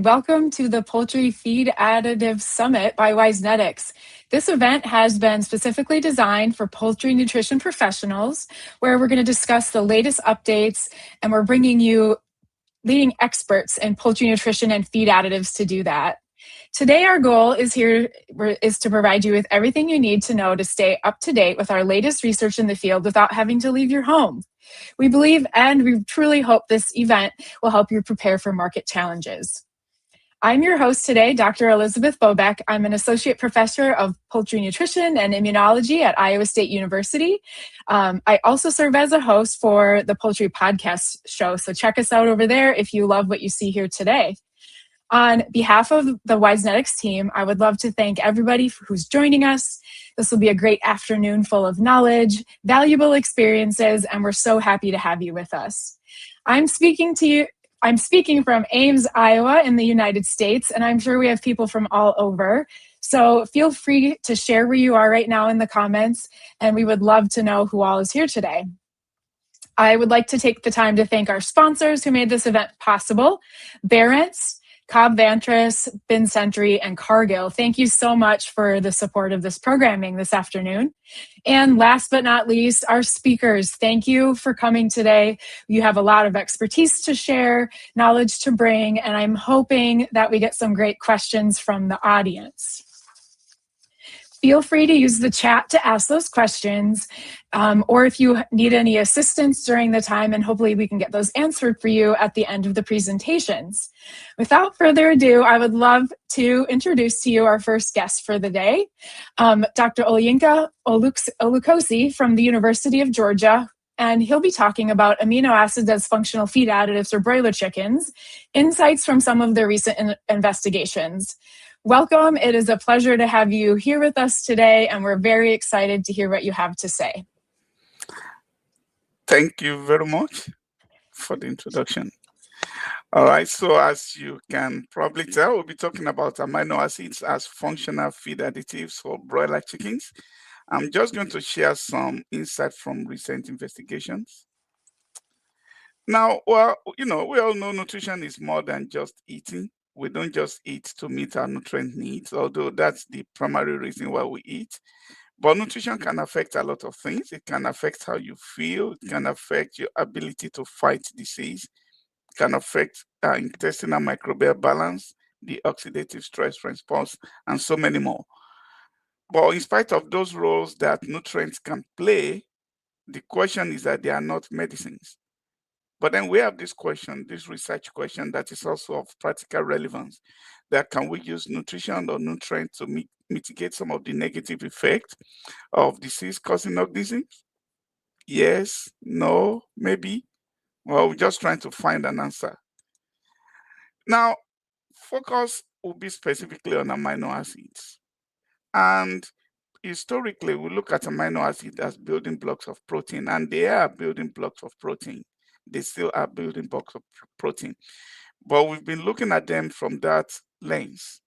Welcome to the Poultry Feed Additive Summit by Wisenetics. This event has been specifically designed for poultry nutrition professionals, where we're going to discuss the latest updates, and we're bringing you leading experts in poultry nutrition and feed additives to do that. Today, our goal is to provide you with everything you need to know to stay up to date with our latest research in the field without having to leave your home. We believe and we truly hope this event will help you prepare for market challenges. I'm your host today, Dr. Elizabeth Bobeck. I'm an associate professor of poultry nutrition and immunology at Iowa State University. I also serve as a host for the Poultry Podcast show, so check us out over there if you love what you see here today. On behalf of the Wisenetics team, I would love to thank everybody who's joining us. This will be a great afternoon full of knowledge, valuable experiences, and we're so happy to have you with us. I'm speaking from Ames, Iowa in the United States, and I'm sure we have people from all over. So feel free to share where you are right now in the comments, and we would love to know who all is here today. I would like to take the time to thank our sponsors who made this event possible: Barron's, Cobb Vantris, Bin Century, and Cargill. Thank you so much for the support of this programming this afternoon. And last but not least, our speakers. Thank you for coming today. You have a lot of expertise to share, knowledge to bring, and I'm hoping that we get some great questions from the audience. Feel free to use the chat to ask those questions, or if you need any assistance during the time, and hopefully we can get those answered for you at the end of the presentations. Without further ado, I would love to introduce to you our first guest for the day, Dr. Olayinka Olukosi from the University of Georgia, and he'll be talking about amino acids as functional feed additives for broiler chickens, insights from some of their recent investigations. Welcome. It is a pleasure to have you here with us today, and we're very excited to hear what you have to say. Thank you very much for the introduction. All right, so as you can probably tell, we'll be talking about amino acids as functional feed additives for broiler chickens. I'm just going to share some insight from recent investigations. Now, well, we all know nutrition is more than just eating. We don't just eat to meet our nutrient needs, although that's the primary reason why we eat. But nutrition can affect a lot of things. It can affect how you feel. It can affect your ability to fight disease. It can affect intestinal microbial balance, the oxidative stress response, and so many more. But in spite of those roles that nutrients can play, the question is that they are not medicines. But then we have this question, this research question that is also of practical relevance, that can we use nutrition or nutrients to mitigate some of the negative effects of disease-causing organisms? Yes, no, maybe. Well, we're just trying to find an answer. Now, focus will be specifically on amino acids. And historically, we look at amino acids as building blocks of protein, and they are building blocks of protein. They still are building blocks of protein. But we've been looking at them from that lens.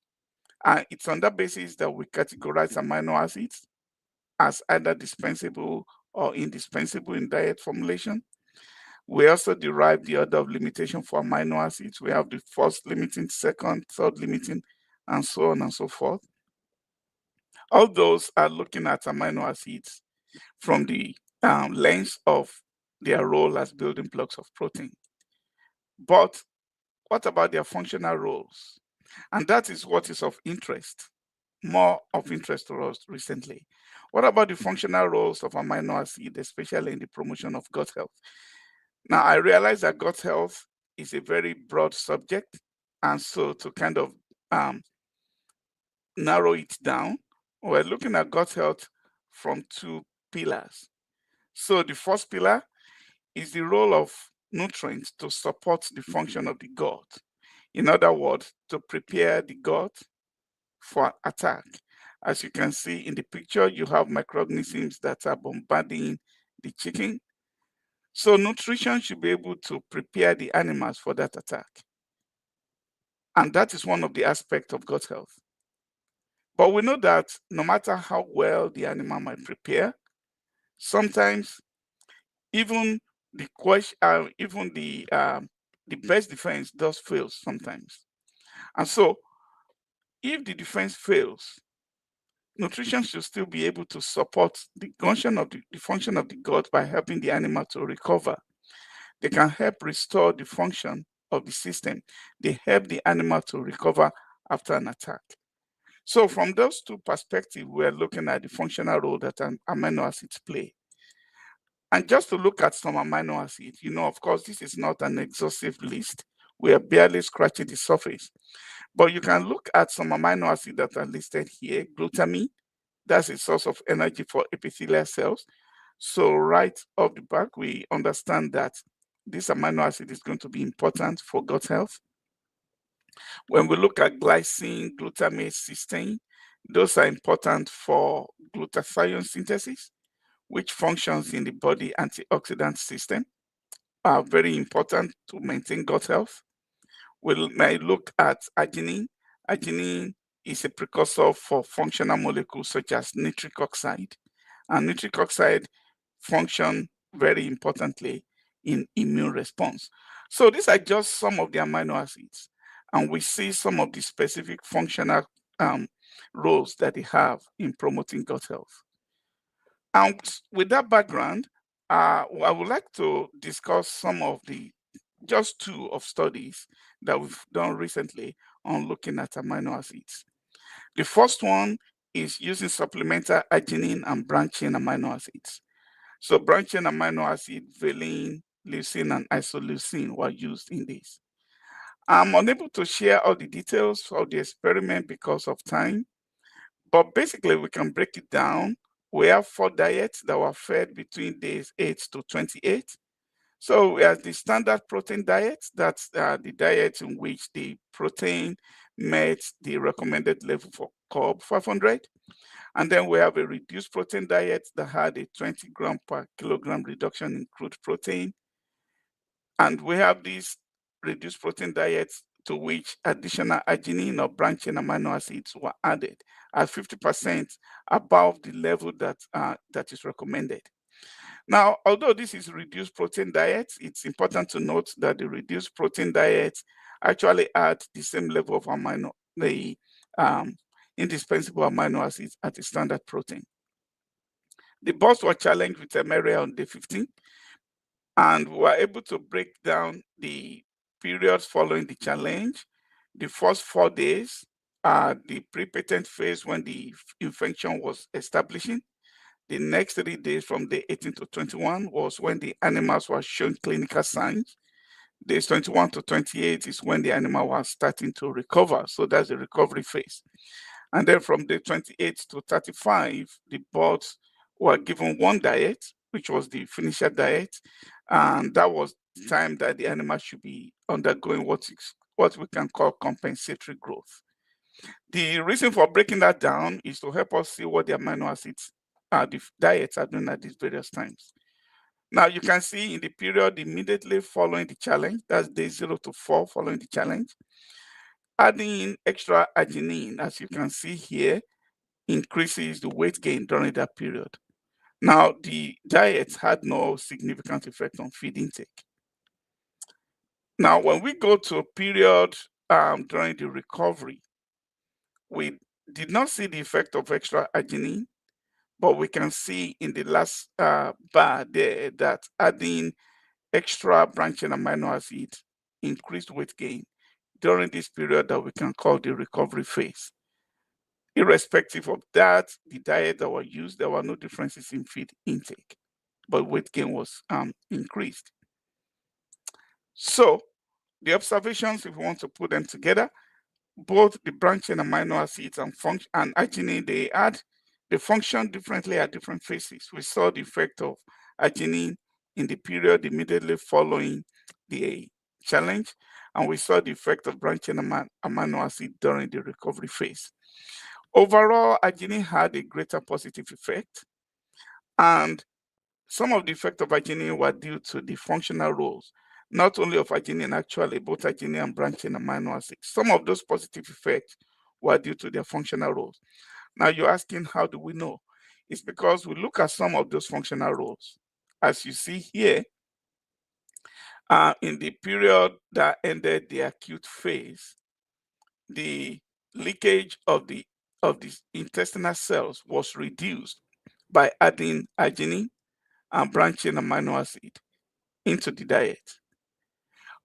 And it's on that basis that we categorize amino acids as either dispensable or indispensable in diet formulation. We also derive the order of limitation for amino acids. We have the first limiting, second, third limiting, and so on and so forth. All those are looking at amino acids from the lens of their role as building blocks of protein. But what about their functional roles? And that is what is of interest, more of interest to us recently. What about the functional roles of amino acids, especially in the promotion of gut health? Now, I realize that gut health is a very broad subject. And so to kind of narrow it down, we're looking at gut health from two pillars. So the first pillar is the role of nutrients to support the function of the gut. In other words, to prepare the gut for attack. As you can see in the picture, you have microorganisms that are bombarding the chicken. So nutrition should be able to prepare the animals for that attack. And that is one of the aspects of gut health. But we know that no matter how well the animal might prepare, sometimes even the best defense does fail sometimes. And so if the defense fails, nutrition should still be able to support the function of the gut by helping the animal to recover. They can help restore the function of the system. They help the animal to recover after an attack. So from those two perspectives, we're looking at the functional role that amino acids play. And just to look at some amino acids, of course, this is not an exhaustive list. We are barely scratching the surface. But you can look at some amino acids that are listed here. Glutamine, that's a source of energy for epithelial cells. So right off the back, we understand that this amino acid is going to be important for gut health. When we look at glycine, glutamate, cysteine, those are important for glutathione synthesis, which functions in the body antioxidant system, are very important to maintain gut health. We may look at arginine. Arginine is a precursor for functional molecules such as nitric oxide. And nitric oxide function very importantly in immune response. So these are just some of the amino acids. And we see some of the specific functional roles that they have in promoting gut health. And with that background, I would like to discuss some of the just two of studies that we've done recently on looking at amino acids. The first one is using supplemental arginine and branch-chain amino acids. So branch-chain amino acid, valine, leucine, and isoleucine were used in this. I'm unable to share all the details of the experiment because of time, but basically we can break it down. We have 4 diets that were fed between days 8 to 28. So we have the standard protein diet. That's the diet in which the protein met the recommended level for carb 500. And then we have a reduced protein diet that had a 20 gram per kilogram reduction in crude protein. And we have this reduced protein diet to which additional arginine or branch-chain amino acids were added at 50% above the level that is recommended. Now, although this is reduced protein diet, it's important to note that the reduced protein diet actually add the same level of the indispensable amino acids at the standard protein. The boss were challenged with malaria on day 15, and we were able to break down the periods following the challenge. The first 4 days, the pre-patent phase when the infection was establishing. The next 3 days from day 18 to 21 was when the animals were showing clinical signs. Days 21 to 28 is when the animal was starting to recover. So that's the recovery phase. And then from day 28 to 35, the birds were given one diet, which was the finisher diet. And that was the time that the animal should be undergoing what we can call compensatory growth. The reason for breaking that down is to help us see what the amino acids the diets are doing at these various times. Now you can see in the period immediately following the challenge, that's day 0 to 4 following the challenge, adding in extra arginine, as you can see here, increases the weight gain during that period. Now the diet had no significant effect on feed intake. Now when we go to a period during the recovery, we did not see the effect of extra arginine, but we can see in the last bar there that adding extra branching amino acid increased weight gain during this period that we can call the recovery phase. Irrespective of that, the diet that were used, there were no differences in feed intake, but weight gain was increased. So the observations, if we want to put them together, both the branching amino acids and arginine, they function differently at different phases. We saw the effect of arginine in the period immediately following the challenge, and we saw the effect of branching amino acid during the recovery phase. Overall, arginine had a greater positive effect, and some of the effects of arginine were due to the functional roles, not only of arginine actually, both arginine and branching amino acids. Some of those positive effects were due to their functional roles. Now you're asking, how do we know? It's because we look at some of those functional roles. As you see here, in the period that ended the acute phase, the leakage of the intestinal cells was reduced by adding arginine and branch-chain amino acid into the diet.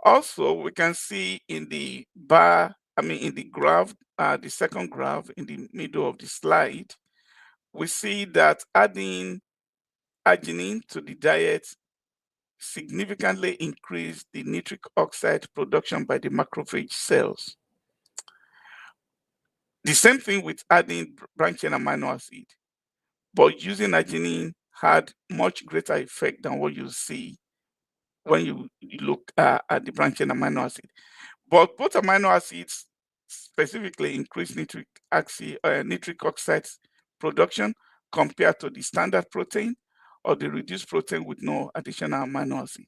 Also, we can see in the in the graph, the second graph in the middle of the slide, we see that adding arginine to the diet significantly increased the nitric oxide production by the macrophage cells. The same thing with adding branch-chain amino acid, but using arginine had much greater effect than what you see when you look at the branch-chain amino acid. But both amino acids specifically increase nitric oxide production compared to the standard protein or the reduced protein with no additional amino acid.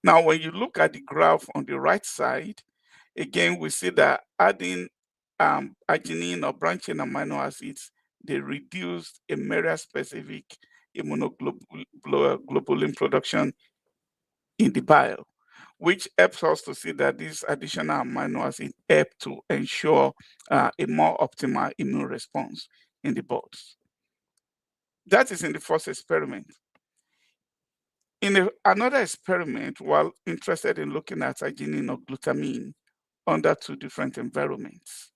Now, when you look at the graph on the right side, again, we see that adding arginine or branch-chain amino acids, they reduced a specific immunoglobulin production in the bile, which helps us to see that these additional amino acids help to ensure a more optimal immune response in the birds. That is in the first experiment. In another experiment, while interested in looking at arginine or glutamine under two different environments.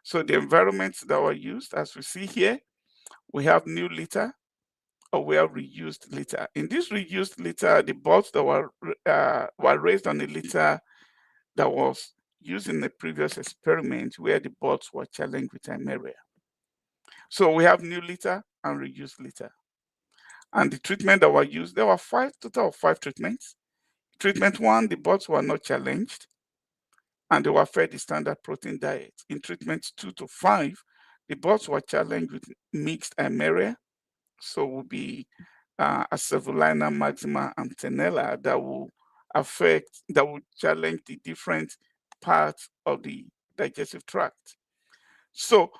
So the environments that were used, as we see here, we have new litter or we have reused litter. In this reused litter, the birds that were raised on a litter that was used in the previous experiment where the birds were challenged with Eimeria. So we have new litter and reused litter. And the treatment that were used, there were total of 5 treatments. Treatment 1, the birds were not challenged and they were fed the standard protein diet. In treatments 2 to 5, the birds were challenged with mixed Eimeria. So will be Acevulina maxima and Tenella that will challenge the different parts of the digestive tract. So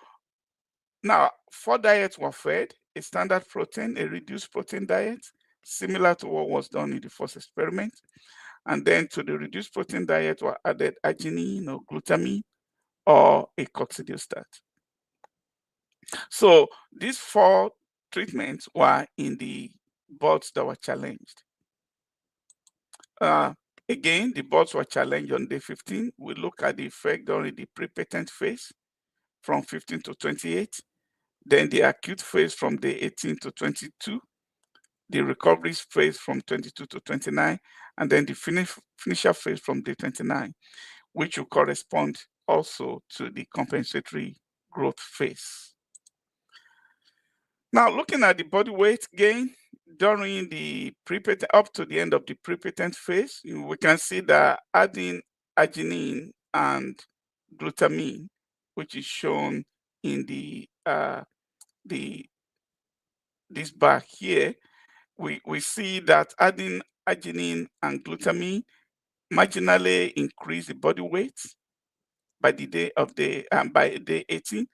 now 4 diets were fed, a standard protein, a reduced protein diet, similar to what was done in the first experiment. And then to the reduced protein diet were added arginine or glutamine or a coccidiostat. So these 4 treatments were in the birds that were challenged. Again, the birds were challenged on day 15. We look at the effect during the pre-patent phase from 15 to 28, then the acute phase from day 18 to 22, the recovery phase from 22 to 29, and then the finisher phase from day 29, which will correspond also to the compensatory growth phase. Now, looking at the body weight gain during the pre-patent, up to the end of the pre-patent phase, we can see that adding arginine and glutamine, which is shown in this bar here, we see that adding arginine and glutamine marginally increase the body weight by by day 18.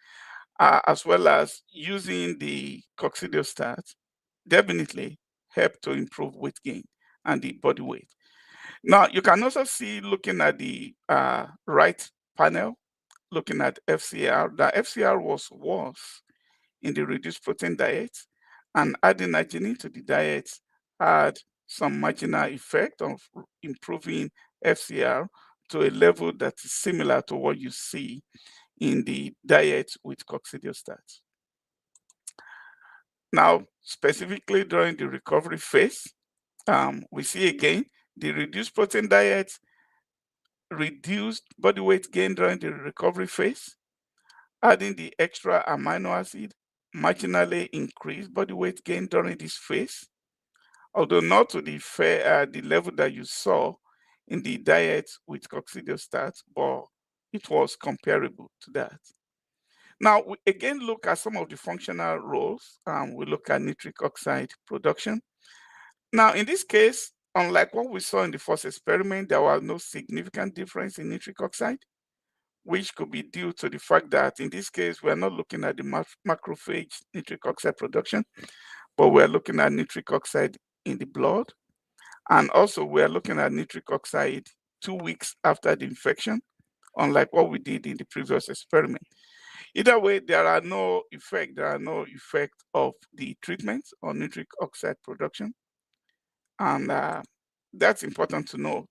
As well as using the coccidiostat, definitely help to improve weight gain and the body weight. Now, you can also see, looking at the right panel, looking at FCR, that FCR was worse in the reduced protein diet, and adding arginine to the diet had some marginal effect of improving FCR to a level that is similar to what you see in the diet with coccidiostat. Now, specifically during the recovery phase, we see again the reduced protein diet reduced body weight gain during the recovery phase. Adding the extra amino acid marginally increased body weight gain during this phase, although not to the level that you saw in the diet with coccidiostat, but it was comparable to that. Now, we again look at some of the functional roles. We look at nitric oxide production. Now, in this case, unlike what we saw in the first experiment, there was no significant difference in nitric oxide, which could be due to the fact that in this case, we're not looking at the macrophage nitric oxide production, but we're looking at nitric oxide in the blood. And also, we're looking at nitric oxide 2 weeks after the infection. unlike what we did in the previous experiment. Either way, there are no effect of the treatment on nitric oxide production, and that's important to note.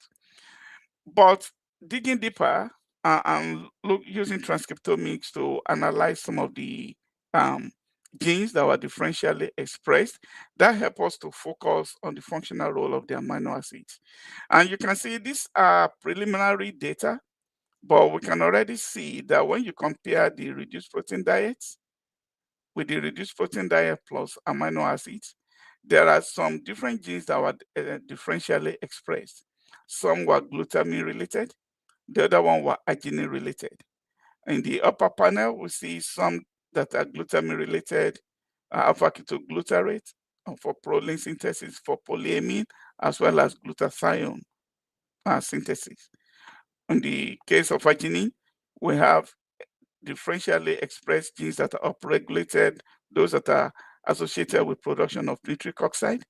But digging deeper and using transcriptomics to analyze some of the um, genes that were differentially expressed, that help us to focus on the functional role of the amino acids. And you can see these are preliminary data, but we can already see that when you compare the reduced protein diets with the reduced protein diet plus amino acids, there are some different genes that were differentially expressed. Some were glutamine related, the other one were arginine related. In the upper panel, we see some that are glutamine related, alpha ketoglutarate for proline synthesis for polyamine, as well as glutathione synthesis. In the case of arginine, we have differentially expressed genes that are upregulated, those that are associated with production of nitric oxide,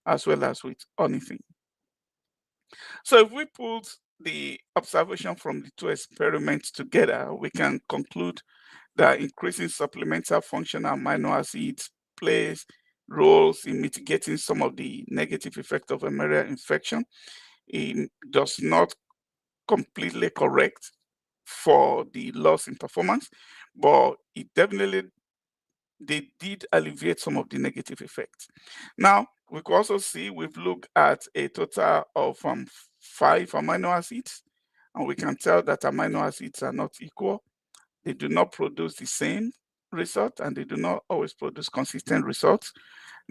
as well as with ornithine. So if we put the observation from the two experiments together, we can conclude that increasing supplemental functional amino acids plays roles in mitigating some of the negative effects of malaria infection. It does not completely correct for the loss in performance, but it definitely they did alleviate some of the negative effects. Now, we can also see we've looked at a total of 5 amino acids, and we can tell that amino acids are not equal. They do not produce the same result, and they do not always produce consistent results.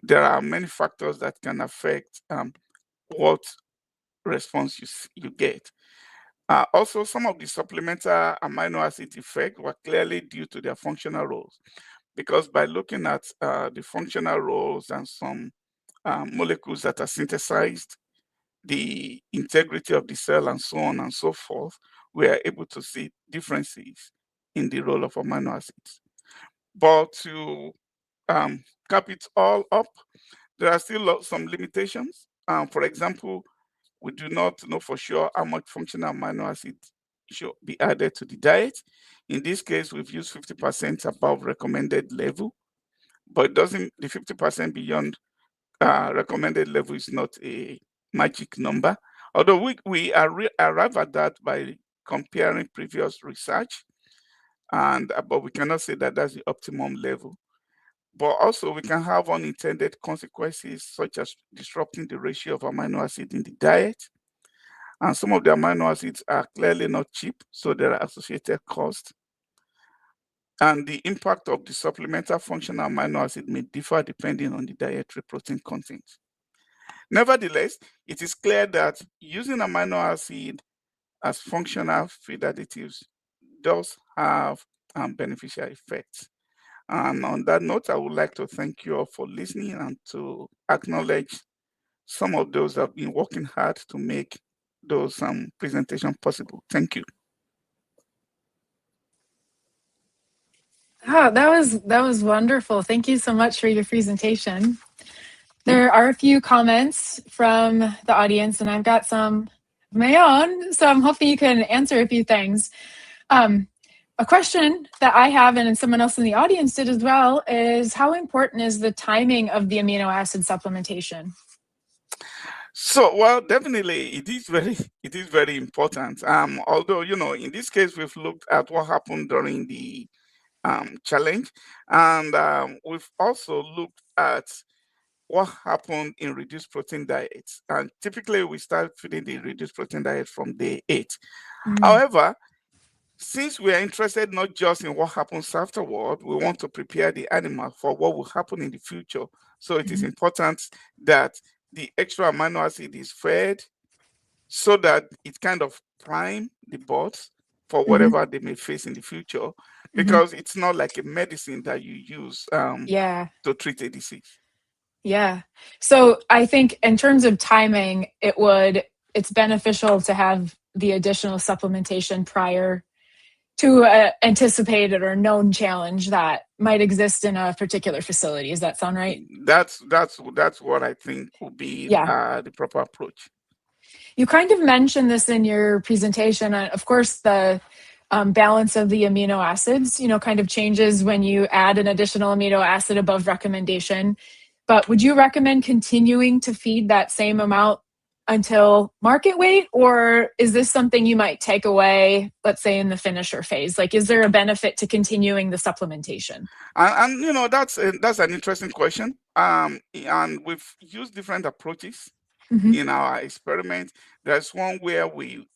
There are many factors that can affect what response you get. Also, some of the supplemental amino acid effects were clearly due to their functional roles, because by looking at the functional roles and some molecules that are synthesized, the integrity of the cell and so on and so forth, we are able to see differences in the role of amino acids. But to cap it all up, there are still some limitations. For example, we do not know for sure how much functional amino acids should be added to the diet. In this case, we've used 50% above recommended level, but it doesn't, the 50% beyond recommended level is not a magic number. Although we arrive at that by comparing previous research, and but we cannot say that that's the optimum level. But also we can have unintended consequences, such as disrupting the ratio of amino acid in the diet. And some of the amino acids are clearly not cheap, so there are associated costs. And the impact of the supplemental functional amino acid may differ depending on the dietary protein content. Nevertheless, it is clear that using amino acid as functional feed additives does have beneficial effects. And on that note, I would like to thank you all for listening and to acknowledge some of those that have been working hard to make those presentations possible. Thank you. Ah, that was wonderful. Thank you so much for your presentation. There are a few comments from the audience, and I've got some of my own, so I'm hoping you can answer a few things. A question that I have, and someone else in the audience did as well, is how important is the timing of the amino acid supplementation? So, well, definitely it is very important. Although, in this case, we've looked at what happened during the challenge, and we've also looked at what happened in reduced protein diets. And typically we start feeding the reduced protein diet from day 8. However, since we are interested not just in what happens afterward, we want to prepare the animal for what will happen in the future. So it is important that the extra amino acid is fed so that it kind of prime the bots for whatever they may face in the future, because it's not like a medicine that you use to treat a disease. Yeah. So I think in terms of timing, it's beneficial to have the additional supplementation prior to an anticipated or known challenge that might exist in a particular facility. Does that sound right? That's what I think would be the proper approach. You kind of mentioned this in your presentation. Of course, the balance of the amino acids, kind of changes when you add an additional amino acid above recommendation. But would you recommend continuing to feed that same amount until market weight, or is this something you might take away, let's say in the finisher phase? Like, is there a benefit to continuing the supplementation? And that's an interesting question. And we've used different approaches in our experiment. There's one where we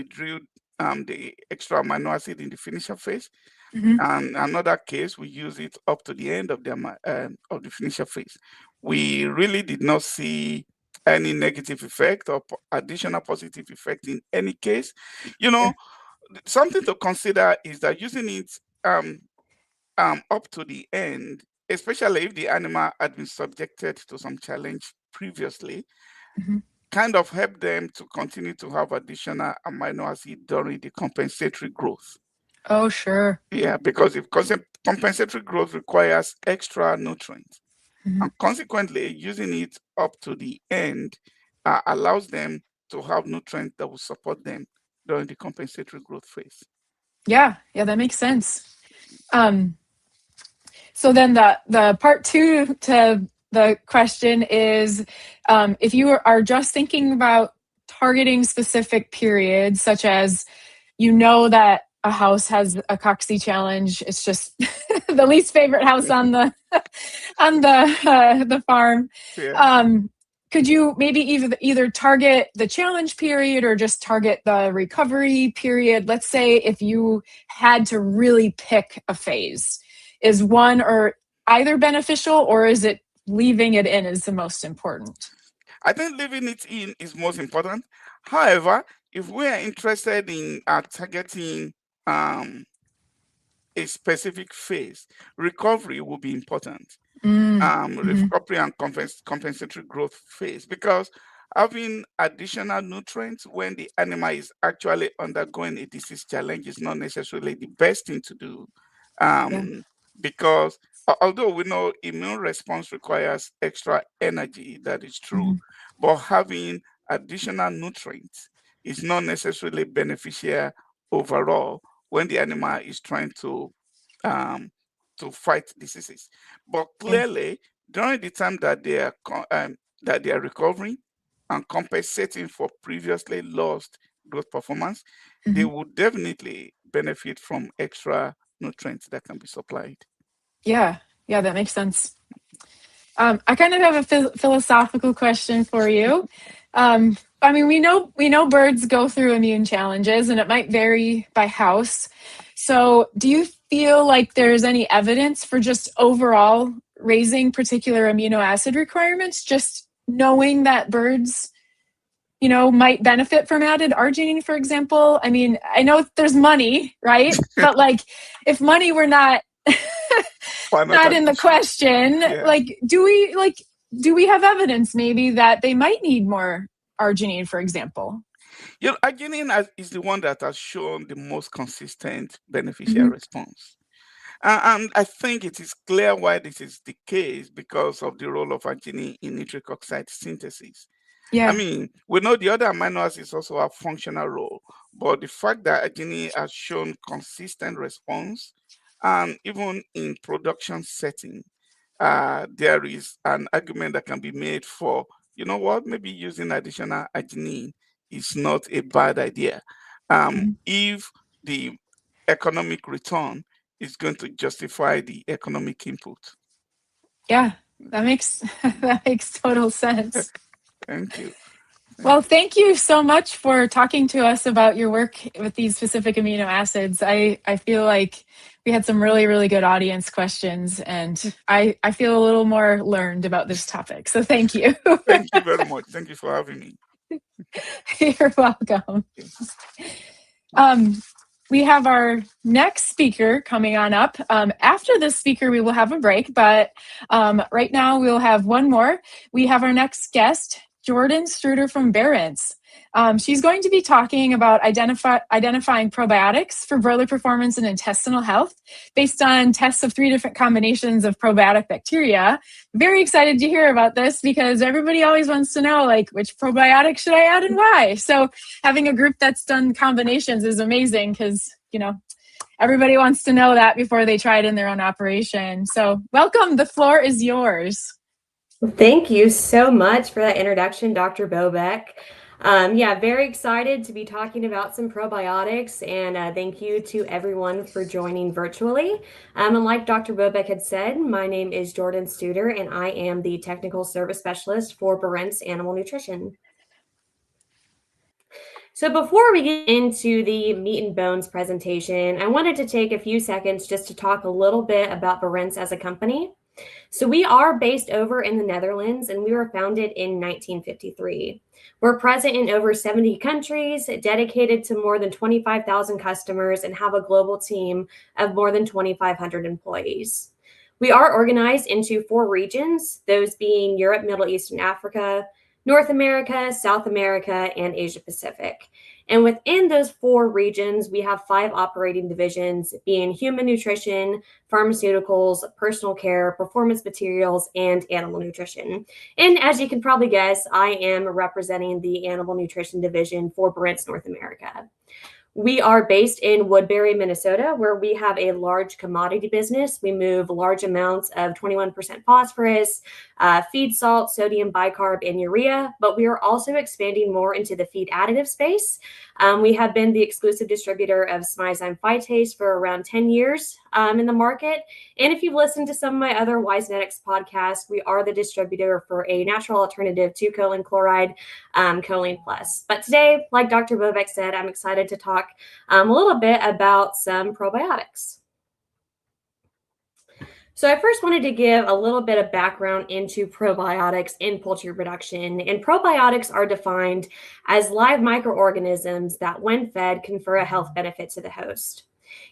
drilled the extra amino acid in the finisher phase, and another case we use it up to the end of the finisher phase. We really did not see any negative effect or additional positive effect in any case. Something to consider is that using it up to the end, especially if the animal had been subjected to some challenge previously, kind of help them to continue to have additional amino acid during the compensatory growth. Oh, sure. Yeah, because if compensatory growth requires extra nutrients, and consequently using it up to the end allows them to have nutrients that will support them during the compensatory growth phase. Yeah, that makes sense. So then the part two to the question is, if you are just thinking about targeting specific periods, such as that a house has a coxy challenge, it's just the least favorite house on the the farm. Yeah. Could you maybe either target the challenge period or just target the recovery period? Let's say if you had to really pick a phase, is one or either beneficial, or is it leaving it in is the most important? I think leaving it in is most important. However, if we are interested in targeting a specific phase, recovery will be important. Recovery and compensatory growth phase, because having additional nutrients when the animal is actually undergoing a disease challenge is not necessarily the best thing to do. Because although we know immune response requires extra energy, that is true, but having additional nutrients is not necessarily beneficial overall when the animal is trying to fight diseases. But clearly, during the time that they are recovering and compensating for previously lost growth performance, they would definitely benefit from extra nutrients that can be supplied. Yeah, that makes sense. I kind of have a philosophical question for you. I mean, we know birds go through immune challenges, and it might vary by house. So, do you feel like there's any evidence for just overall raising particular amino acid requirements, just knowing that birds, might benefit from added arginine, for example? I mean, I know there's money, right? But like, if money were not not in the question, do we have evidence maybe that they might need more arginine, for example? Arginine is the one that has shown the most consistent beneficial response. And I think it is clear why this is the case, because of the role of arginine in nitric oxide synthesis. I mean, we know the other amino acids also have functional role, but the fact that arginine has shown consistent response, and even in production setting, there is an argument that can be made for, maybe using additional arginine is not a bad idea. If the economic return is going to justify the economic input. Yeah, that makes total sense. Thank you. Well, thank you so much for talking to us about your work with these specific amino acids. I feel like we had some really, really good audience questions, and I feel a little more learned about this topic. So thank you. Thank you very much. Thank you for having me. You're welcome. We have our next speaker coming on up. After this speaker, we will have a break, but right now we'll have one more. We have our next guest, Jordan Struder from Barron's. She's going to be talking about identifying probiotics for broiler performance and intestinal health based on tests of 3 different combinations of probiotic bacteria. Very excited to hear about this because everybody always wants to know, like, which probiotic should I add and why? So having a group that's done combinations is amazing because, everybody wants to know that before they try it in their own operation. So welcome, the floor is yours. Thank you so much for that introduction, Dr. Bobek. Yeah, very excited to be talking about some probiotics, and thank you to everyone for joining virtually. And like Dr. Bobek had said, my name is Jordan Studer, and I am the Technical Service Specialist for Barentz Animal Nutrition. So before we get into the meat and bones presentation, I wanted to take a few seconds just to talk a little bit about Barentz as a company. So we are based over in the Netherlands, and we were founded in 1953. We're present in over 70 countries, dedicated to more than 25,000 customers, and have a global team of more than 2,500 employees. We are organized into 4 regions, those being Europe, Middle East, and Africa, North America, South America, and Asia Pacific. And within those 4 regions, we have 5 operating divisions, being human nutrition, pharmaceuticals, personal care, performance materials, and animal nutrition. And as you can probably guess, I am representing the animal nutrition division for Barentz North America. We are based in Woodbury, Minnesota, where we have a large commodity business. We move large amounts of 21% phosphorus, feed salt, sodium bicarb, and urea, but we are also expanding more into the feed additive space. We have been the exclusive distributor of Smizyme phytase for around 10 years in the market. And if you've listened to some of my other Wisenetics podcasts, we are the distributor for a natural alternative to choline chloride, Choline Plus. But today, like Dr. Bobek said, I'm excited to talk a little bit about some probiotics. So I first wanted to give a little bit of background into probiotics in poultry production. And probiotics are defined as live microorganisms that, when fed, confer a health benefit to the host.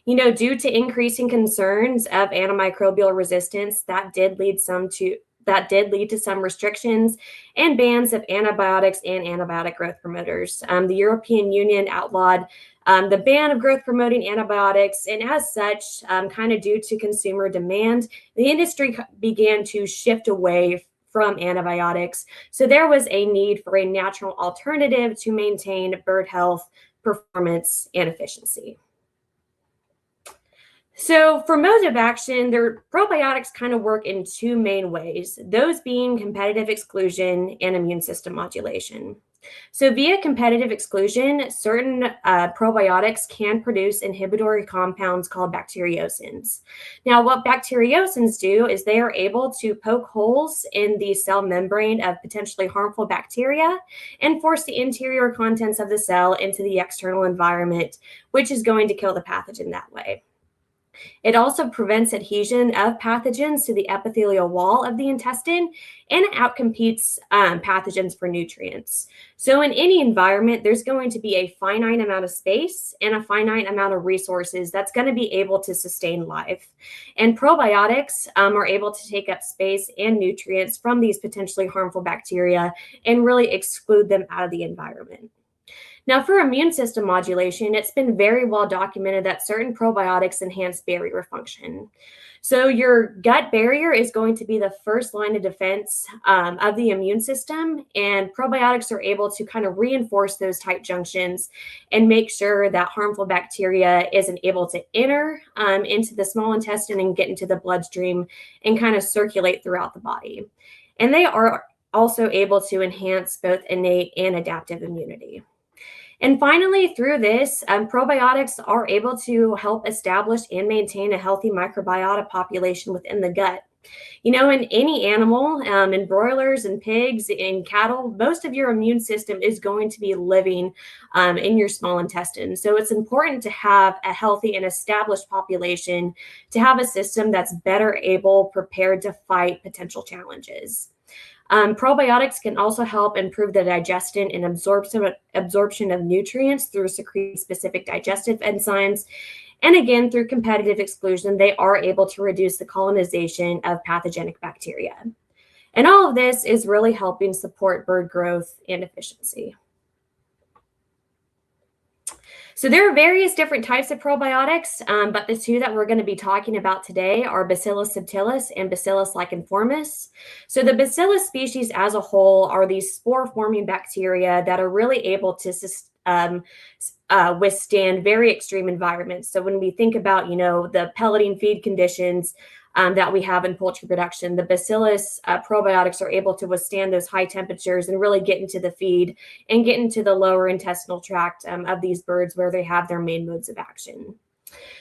Due to increasing concerns of antimicrobial resistance, that did lead to some restrictions and bans of antibiotics and antibiotic growth promoters. The European Union outlawed the ban of growth promoting antibiotics, and as such, kind of due to consumer demand, the industry began to shift away from antibiotics. So there was a need for a natural alternative to maintain bird health, performance, and efficiency. So for modes of action, their probiotics kind of work in 2 main ways, those being competitive exclusion and immune system modulation. So via competitive exclusion, certain probiotics can produce inhibitory compounds called bacteriocins. Now, what bacteriocins do is they are able to poke holes in the cell membrane of potentially harmful bacteria and force the interior contents of the cell into the external environment, which is going to kill the pathogen that way. It also prevents adhesion of pathogens to the epithelial wall of the intestine, and it outcompetes pathogens for nutrients. So in any environment, there's going to be a finite amount of space and a finite amount of resources that's going to be able to sustain life. And probiotics are able to take up space and nutrients from these potentially harmful bacteria and really exclude them out of the environment. Now, for immune system modulation, it's been very well documented that certain probiotics enhance barrier function. So your gut barrier is going to be the first line of defense of the immune system, and probiotics are able to kind of reinforce those tight junctions and make sure that harmful bacteria isn't able to enter into the small intestine and get into the bloodstream and kind of circulate throughout the body. And they are also able to enhance both innate and adaptive immunity. And finally, through this, probiotics are able to help establish and maintain a healthy microbiota population within the gut. In any animal, in broilers and pigs, in cattle, most of your immune system is going to be living in your small intestine. So it's important to have a healthy and established population to have a system that's better prepared to fight potential challenges. Probiotics can also help improve the digestion and absorption of nutrients through secreting specific digestive enzymes. And again, through competitive exclusion, they are able to reduce the colonization of pathogenic bacteria. And all of this is really helping support bird growth and efficiency. So there are various different types of probiotics, but the two that we're going to be talking about today are Bacillus subtilis and Bacillus licheniformis. So the Bacillus species as a whole are these spore-forming bacteria that are really able to withstand very extreme environments. So when we think about, the pelleting feed conditions that we have in poultry production, the Bacillus probiotics are able to withstand those high temperatures and really get into the feed and get into the lower intestinal tract of these birds where they have their main modes of action.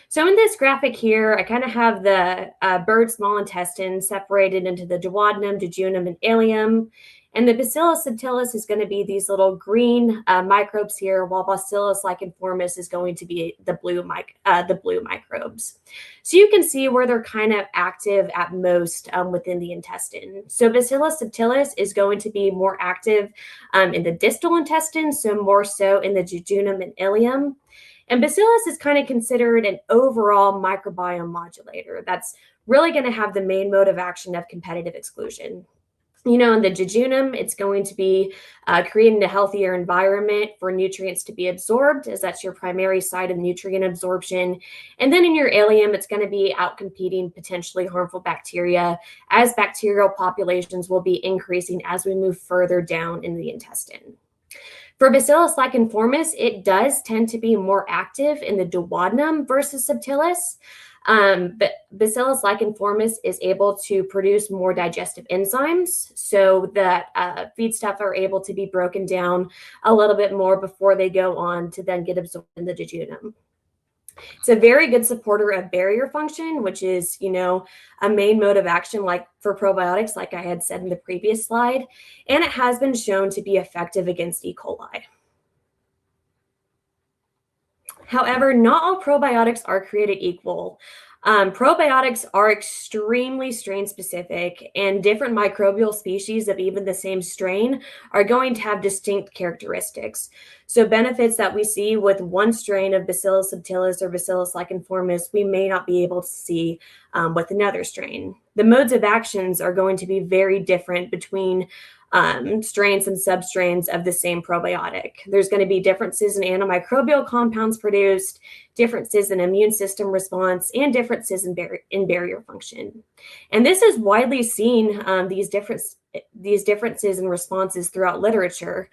So in this graphic here, I kind of have the bird small intestine separated into the duodenum, jejunum, and ileum. And the Bacillus subtilis is going to be these little green microbes here, while Bacillus licheniformis is going to be the blue microbes. So you can see where they're kind of active at most within the intestine. So Bacillus subtilis is going to be more active in the distal intestine, so more so in the jejunum and ileum. And Bacillus is kind of considered an overall microbiome modulator that's really going to have the main mode of action of competitive exclusion. In the jejunum, it's going to be creating a healthier environment for nutrients to be absorbed, as that's your primary site of nutrient absorption. And then in your ileum, it's going to be outcompeting potentially harmful bacteria, as bacterial populations will be increasing as we move further down in the intestine. For Bacillus licheniformis, it does tend to be more active in the duodenum versus subtilis. But Bacillus licheniformis is able to produce more digestive enzymes so that feedstuff are able to be broken down a little bit more before they go on to then get absorbed in the jejunum. It's a very good supporter of barrier function, which is, a main mode of action like for probiotics, like I had said in the previous slide, and it has been shown to be effective against E. coli. However, not all probiotics are created equal. Probiotics are extremely strain specific, and different microbial species of even the same strain are going to have distinct characteristics. So benefits that we see with one strain of Bacillus subtilis or Bacillus licheniformis, we may not be able to see with another strain. The modes of actions are going to be very different between strains and substrains of the same probiotic. There's going to be differences in antimicrobial compounds produced, differences in immune system response, and differences in barrier function. And this is widely seen, these differences in responses throughout literature.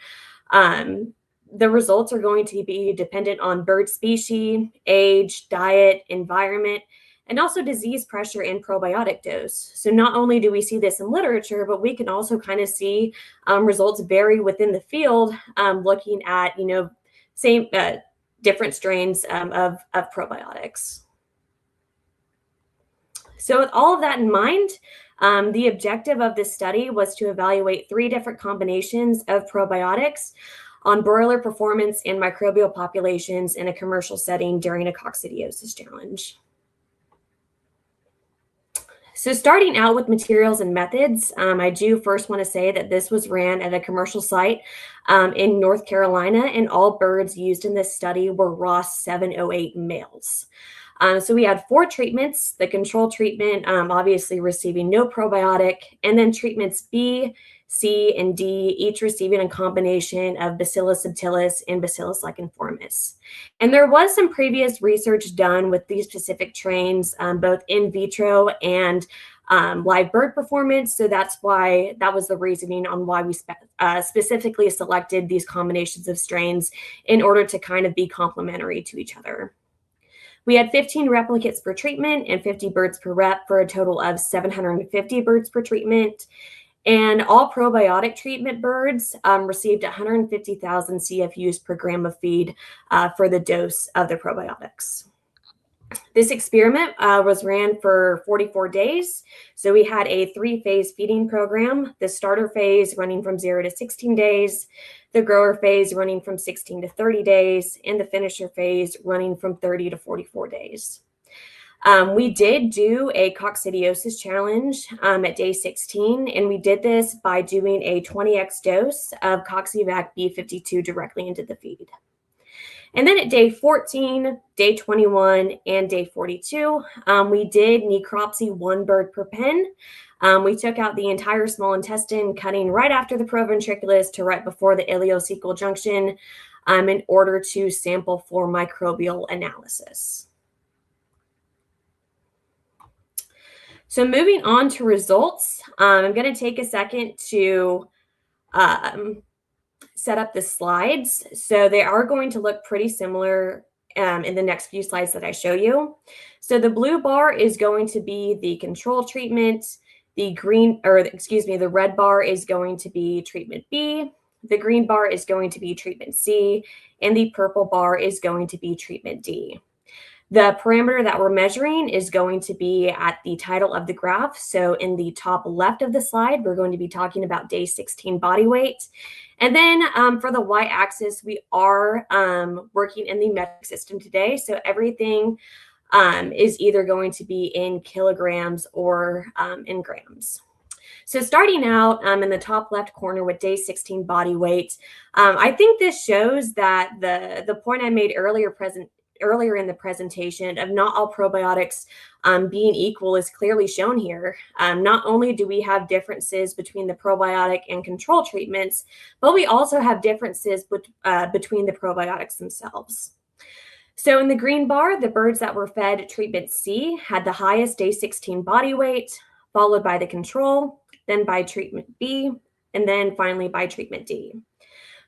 The results are going to be dependent on bird species, age, diet, environment, and also disease pressure and probiotic dose. So not only do we see this in literature, but we can also kind of see results vary within the field, looking at, same different strains of probiotics. So with all of that in mind, the objective of this study was to evaluate 3 different combinations of probiotics on broiler performance and microbial populations in a commercial setting during a coccidiosis challenge. So starting out with materials and methods, I do first want to say that this was ran at a commercial site in North Carolina, and all birds used in this study were Ross 708 males. So we had 4 treatments, the control treatment obviously receiving no probiotic, and then treatments B, C, and D, each receiving a combination of Bacillus subtilis and Bacillus licheniformis. And there was some previous research done with these specific strains, both in vitro and live bird performance. So that was the reasoning on why we specifically selected these combinations of strains in order to kind of be complementary to each other. We had 15 replicates per treatment and 50 birds per rep for a total of 750 birds per treatment. And all probiotic treatment birds received 150,000 CFUs per gram of feed for the dose of the probiotics. This experiment was ran for 44 days. So we had a 3-phase feeding program, the starter phase running from 0 to 16 days, the grower phase running from 16 to 30 days, and the finisher phase running from 30 to 44 days. We did do a coccidiosis challenge at day 16, and we did this by doing a 20x dose of Coccivac B52 directly into the feed. And then at day 14, day 21, and day 42, we did necropsy 1 bird per pen. We took out the entire small intestine, cutting right after the proventriculus to right before the ileocecal junction. in order to sample for microbial analysis. So moving on to results, I'm going to take a second to set up the slides. So they are going to look pretty similar in the next few slides that I show you. So the blue bar is going to be the control treatment. The red bar is going to be treatment B. The green bar is going to be treatment C. And the purple bar is going to be treatment D. The parameter that we're measuring is going to be at the title of the graph. So in the top left of the slide, we're going to be talking about day 16 body weight. And then for the y-axis, we are working in the metric system today. So everything is either going to be in kilograms or in grams. So starting out in the top left corner with day 16 body weight, I think this shows that the point I made earlier in the presentation of not all probiotics being equal is clearly shown here. Not only do we have differences between the probiotic and control treatments, but we also have differences between the probiotics themselves. So in the green bar, the birds that were fed treatment C had the highest day 16 body weight, followed by the control, then by treatment B, and then finally by treatment D.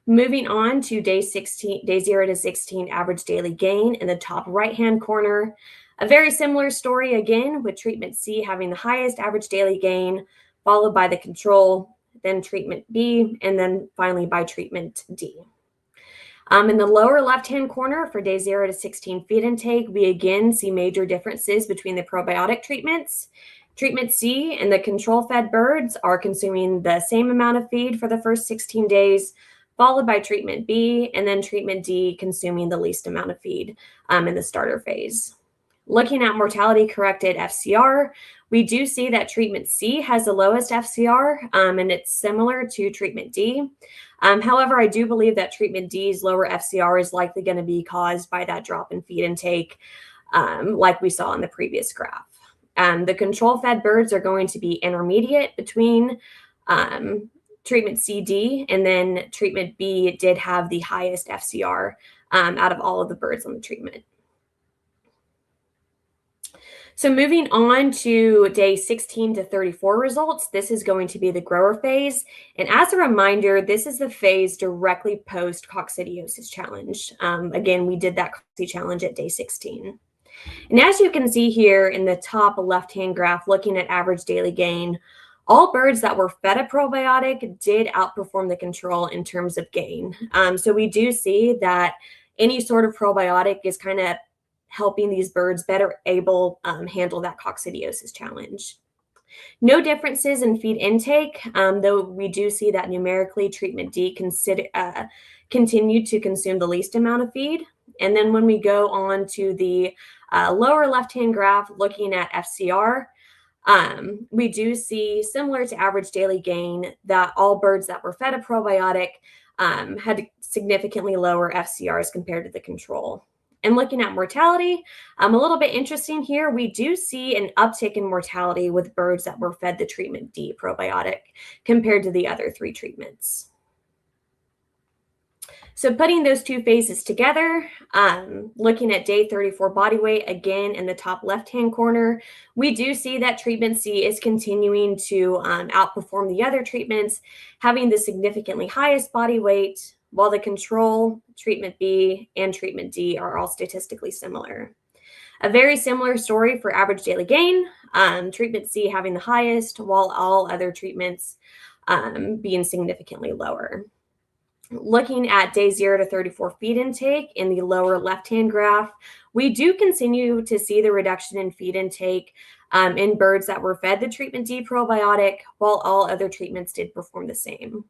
Moving on to day 0 to 16 average daily gain in the top right-hand corner. A very similar story again with treatment C having the highest average daily gain, followed by the control, then treatment B, and then finally by treatment D. In the lower left-hand corner for day 0 to 16 feed intake, we again see major differences between the probiotic treatments. Treatment C and the control-fed birds are consuming the same amount of feed for the first 16 days, followed by treatment B, and then treatment D consuming the least amount of feed in the starter phase. Looking at mortality-corrected FCR, we do see that treatment C has the lowest FCR, and it's similar to treatment D. However, I do believe that treatment D's lower FCR is likely going to be caused by that drop in feed intake, like we saw in the previous graph. The control-fed birds are going to be intermediate between treatment CD, and then treatment B did have the highest FCR out of all of the birds on the treatment. So moving on to day 16 to 34 results, this is going to be the grower phase. And as a reminder, this is the phase directly post coccidiosis challenge. Again, we did that cocci challenge at day 16. And as you can see here in the top left-hand graph, looking at average daily gain, all birds that were fed a probiotic did outperform the control in terms of gain. So we do see that any sort of probiotic is kind of helping these birds better able handle that coccidiosis challenge. No differences in feed intake, though we do see that numerically treatment D continued to consume the least amount of feed. And then when we go on to the lower left-hand graph looking at FCR, we do see, similar to average daily gain, that all birds that were fed a probiotic had significantly lower FCRs compared to the control. And looking at mortality, a little bit interesting here, we do see an uptick in mortality with birds that were fed the treatment D probiotic compared to the other three treatments. So putting those two phases together, looking at day 34 body weight, again in the top left-hand corner, we do see that treatment C is continuing to outperform the other treatments, having the significantly highest body weight, while the control, treatment B, and treatment D are all statistically similar. A very similar story for average daily gain, treatment C having the highest, while all other treatments being significantly lower. Looking at day 0 to 34 feed intake in the lower left-hand graph, we do continue to see the reduction in feed intake in birds that were fed the treatment D probiotic, while all other treatments did perform the same.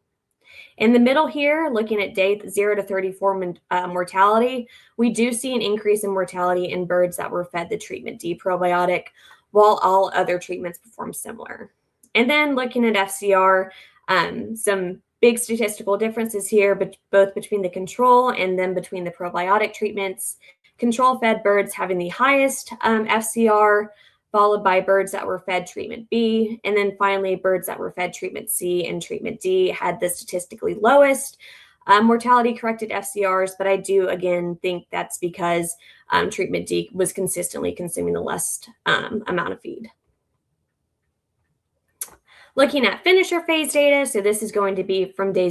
In the middle here, looking at day 0 to 34 mortality, we do see an increase in mortality in birds that were fed the treatment D probiotic, while all other treatments perform similar. And then looking at FCR, some big statistical differences here, but both between the control and then between the probiotic treatments. Control-fed birds having the highest FCR, followed by birds that were fed treatment B, and then finally birds that were fed treatment C and treatment D had the statistically lowest mortality-corrected FCRs, but I do, again, think that's because treatment D was consistently consuming the less amount of feed. Looking at finisher phase data, so this is going to be from day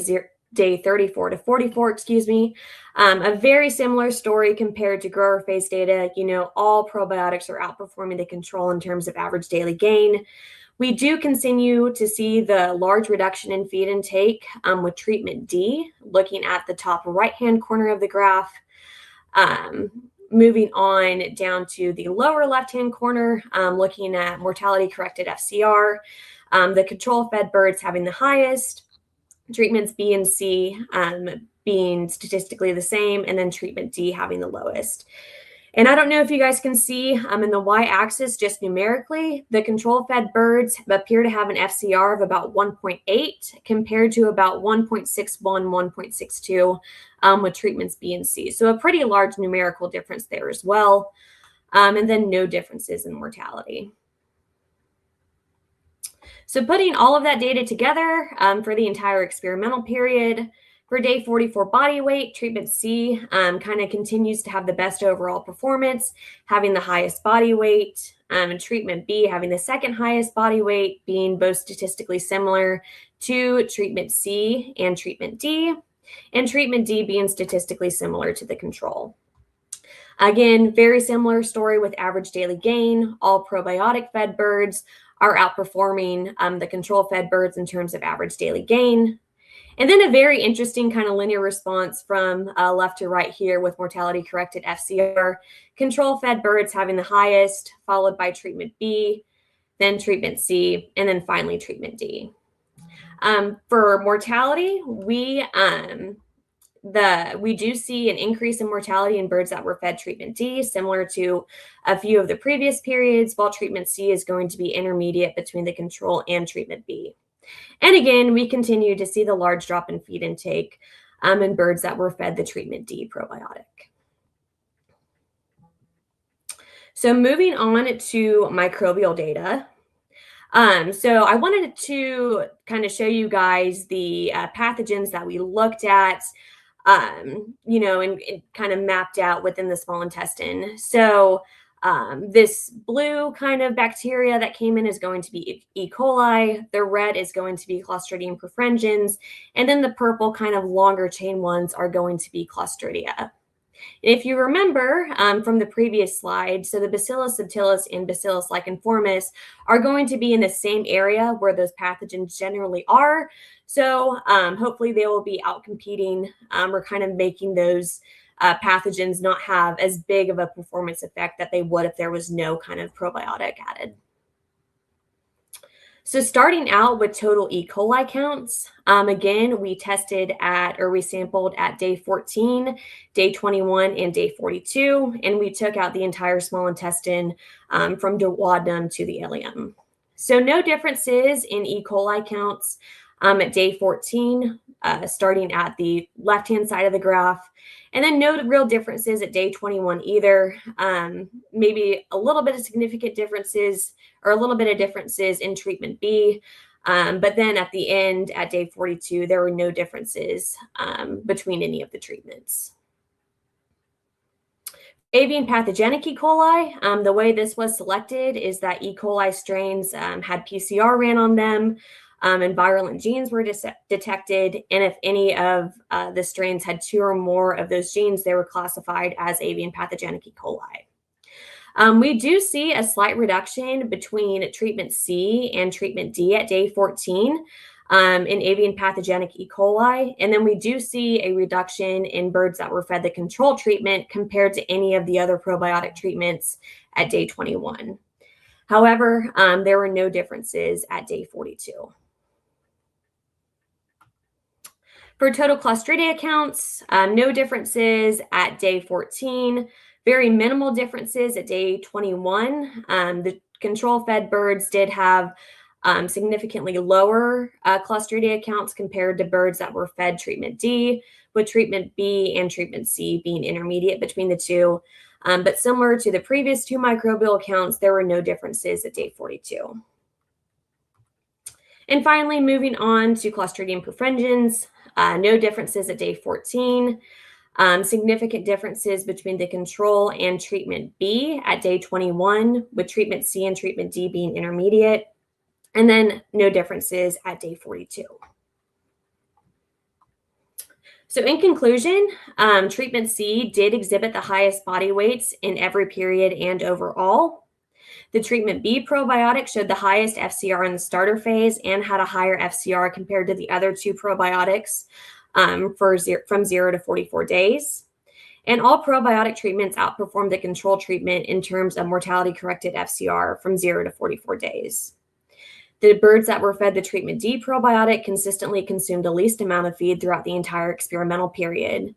34 to 44, excuse me. A very similar story compared to grower phase data. You know, all probiotics are outperforming the control in terms of average daily gain. We do continue to see the large reduction in feed intake with treatment D, looking at the top right-hand corner of the graph. Moving on down to the lower left-hand corner, looking at mortality-corrected FCR, the control-fed birds having the highest, treatments B and C being statistically the same, and then treatment D having the lowest. And I don't know if you guys can see in the y-axis, just numerically, the control-fed birds appear to have an FCR of about 1.8 compared to about 1.61, 1.62 with treatments B and C. So a pretty large numerical difference there as well. And then no differences in mortality. So putting all of that data together for the entire experimental period, for day 44 body weight, treatment C kind of continues to have the best overall performance, having the highest body weight, and treatment B having the second highest body weight, being both statistically similar to treatment C and treatment D, and treatment D being statistically similar to the control. Again, very similar story with average daily gain. All probiotic-fed birds are outperforming the control-fed birds in terms of average daily gain. And then a very interesting kind of linear response from left to right here with mortality-corrected FCR. Control-fed birds having the highest, followed by treatment B, then treatment C, and then finally treatment D. For mortality, we do see an increase in mortality in birds that were fed treatment D, similar to a few of the previous periods, while treatment C is going to be intermediate between the control and treatment B. And again, we continue to see the large drop in feed intake in birds that were fed the treatment D probiotic. So moving on to microbial data. So I wanted to kind of show you guys the pathogens that we looked at, you know, and kind of mapped out within the small intestine. So this blue kind of bacteria that came in is going to be E. coli. The red is going to be Clostridium perfringens. And then the purple kind of longer chain ones are going to be Clostridia. And if you remember from the previous slide, so the Bacillus subtilis and Bacillus licheniformis are going to be in the same area where those pathogens generally are. So hopefully they will be outcompeting or kind of making those pathogens not have as big of a performance effect that they would if there was no kind of probiotic added. So starting out with total E. coli counts, again, we sampled at day 14, day 21, and day 42, and we took out the entire small intestine from duodenum to the ileum. So no differences in E. coli counts at day 14, starting at the left-hand side of the graph, and then no real differences at day 21 either. Maybe a little bit of significant differences or a little bit of differences in treatment B. But then at the end, at day 42, there were no differences between any of the treatments. Avian pathogenic E. coli, the way this was selected is that E. coli strains had PCR ran on them, and virulent genes were detected. And if any of the strains had two or more of those genes, they were classified as avian pathogenic E. coli. We do see a slight reduction between treatment C and treatment D at day 14 in avian pathogenic E. coli. And then we do see a reduction in birds that were fed the control treatment compared to any of the other probiotic treatments at day 21. However, there were no differences at day 42. For total Clostridia counts, no differences at day 14, very minimal differences at day 21. The control-fed birds did have significantly lower Clostridia counts compared to birds that were fed treatment D, with treatment B and treatment C being intermediate between the two. But similar to the previous two microbial counts, there were no differences at day 42. And finally, moving on to Clostridium perfringens. no differences at day 14. Significant differences between the control and treatment B at day 21, with treatment C and treatment D being intermediate, and then no differences at day 42. So in conclusion, treatment C did exhibit the highest body weights in every period and overall. The treatment B probiotic showed the highest FCR in the starter phase and had a higher FCR compared to the other two probiotics from 0 to 44 days. And all probiotic treatments outperformed the control treatment in terms of mortality-corrected FCR from 0 to 44 days. The birds that were fed the treatment D probiotic consistently consumed the least amount of feed throughout the entire experimental period.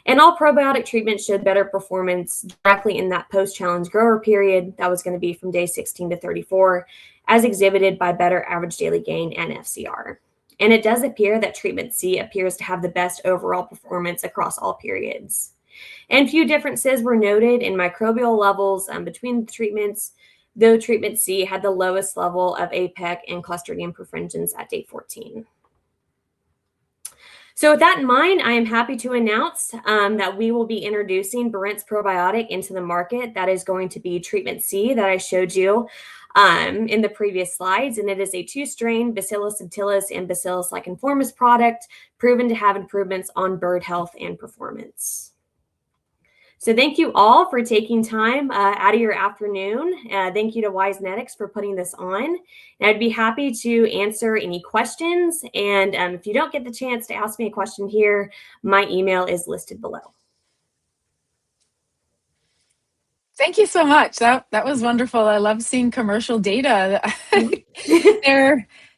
And all probiotic treatments showed better performance directly in that post-challenge grower period that was going to be from day 16 to 34, as exhibited by better average daily gain and FCR. And it does appear that treatment C appears to have the best overall performance across all periods. And few differences were noted in microbial levels between the treatments, though treatment C had the lowest level of APEC and Clostridium perfringens at day 14. So with that in mind, I am happy to announce that we will be introducing Barent's probiotic into the market. That is going to be treatment C that I showed you in the previous slides. And it is a 2-strain Bacillus subtilis and Bacillus licheniformis product proven to have improvements on bird health and performance. So thank you all for taking time out of your afternoon. Thank you to Wisenetics for putting this on. And I'd be happy to answer any questions. And if you don't get the chance to ask me a question here, my email is listed below. Thank you so much. That was wonderful. I love seeing commercial data.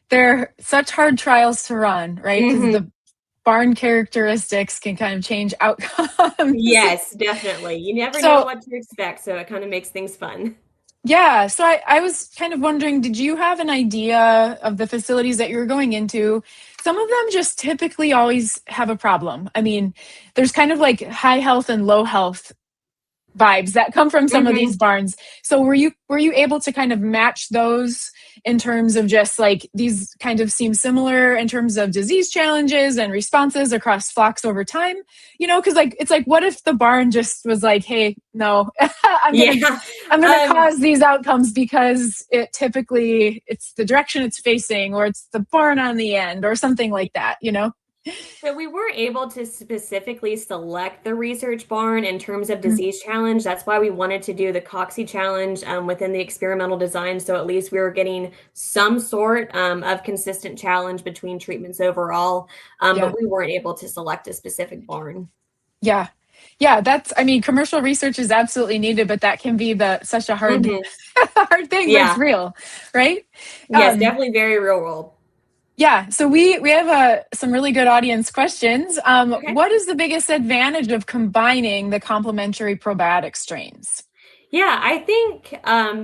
They're such hard trials to run, right? Because the barn characteristics can kind of change outcomes. Yes, definitely. You never know what to expect, so it kind of makes things fun. Yeah, so I was kind of wondering, did you have an idea of the facilities that you were going into? Some of them just typically always have a problem. I mean, there's kind of like high health and low health vibes that come from some of these barns. So were you able to kind of match those in terms of just like these kind of seem similar in terms of disease challenges and responses across flocks over time? You know, because like it's like, what if the barn just was like, hey, no, I'm gonna cause these outcomes because it's the direction it's facing, or it's the barn on the end, or something like that, you know? So we were able to specifically select the research barn in terms of disease challenge. That's why we wanted to do the Coxie challenge within the experimental design. So at least we were getting some sort of consistent challenge between treatments overall, but we weren't able to select a specific barn. Yeah, I mean, commercial research is absolutely needed, but that can be such a hard, hard thing, but it's real, right? Yes, definitely very real world. Yeah, so we have some really good audience questions. What is the biggest advantage of combining the complementary probiotic strains? Yeah, I think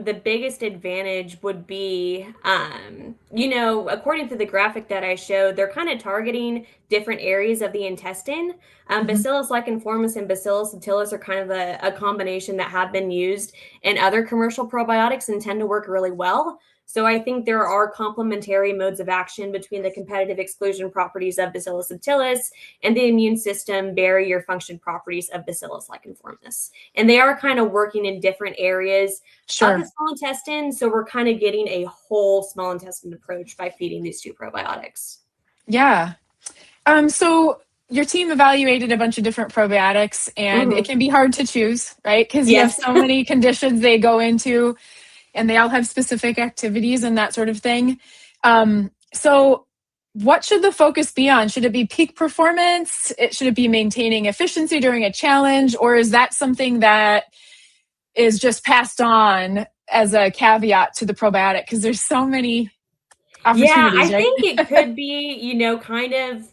the biggest advantage would be, according to the graphic that I showed, they're kind of targeting different areas of the intestine. Bacillus licheniformis and Bacillus subtilis are kind of a combination that have been used in other commercial probiotics and tend to work really well. So I think there are complementary modes of action between the competitive exclusion properties of Bacillus subtilis and the immune system barrier function properties of Bacillus licheniformis. And they are kind of working in different areas of the small intestine. So we're kind of getting a whole small intestine approach by feeding these two probiotics. Yeah. So your team evaluated a bunch of different probiotics, and it can be hard to choose, right? Because you have so many conditions they go into, and they all have specific activities and that sort of thing. So what should the focus be on? Should it be peak performance? Should it be maintaining efficiency during a challenge? Or is that something that is just passed on as a caveat to the probiotic? Because there's so many opportunities, I think it could be, kind of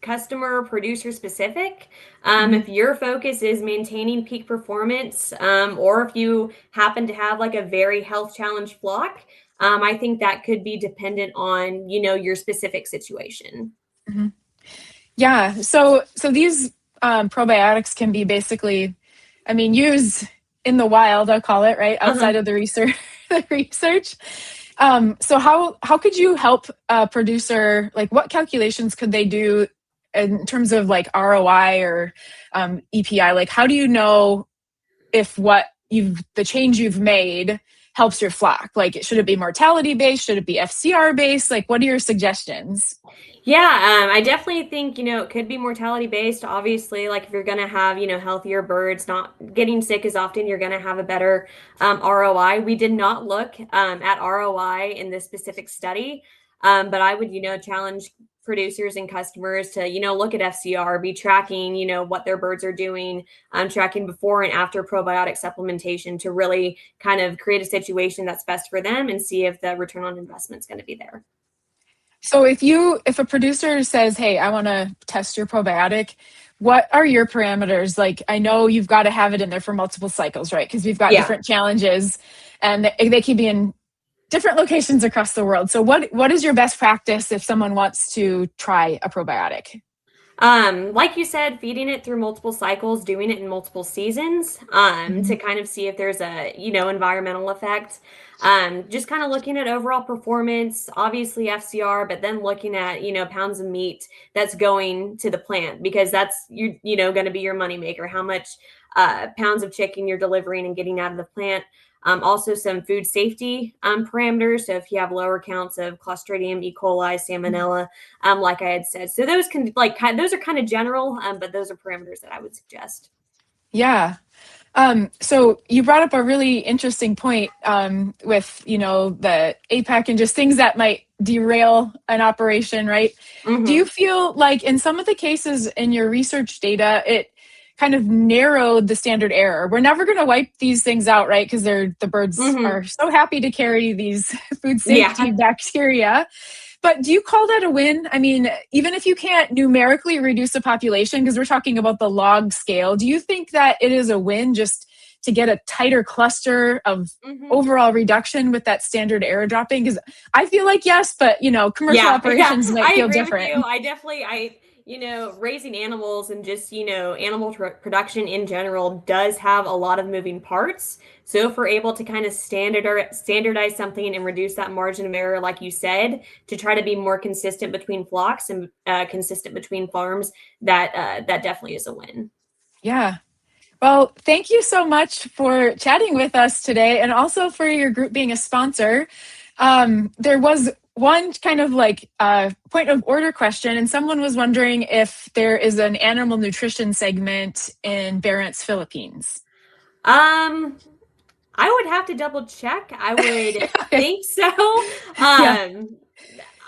customer producer specific. If your focus is maintaining peak performance, or if you happen to have like a very health challenge flock, I think that could be dependent on, your specific situation. Yeah. So these probiotics can be basically, used in the wild, I'll call it, right? Outside of the research. So how could you help a producer, like what calculations could they do in terms of like ROI or EPI, like how do you know if the change you've made helps your flock? Like, should it be mortality based? Should it be FCR based? Like, what are your suggestions? Yeah, I definitely think, it could be mortality based. Obviously, like if you're going to have, healthier birds not getting sick as often, you're going to have a better ROI. We did not look at ROI in this specific study, but I would, challenge producers and customers to, look at FCR, be tracking, what their birds are doing, tracking before and after probiotic supplementation to really kind of create a situation that's best for them and see if the return on investment is going to be there. So if a producer says, hey, I want to test your probiotic, what are your parameters? Like, I know you've got to have it in there for multiple cycles, right? Because we've got different challenges and they can be in different locations across the world. So what is your best practice if someone wants to try a probiotic? Like you said, feeding it through multiple cycles, doing it in multiple seasons, to kind of see if there's a, environmental effect. Just kind of looking at overall performance, obviously FCR, but then looking at, pounds of meat that's going to the plant, because that's, going to be your moneymaker, how much, pounds of chicken you're delivering and getting out of the plant. Also some food safety parameters. So if you have lower counts of Clostridium, E. coli, Salmonella, like I had said, so those those are kind of general, but those are parameters that I would suggest. Yeah. So you brought up a really interesting point with, the APAC and just things that might derail an operation, right? Mm-hmm. Do you feel like in some of the cases in your research data, it kind of narrowed the standard error? We're never going to wipe these things out, right? Because the birds are so happy to carry these food safety bacteria. But do you call that a win? I mean, even if you can't numerically reduce the population, because we're talking about the log scale, do you think that it is a win just to get a tighter cluster of overall reduction with that standard error dropping? Because I feel like yes, but commercial operations might feel different. I definitely, raising animals and just, animal production in general does have a lot of moving parts. So if we're able to kind of standardize something and reduce that margin of error, like you said, to try to be more consistent between flocks and consistent between farms, that definitely is a win. Yeah. Well, thank you so much for chatting with us today, and also for your group being a sponsor. There was one kind of like point of order question, and someone was wondering if there is an animal nutrition segment in Barents, Philippines. I would have to double check. I would think so.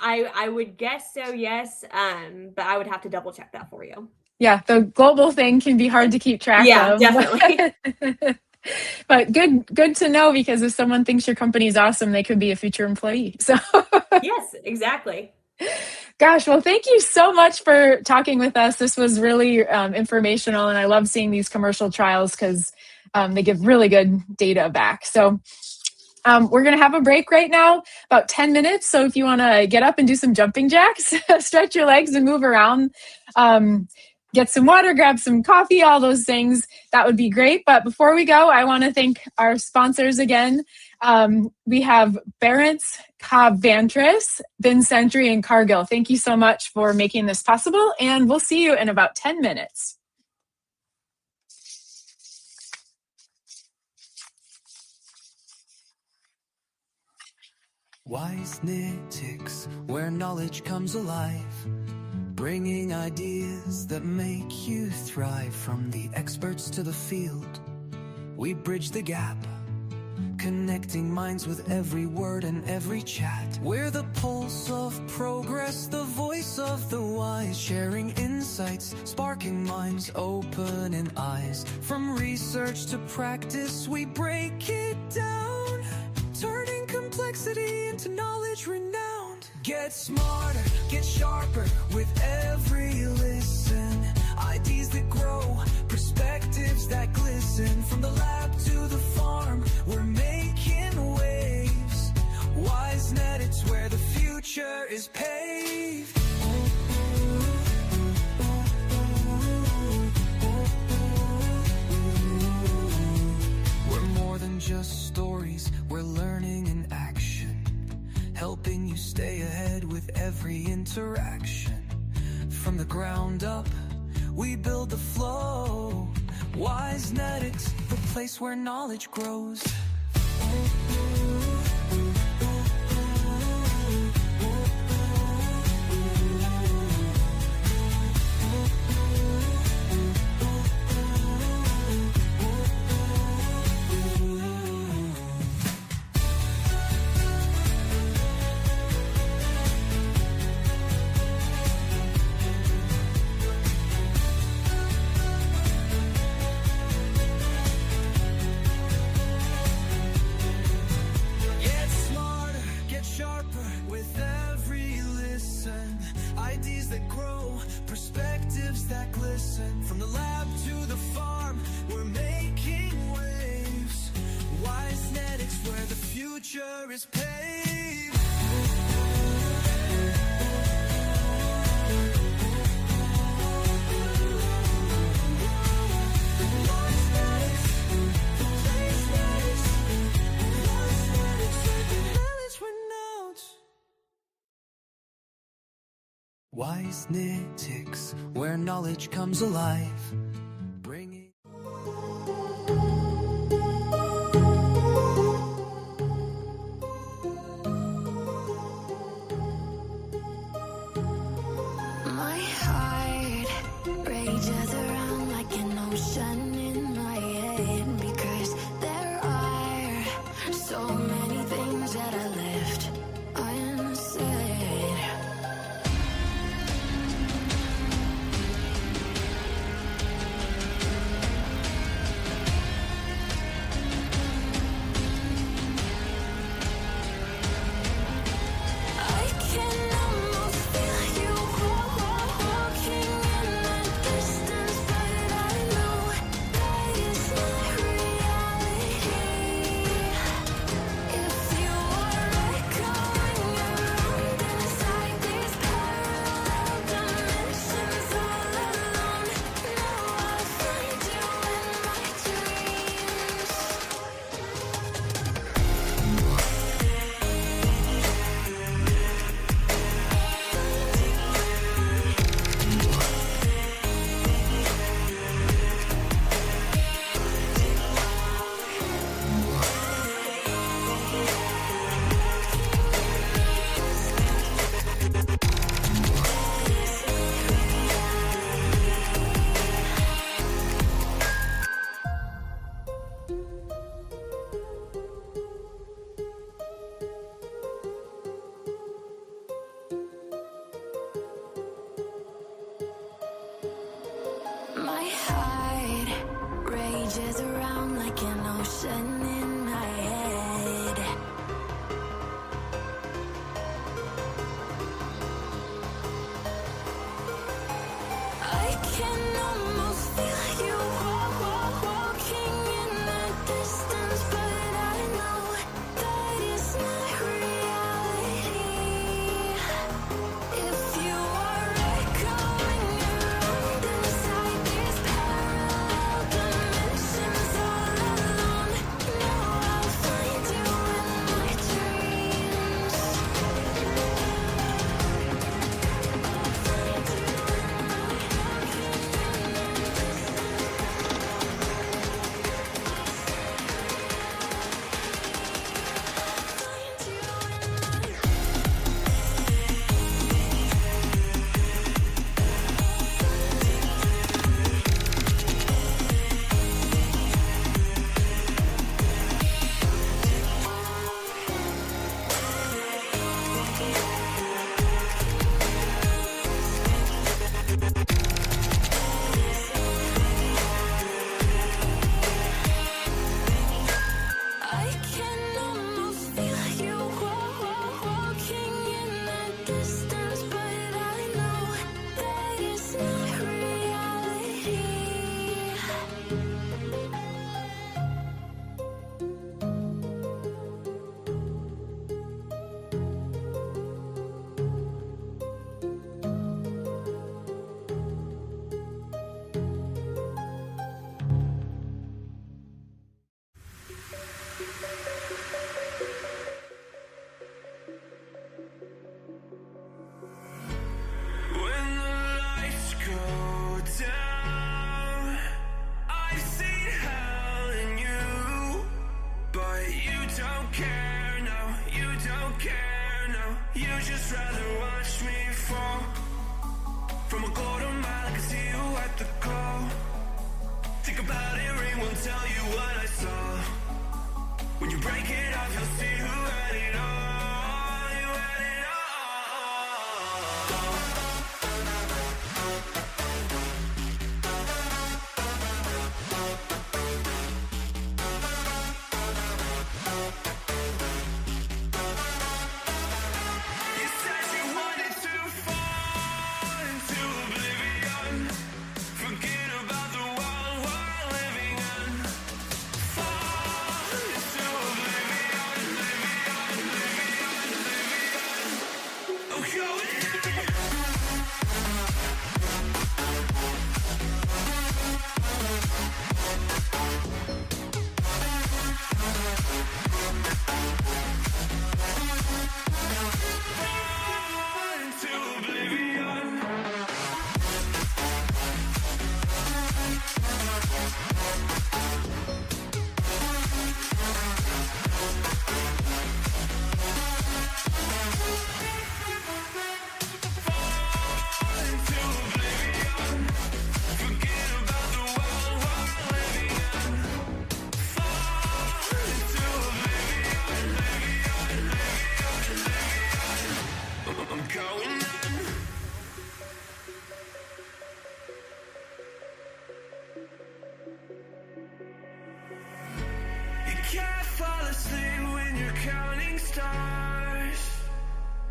I would guess so, yes. But I would have to double check that for you. Yeah, the global thing can be hard to keep track of. Yeah, definitely. But good to know, because if someone thinks your company is awesome, they could be a future employee. So yes, exactly. Gosh, well, thank you so much for talking with us. This was really informational, and I love seeing these commercial trials because they give really good data back. So we're going to have a break right now, about 10 minutes. So if you want to get up and do some jumping jacks, stretch your legs and move around, get some water, grab some coffee, all those things, that would be great. But before we go, I want to thank our sponsors again. We have Barents, Cobb Vantris, Vincentry, and Cargill. Thank you so much for making this possible, and we'll see you in about 10 minutes. Wise Nitics, where knowledge comes alive, bringing ideas that make you thrive. From the experts to the field, we bridge the gap, connecting minds with every word and every chat. We're the pulse of progress, the voice of the wise, sharing insights, sparking minds, opening eyes. From research to practice, we break it down, turning complexity into knowledge renowned. Get smarter, get sharper with every listen. Ideas that grow, perspectives that glisten. From the lab to the farm, we're making waves. WiseNet, it's where the future is paved. We're more than just stories, we're learning in action, helping you stay ahead with every interaction. from the ground up. We build the flow. Wisenetics, the place where knowledge grows. From the lab to the farm, we're making waves. Wisenetics, where the future is paved. Wisenetics, where knowledge comes alive. Bringing my heart rages around like an ocean in my head, because there are so many things that I left unsaid. My heart rages around like an ocean in my head. I can almost feel you walking in the distance, but I know that it's not reality. If you are echoing around inside these parallel dimensions all alone, know I'll find you in my dreams. I'll find you in my now. You just rather watch me fall. From a quarter mile, I can see you at the call. Think about it, ring won't tell you what I saw. When you break it off, you'll see who had it all. You had it all. You said you wanted to fall into oblivion. Forget about the world we're living in. Fall into oblivion, oblivion. Oh, going fall into oblivion. Into oblivion. Forget about the world we're living in. Fall into oblivion, I'm going on. You can't fall asleep when you're counting stars.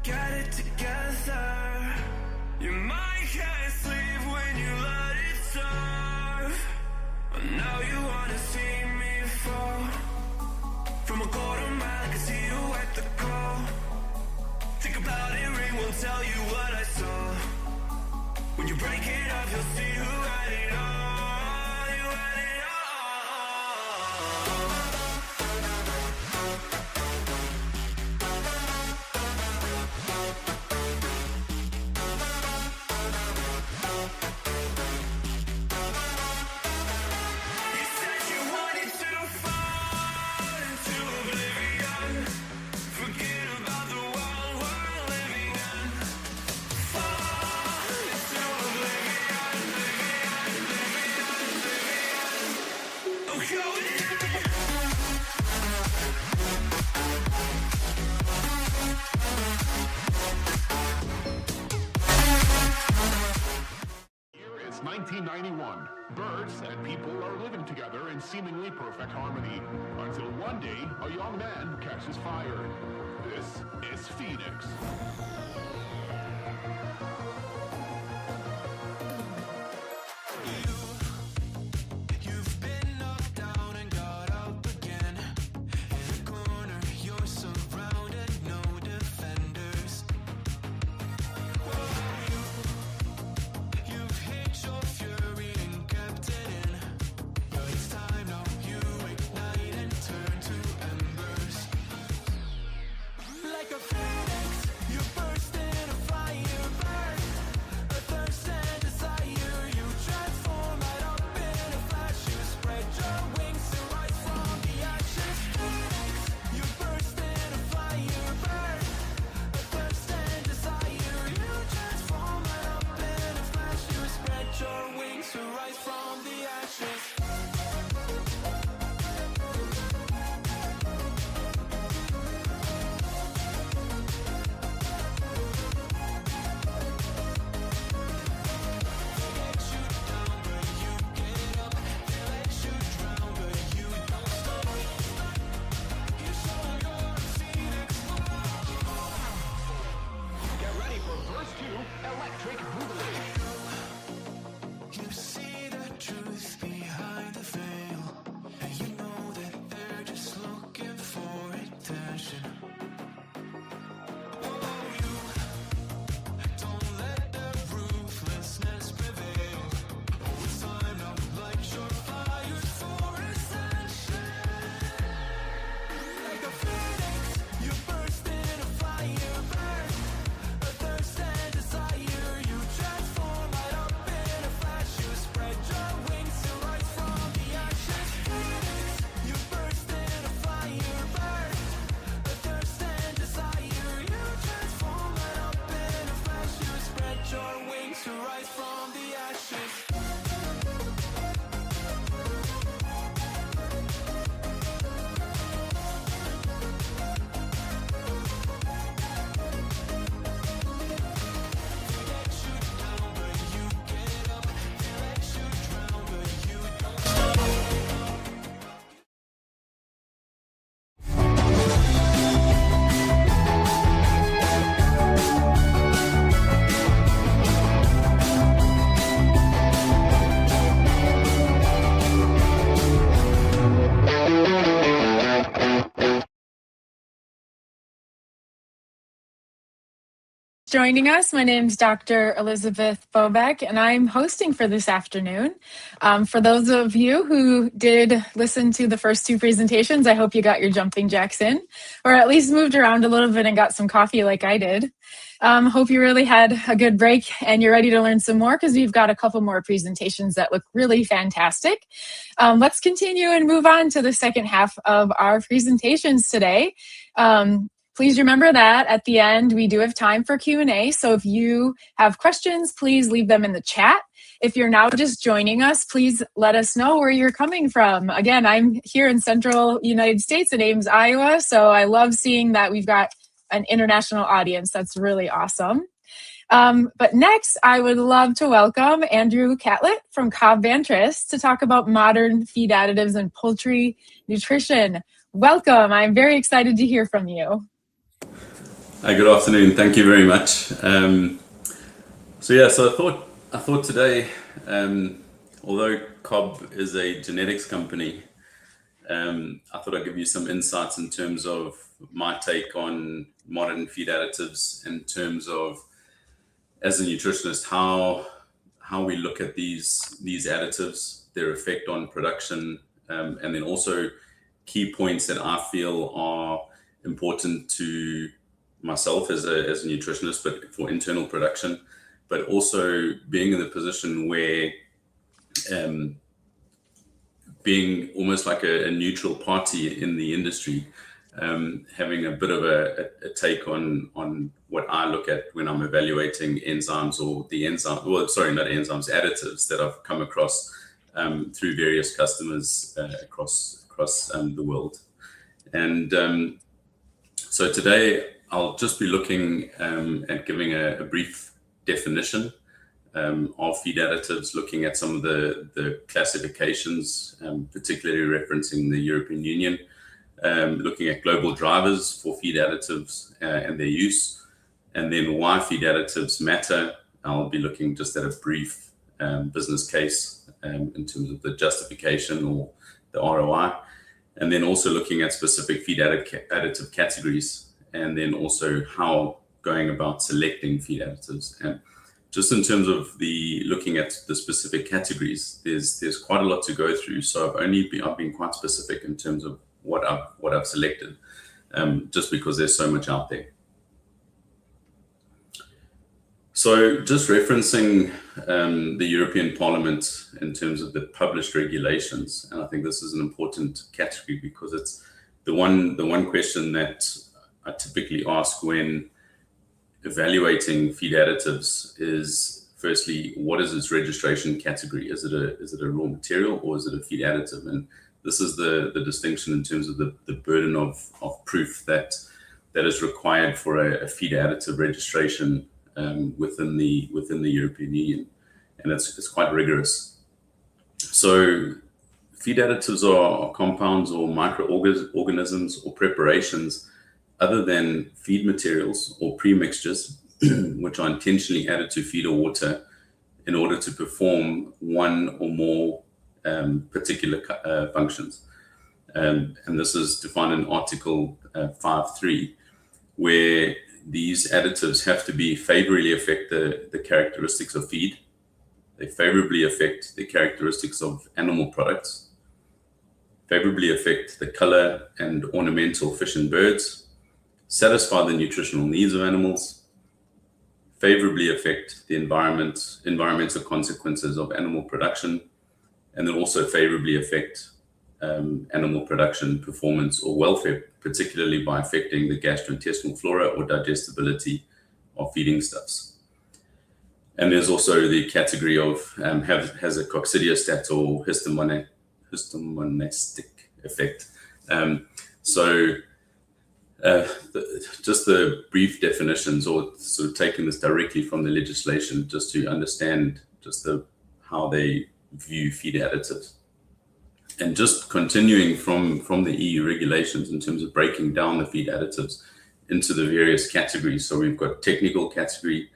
Get it together. Your mind can't sleep when you let it serve. Now you wanna see me fall. From a quarter mile, I can see you at the call. Think about it, ring won't tell you what I saw. When you break it up, you'll see who had it all. You had it all. You said you wanted to fall into oblivion. Forget about the world we're living in. Fall into oblivion, oblivion. Oh, going Year is 1991. Birds and people are living together in seemingly perfect harmony. Until one day, a young man catches fire. This is Phoenix. You've been knocked down and got up again. In a corner, you're surrounded, no defenders. You've hid your fury and kept it in. But it's time now, you ignite and turn to embers. Like a phoenix, you burst Joining us. My name is Dr. Elizabeth Bobeck, and I'm hosting for this afternoon. For those of you who did listen to the first two presentations, I hope you got your jumping jacks in, or at least moved around a little bit and got some coffee like I did. Hope you really had a good break and you're ready to learn some more, because we've got a couple more presentations that look really fantastic. Let's continue and move on to the second half of our presentations today. Please remember that at the end, we do have time for Q&A. So if you have questions, please leave them in the chat. If you're now just joining us, please let us know where you're coming from. Again, I'm here in central United States in Ames, Iowa. So I love seeing that we've got an international audience. That's really awesome. But next, I would love to welcome Andrew Catlett from Cobb Vantress to talk about modern feed additives and poultry nutrition. Welcome. I'm very excited to hear from you. Hi, good afternoon. Thank you very much. So I thought today, although Cobb is a genetics company, I thought I'd give you some insights in terms of my take on modern feed additives, in terms of, as a nutritionist, how we look at these additives, their effect on production, and then also key points that I feel are important to myself as a nutritionist, but for internal production, but also being in the position where being almost like a neutral party in the industry, having a bit of a take on what I look at when I'm evaluating enzymes, or additives that I've come across through various customers across the world. And so today I'll just be looking at giving a brief definition of feed additives, looking at some of the classifications, particularly referencing the European Union, looking at global drivers for feed additives and their use, and then why feed additives matter. I'll be looking just at a brief business case in terms of the justification or the ROI, and then also looking at specific feed additive categories, and then also how going about selecting feed additives. And just in terms of looking at the specific categories, there's quite a lot to go through. So I've been quite specific in terms of what I've selected, just because there's so much out there. So just referencing the European Parliament in terms of the published regulations, and I think this is an important category because it's the one question that I typically ask when evaluating feed additives is, firstly, what is its registration category? Is it a raw material, or is it a feed additive? And this is the distinction in terms of the burden of proof that is required for a feed additive registration within the European Union, and it's quite rigorous. So feed additives are compounds or microorganisms or preparations other than feed materials or premixtures, which are intentionally added to feed or water in order to perform one or more particular functions. And this is defined in Article 5.3, where these additives have to be favorably affect the characteristics of feed. They favorably affect the characteristics of animal products, favorably affect the color and ornamental fish and birds, satisfy the nutritional needs of animals, favorably affect the environmental consequences of animal production, and then also favorably affect animal production performance or welfare, particularly by affecting the gastrointestinal flora or digestibility of feeding stuffs. And there's also the category of has a coccidiostat or histomonistic effect. Just the brief definitions, or sort of taking this directly from the legislation, just to understand just how they view feed additives. And just continuing from the EU regulations in terms of breaking down the feed additives into the various categories. So we've got technical category,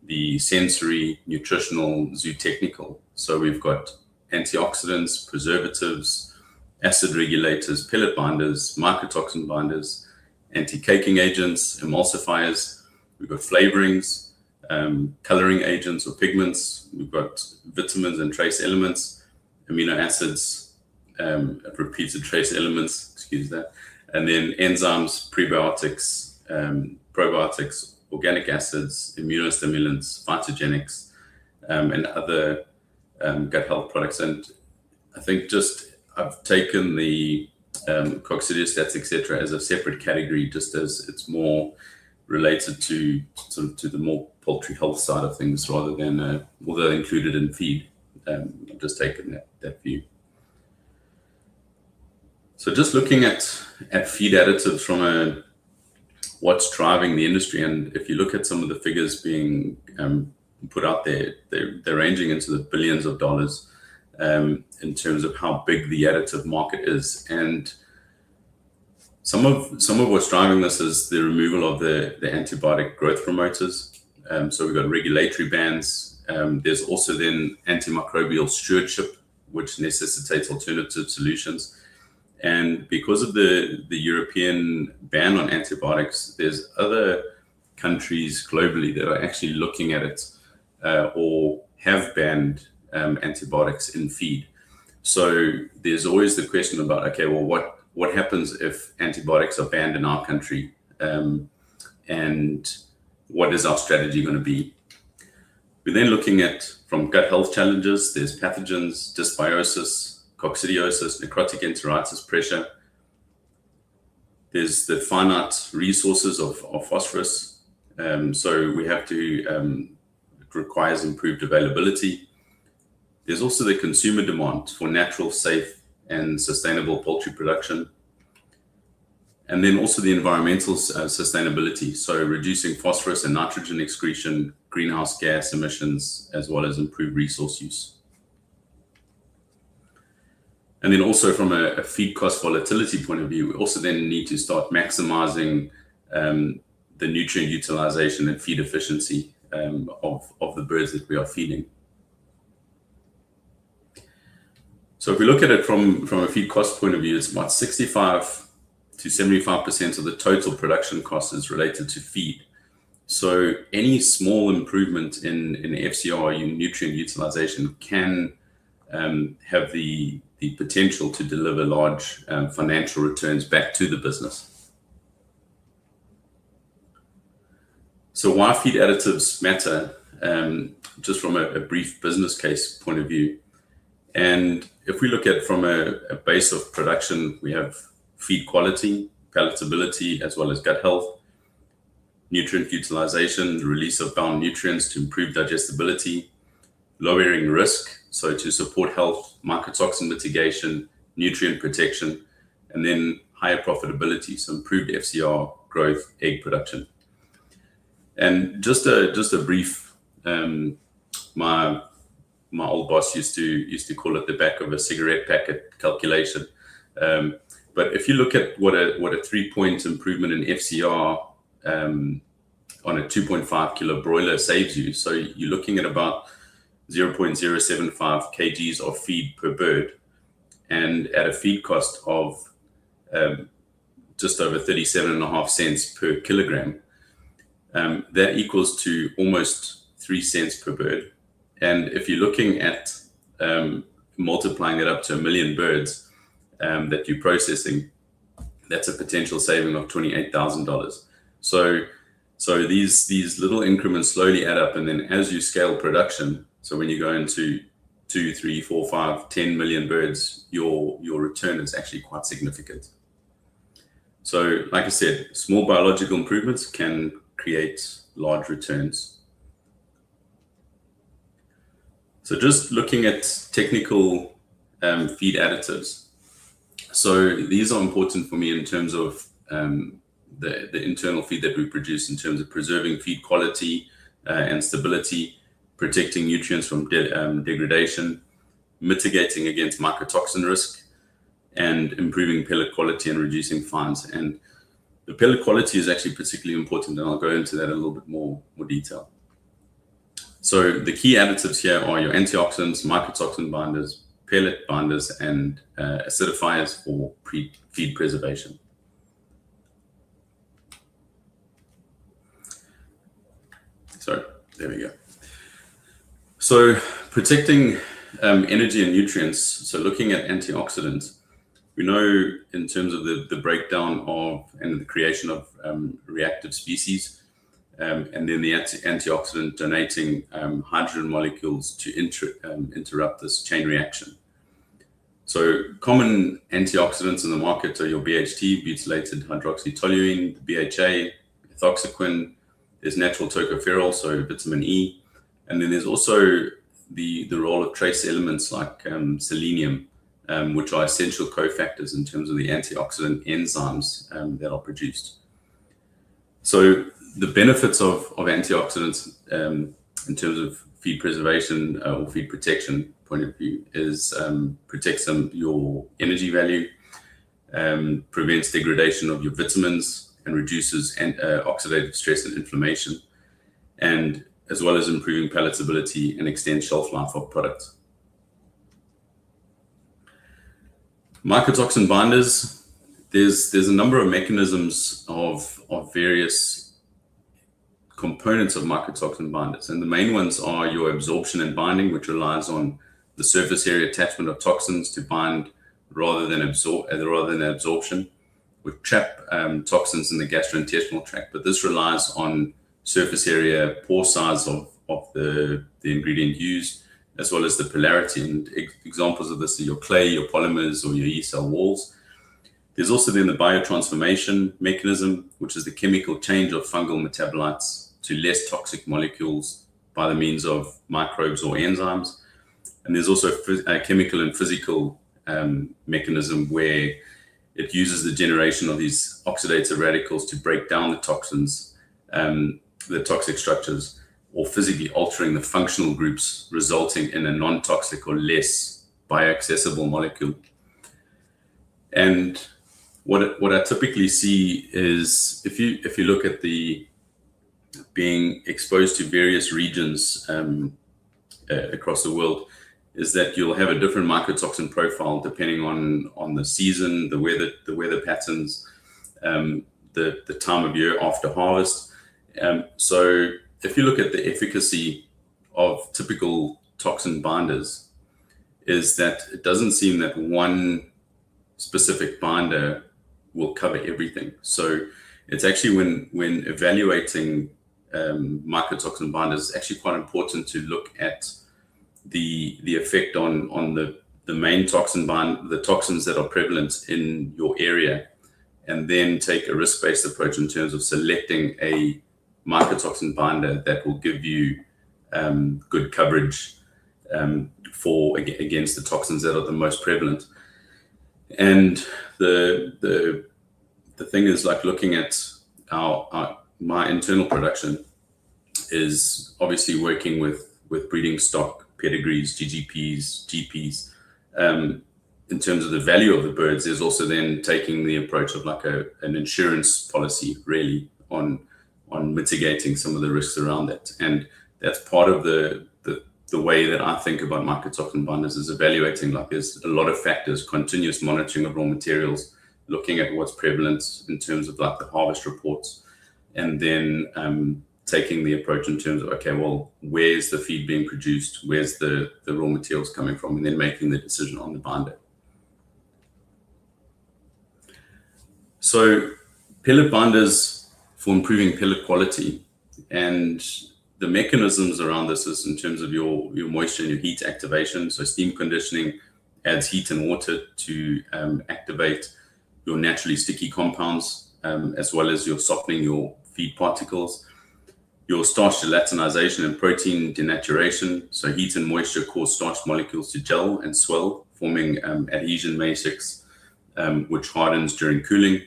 the sensory, nutritional, zootechnical. So we've got antioxidants, preservatives, acid regulators, pellet binders, mycotoxin binders, anti-caking agents, emulsifiers. We've got flavorings, coloring agents or pigments. We've got vitamins and trace elements, amino acids, repeated trace elements, excuse that, and then enzymes, prebiotics, probiotics, organic acids, immunostimulants, phytogenics, and other gut health products. And I think I've taken the coccidiostats, etc., as a separate category, just as it's more related to the more poultry health side of things, rather than although included in feed. I've just taken that view. So just looking at feed additives from what's driving the industry, and if you look at some of the figures being put out there, they're ranging into the billions of dollars in terms of how big the additive market is. And some of what's driving this is the removal of the antibiotic growth promoters. So we've got regulatory bans. There's also then antimicrobial stewardship, which necessitates alternative solutions. And because of the European ban on antibiotics, there's other countries globally that are actually looking at it or have banned antibiotics in feed. So there's always the question about, okay, well, what happens if antibiotics are banned in our country? And what is our strategy going to be? We're then looking at, from gut health challenges, there's pathogens, dysbiosis, coccidiosis, necrotic enteritis, pressure. There's the finite resources of phosphorus. So we have to, it requires improved availability. There's also the consumer demand for natural, safe, and sustainable poultry production. And then also the environmental sustainability, so reducing phosphorus and nitrogen excretion, greenhouse gas emissions, as well as improved resource use. And then also from a feed cost volatility point of view, we also then need to start maximizing the nutrient utilization and feed efficiency of the birds that we are feeding. So if we look at it from a feed cost point of view, it's about 65 to 75% of the total production cost is related to feed. So any small improvement in FCR, nutrient utilization, can have the potential to deliver large financial returns back to the business. So why feed additives matter, just from a brief business case point of view. And if we look at from a base of production, we have feed quality, palatability, as well as gut health, nutrient utilization, the release of bound nutrients to improve digestibility, lowering risk, so to support health, mycotoxin mitigation, nutrient protection, and then higher profitability, so improved FCR growth, egg production. And just a brief, my old boss used to call it the back of a cigarette packet calculation. But if you look at what a 3-point improvement in FCR on a 2.5 kilo broiler saves you, so you're looking at about 0.075 kgs of feed per bird, and at a feed cost of just over 37.5 cents per kilogram, that equals to almost 3 cents per bird. And if you're looking at multiplying that up to 1 million birds that you're processing, that's a potential saving of $28,000. So these little increments slowly add up, and then as you scale production, so when you go into 2, 3, 4, 5, 10 million birds, your return is actually quite significant. So like I said, small biological improvements can create large returns. So just looking at technical feed additives. So these are important for me in terms of the internal feed that we produce, in terms of preserving feed quality and stability, protecting nutrients from degradation, mitigating against mycotoxin risk, and improving pellet quality and reducing fines. And the pellet quality is actually particularly important, and I'll go into that in a little bit more detail. So the key additives here are your antioxidants, mycotoxin binders, pellet binders, and acidifiers for feed preservation. There we go. So protecting energy and nutrients, so looking at antioxidants, we know in terms of the breakdown of and the creation of reactive species, and then the antioxidant donating hydrogen molecules to interrupt this chain reaction. So common antioxidants in the market are your BHT, butylated hydroxytoluene, the BHA, ethoxyquin, there's natural tocopherol, so vitamin E, and then there's also the role of trace elements like selenium, which are essential cofactors in terms of the antioxidant enzymes that are produced. So the benefits of antioxidants in terms of feed preservation or feed protection point of view is protects your energy value, prevents degradation of your vitamins, and reduces oxidative stress and inflammation, and as well as improving palatability and extend shelf life of products. Mycotoxin binders, there's a number of mechanisms of various components of mycotoxin binders, and the main ones are your absorption and binding, which relies on the surface area attachment of toxins to bind rather than absorption, with trap toxins in the gastrointestinal tract, but this relies on surface area, pore size of the ingredient used, as well as the polarity. And examples of this are your clay, your polymers, or your E-cell walls. There's also then the biotransformation mechanism, which is the chemical change of fungal metabolites to less toxic molecules by the means of microbes or enzymes. And there's also a chemical and physical mechanism where it uses the generation of these oxidative radicals to break down the toxins, the toxic structures, or physically altering the functional groups, resulting in a non-toxic or less bioaccessible molecule. And what I typically see is if you look at the being exposed to various regions across the world, is that you'll have a different mycotoxin profile depending on the season, the weather patterns, the time of year after harvest. So if you look at the efficacy of typical toxin binders, is that it doesn't seem that one specific binder will cover everything. So it's actually when evaluating mycotoxin binders, it's actually quite important to look at the effect on the main toxin bind, the toxins that are prevalent in your area, and then take a risk-based approach in terms of selecting a mycotoxin binder that will give you good coverage against the toxins that are the most prevalent. And the thing is, like, looking at my internal production is obviously working with breeding stock, pedigrees, GGPs, GPs. In terms of the value of the birds, there's also then taking the approach of like an insurance policy, really, on mitigating some of the risks around that. And that's part of the way that I think about mycotoxin binders, is evaluating, like, there's a lot of factors, continuous monitoring of raw materials, looking at what's prevalent in terms of like the harvest reports, and then taking the approach in terms of, okay, well, where's the feed being produced? Where's the raw materials coming from? And then making the decision on the binder. So pellet binders for improving pellet quality, and the mechanisms around this is in terms of your moisture and your heat activation. So steam conditioning adds heat and water to activate your naturally sticky compounds, as well as your softening your feed particles. Your starch gelatinization and protein denaturation. So heat and moisture cause starch molecules to gel and swell, forming adhesion matrix, which hardens during cooling.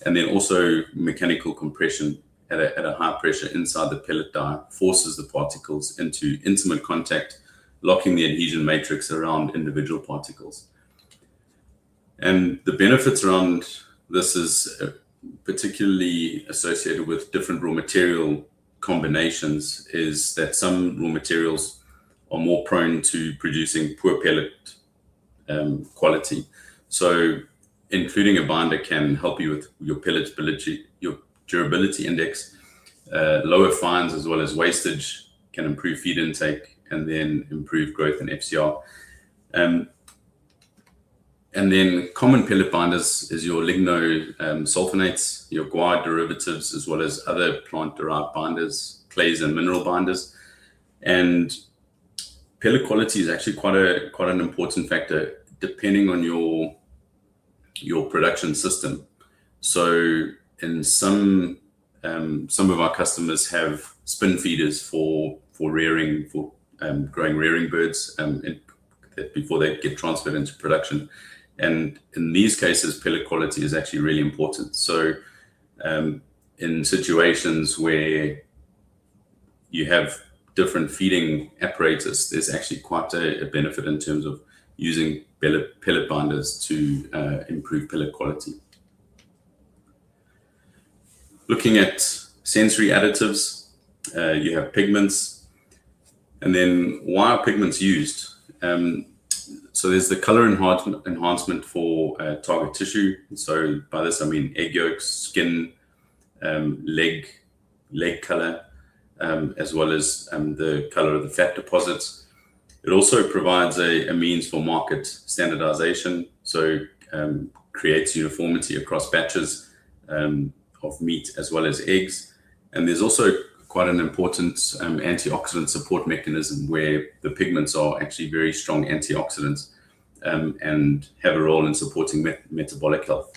And then also mechanical compression at a high pressure inside the pellet die forces the particles into intimate contact, locking the adhesion matrix around individual particles. And the benefits around this is particularly associated with different raw material combinations, is that some raw materials are more prone to producing poor pellet quality. So including a binder can help you with your pelletability, your durability index, lower fines as well as wastage, can improve feed intake and then improve growth in FCR. And then common pellet binders is your lignosulfonates, your guar derivatives, as well as other plant-derived binders, clays and mineral binders. And pellet quality is actually quite an important factor depending on your production system. So in some of our customers have spin feeders for rearing, for growing rearing birds before they get transferred into production. And in these cases, pellet quality is actually really important. So in situations where you have different feeding apparatus, there's actually quite a benefit in terms of using pellet binders to improve pellet quality. Looking at sensory additives, you have pigments. And then why are pigments used? So there's the color enhancement for target tissue. So by this, I mean egg yolks, skin, leg color, as well as the color of the fat deposits. It also provides a means for market standardization. So creates uniformity across batches of meat as well as eggs. And there's also quite an important antioxidant support mechanism where the pigments are actually very strong antioxidants and have a role in supporting metabolic health.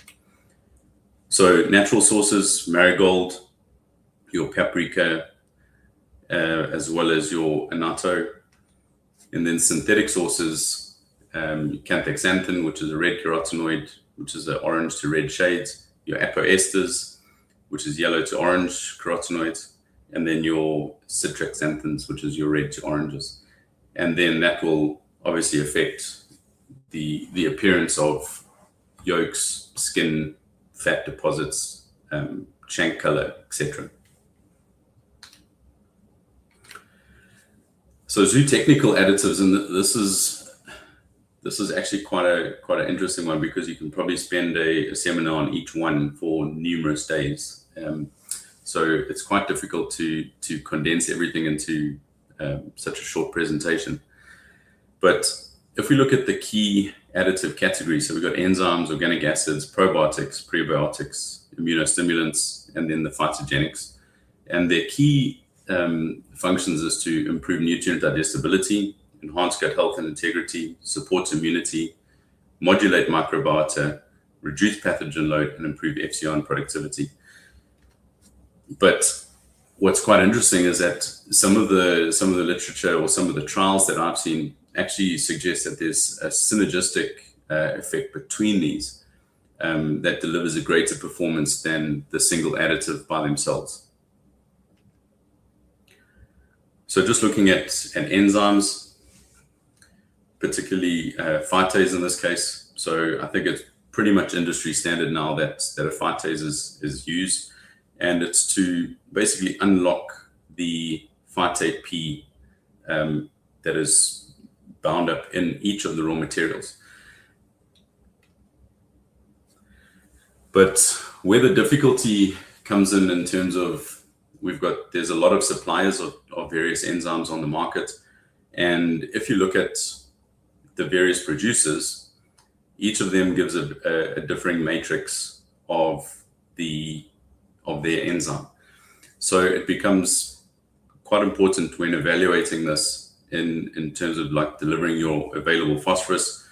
So natural sources, marigold, your paprika, as well as your annatto. And then synthetic sources, canthaxanthin, which is a red carotenoid, which is the orange to red shades, your apoesters, which is yellow to orange carotenoids, and then your citrexanthins, which is your red to oranges. And then that will obviously affect the appearance of yolks, skin, fat deposits, shank color, etc. So zootechnical additives, and this is actually quite an interesting one because you can probably spend a seminar on each one for numerous days. So it's quite difficult to condense everything into such a short presentation. But if we look at the key additive categories, so we've got enzymes, organic acids, probiotics, prebiotics, immunostimulants, and then the phytogenics. And their key functions is to improve nutrient digestibility, enhance gut health and integrity, support immunity, modulate microbiota, reduce pathogen load, and improve FCR and productivity. But what's quite interesting is that some of the literature or some of the trials that I've seen actually suggest that there's a synergistic effect between these that delivers a greater performance than the single additive by themselves. So just looking at enzymes, particularly phytase in this case. So I think it's pretty much industry standard now that a phytase is used. And it's to basically unlock the phytate P that is bound up in each of the raw materials. But where the difficulty comes in terms of there's a lot of suppliers of various enzymes on the market. And if you look at the various producers, each of them gives a differing matrix of their enzyme. So it becomes quite important when evaluating this in terms of like delivering your available phosphorus.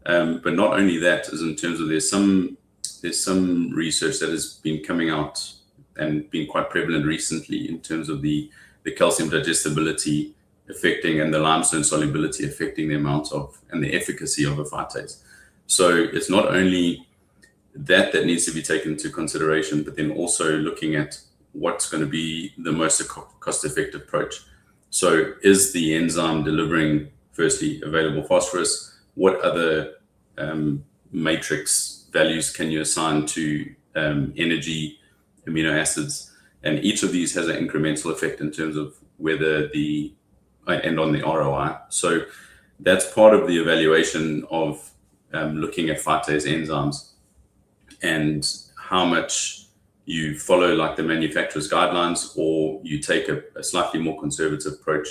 But not only that, is in terms of there's some research that has been coming out and been quite prevalent recently in terms of the calcium digestibility affecting and the limestone solubility affecting the amount of and the efficacy of a phytase. So it's not only that needs to be taken into consideration, but then also looking at what's going to be the most cost-effective approach. So is the enzyme delivering, firstly, available phosphorus? What other matrix values can you assign to energy, amino acids? And each of these has an incremental effect in terms of whether and on the ROI. So that's part of the evaluation of looking at phytase enzymes and how much you follow like the manufacturer's guidelines, or you take a slightly more conservative approach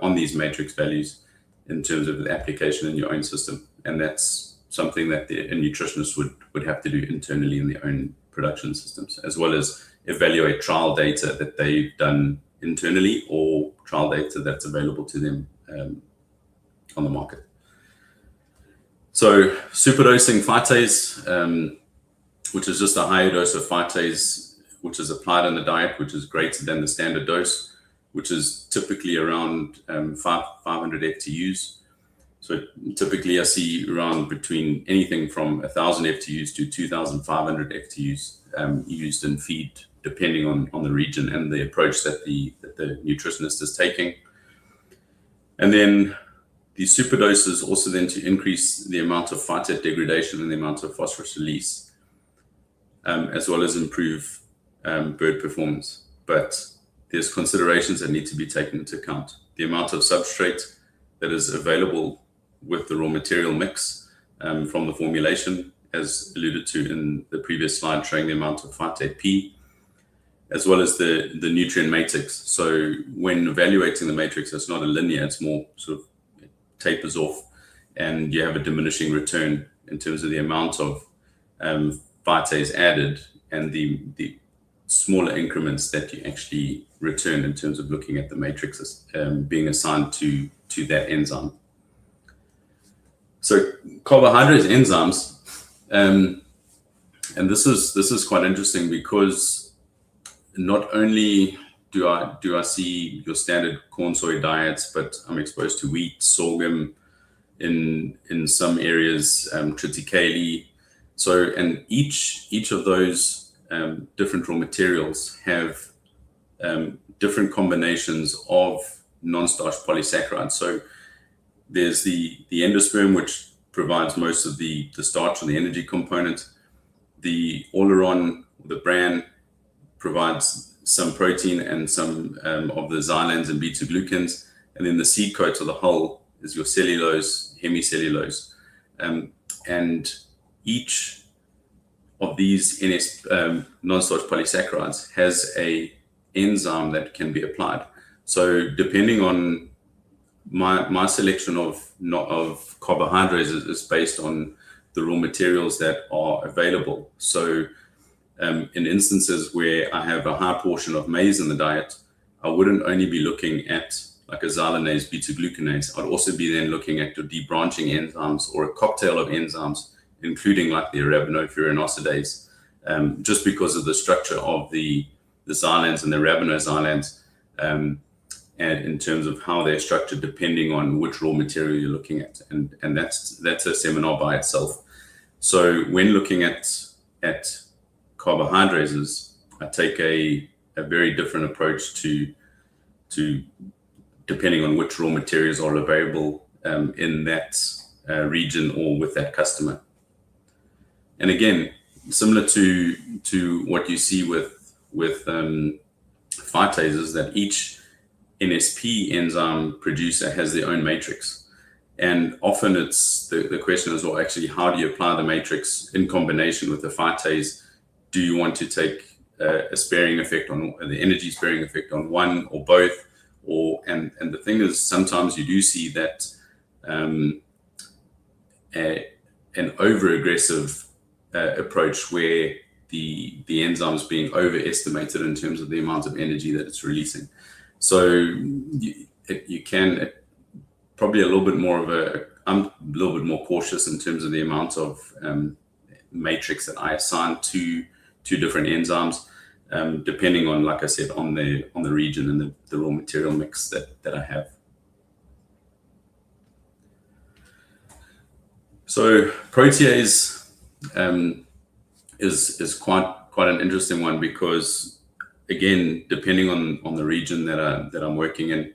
on these matrix values in terms of the application in your own system. And that's something that a nutritionist would have to do internally in their own production systems, as well as evaluate trial data that they've done internally or trial data that's available to them on the market. So superdosing phytase, which is just a higher dose of phytase, which is applied in the diet, which is greater than the standard dose, which is typically around 500 FTUs. So typically I see around between anything from 1,000 FTUs to 2,500 FTUs used in feed, depending on the region and the approach that the nutritionist is taking. And then the superdoses also then to increase the amount of phytate degradation and the amount of phosphorus release, as well as improve bird performance. But there's considerations that need to be taken into account. The amount of substrate that is available with the raw material mix from the formulation, as alluded to in the previous slide showing the amount of phytate P, as well as the nutrient matrix. So when evaluating the matrix, it's not a linear, it's more sort of tapers off, and you have a diminishing return in terms of the amount of phytase added and the smaller increments that you actually return in terms of looking at the matrices being assigned to that enzyme. So carbohydrate enzymes, and this is quite interesting, because not only do I see your standard corn soy diets, but I'm exposed to wheat, sorghum, in some areas, triticale. So, and each of those different raw materials have different combinations of non-starch polysaccharides. So there's the endosperm, which provides most of the starch and the energy component. The oleron, the bran, provides some protein and some of the xylans and beta-glucans. And then the seed coat of the hull is your cellulose, hemicellulose. And each of these non-starch polysaccharides has a enzyme that can be applied. So depending on my selection of carbohydrates is based on the raw materials that are available. So in instances where I have a high portion of maize in the diet, I wouldn't only be looking at like a xylanase, beta-glucanase. I'd also be then looking at the debranching enzymes, or a cocktail of enzymes, including like the arabinofuran oxidase, just because of the structure of the xylans and the arabinoxylans, and in terms of how they're structured, depending on which raw material you're looking at. And that's a seminar by itself. So when looking at carbohydrates, I take a very different approach to depending on which raw materials are available in that region or with that customer. And again, similar to what you see with phytases, that each NSP enzyme producer has their own matrix. And often it's the question is, well, actually, how do you apply the matrix in combination with the phytase? Do you want to take a sparing effect on the energy sparing effect on one or both? And the thing is, sometimes you do see that an over-aggressive approach where the enzyme is being overestimated in terms of the amount of energy that it's releasing. So you can probably I'm a little bit more cautious in terms of the amount of matrix that I assign to different enzymes, depending on, like I said, on the region and the raw material mix that I have. So protease is quite an interesting one, because again, depending on the region that I'm working in,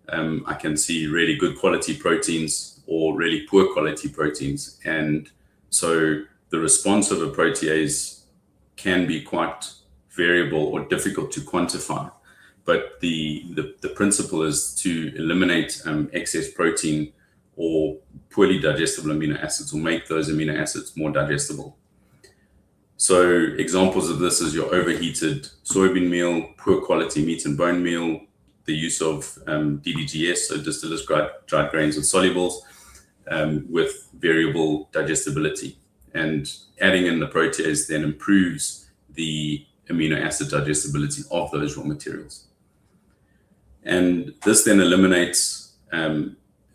I can see really good quality proteins or really poor quality proteins. And so the response of a protease can be quite variable or difficult to quantify. But the principle is to eliminate excess protein or poorly digestible amino acids, or make those amino acids more digestible. So examples of this is your overheated soybean meal, poor quality meat and bone meal, the use of DDGS, so distillers dried grains and solubles, with variable digestibility. And adding in the protease then improves the amino acid digestibility of those raw materials. And this then eliminates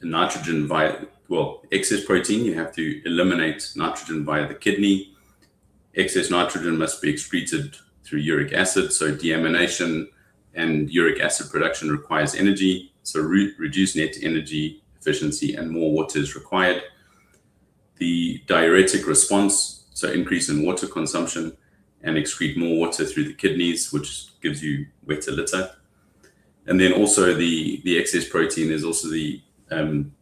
nitrogen via, well, excess protein. You have to eliminate nitrogen via the kidney. Excess nitrogen must be excreted through uric acid. So deamination and uric acid production requires energy. So reduce net energy efficiency and more water is required. The diuretic response, so increase in water consumption and excrete more water through the kidneys, which gives you wetter litter. And then also the excess protein is also the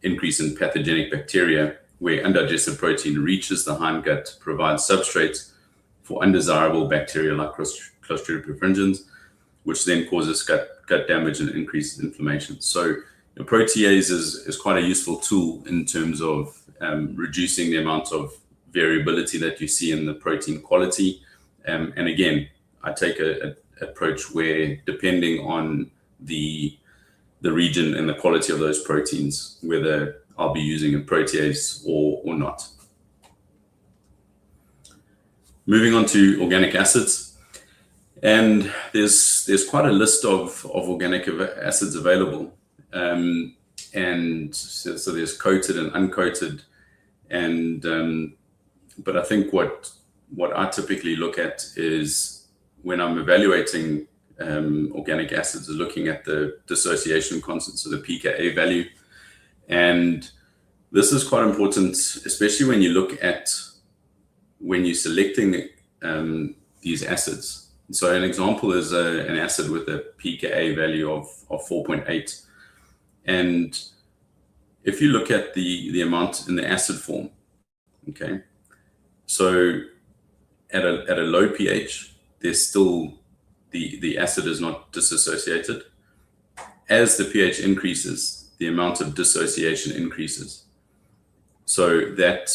increase in pathogenic bacteria, where undigested protein reaches the hindgut, provides substrates for undesirable bacteria like Clostridium perfringens, which then causes gut damage and increases inflammation. So protease is quite a useful tool in terms of reducing the amount of variability that you see in the protein quality. And again, I take an approach where, depending on the region and the quality of those proteins, whether I'll be using a protease or not. Moving on to organic acids, and there's quite a list of organic acids available, and so there's coated and uncoated, and but I think what I typically look at is, when I'm evaluating organic acids, is looking at the dissociation constant, so the pKa value. And this is quite important, especially when you look at when you're selecting these acids. So an example is an acid with a pKa value of 4.8. And if you look at the amount in the acid form, okay, so at a low pH, there's still the acid is not dissociated. As the pH increases, the amount of dissociation increases. So that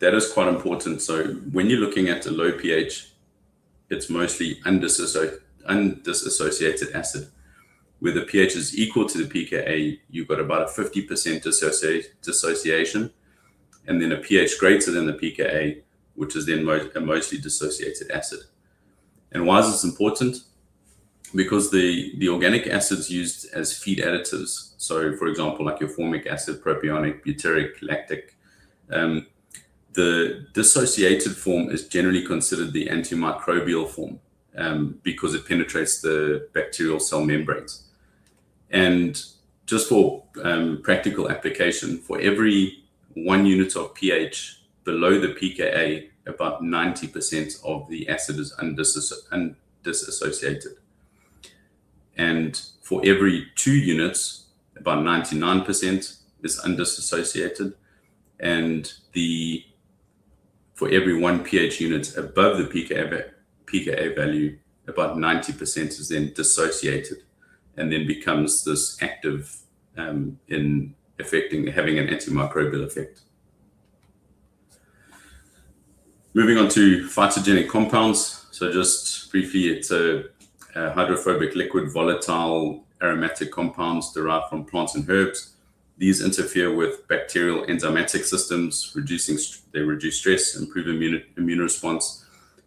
is quite important. So when you're looking at a low pH, it's mostly undissociated acid. Where the pH is equal to the pKa, you've got about a 50% dissociation, and then a pH greater than the pKa, which is then a mostly dissociated acid. And why is this important? Because the organic acids used as feed additives, so for example, like your formic acid, propionic, butyric, lactic, the dissociated form is generally considered the antimicrobial form, because it penetrates the bacterial cell membranes. And just for practical application, for every 1 unit of pH below the pKa, about 90% of the acid is undissociated. And for every 2 units, about 99% is undissociated. And for every 1 pH unit above the pKa value, about 90% is then dissociated, and then becomes this active in having an antimicrobial effect. Moving on to phytogenic compounds. So just briefly, it's a hydrophobic liquid volatile aromatic compounds derived from plants and herbs. These interfere with bacterial enzymatic systems, they reduce stress, improve immune response.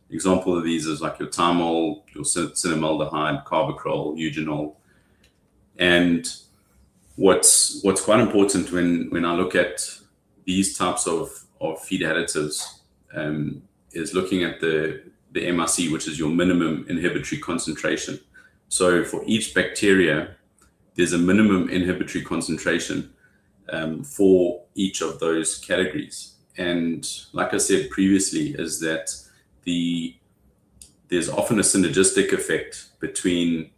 Example of these is like your thymol, your cinnamaldehyde, carbacril, eugenol. And what's quite important when I look at these types of feed additives is looking at the MIC, which is your minimum inhibitory concentration. So for each bacteria, there's a minimum inhibitory concentration for each of those categories. And like I said previously, is that there's often a synergistic effect between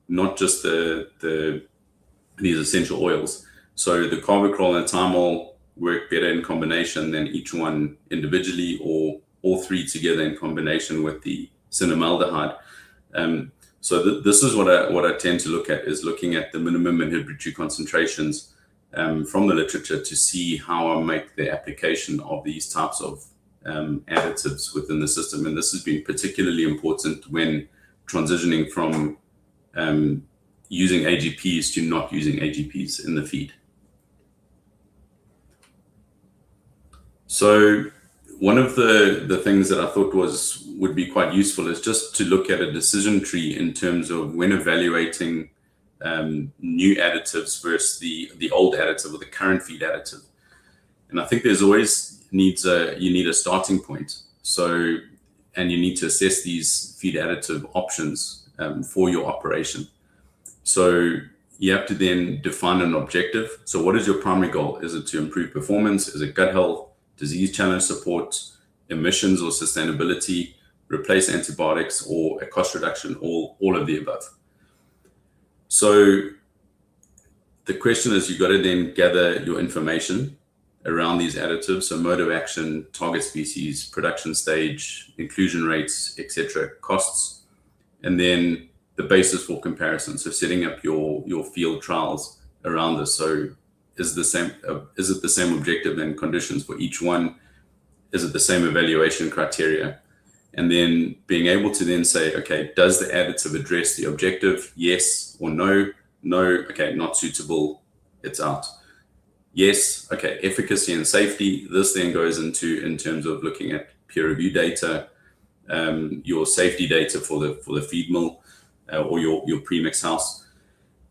not just these essential oils. So the carbacril and thymol work better in combination than each one individually, or all three together in combination with the cinnamaldehyde. So this is what I tend to look at, is looking at the minimum inhibitory concentrations from the literature to see how I make the application of these types of additives within the system. And this has been particularly important when transitioning from using AGPs to not using AGPs in the feed. So one of the things that I thought would be quite useful is just to look at a decision tree in terms of when evaluating new additives versus the old additive or the current feed additive. And I think there's always you need a starting point. So, and you need to assess these feed additive options for your operation. So you have to then define an objective. So what is your primary goal? Is it to improve performance? Is it gut health, disease challenge support, emissions or sustainability, replace antibiotics, or a cost reduction, all of the above? So the question is, you've got to then gather your information around these additives. So mode of action, target species, production stage, inclusion rates, etc., costs, and then the basis for comparison. So setting up your field trials around this. So is it the same objective and conditions for each one? Is it the same evaluation criteria? And then being able to then say, okay, does the additive address the objective? Yes or no? No, okay, not suitable, it's out. Yes, okay, efficacy and safety. This then goes in terms of looking at peer review data, your safety data for the feed mill or your premix house.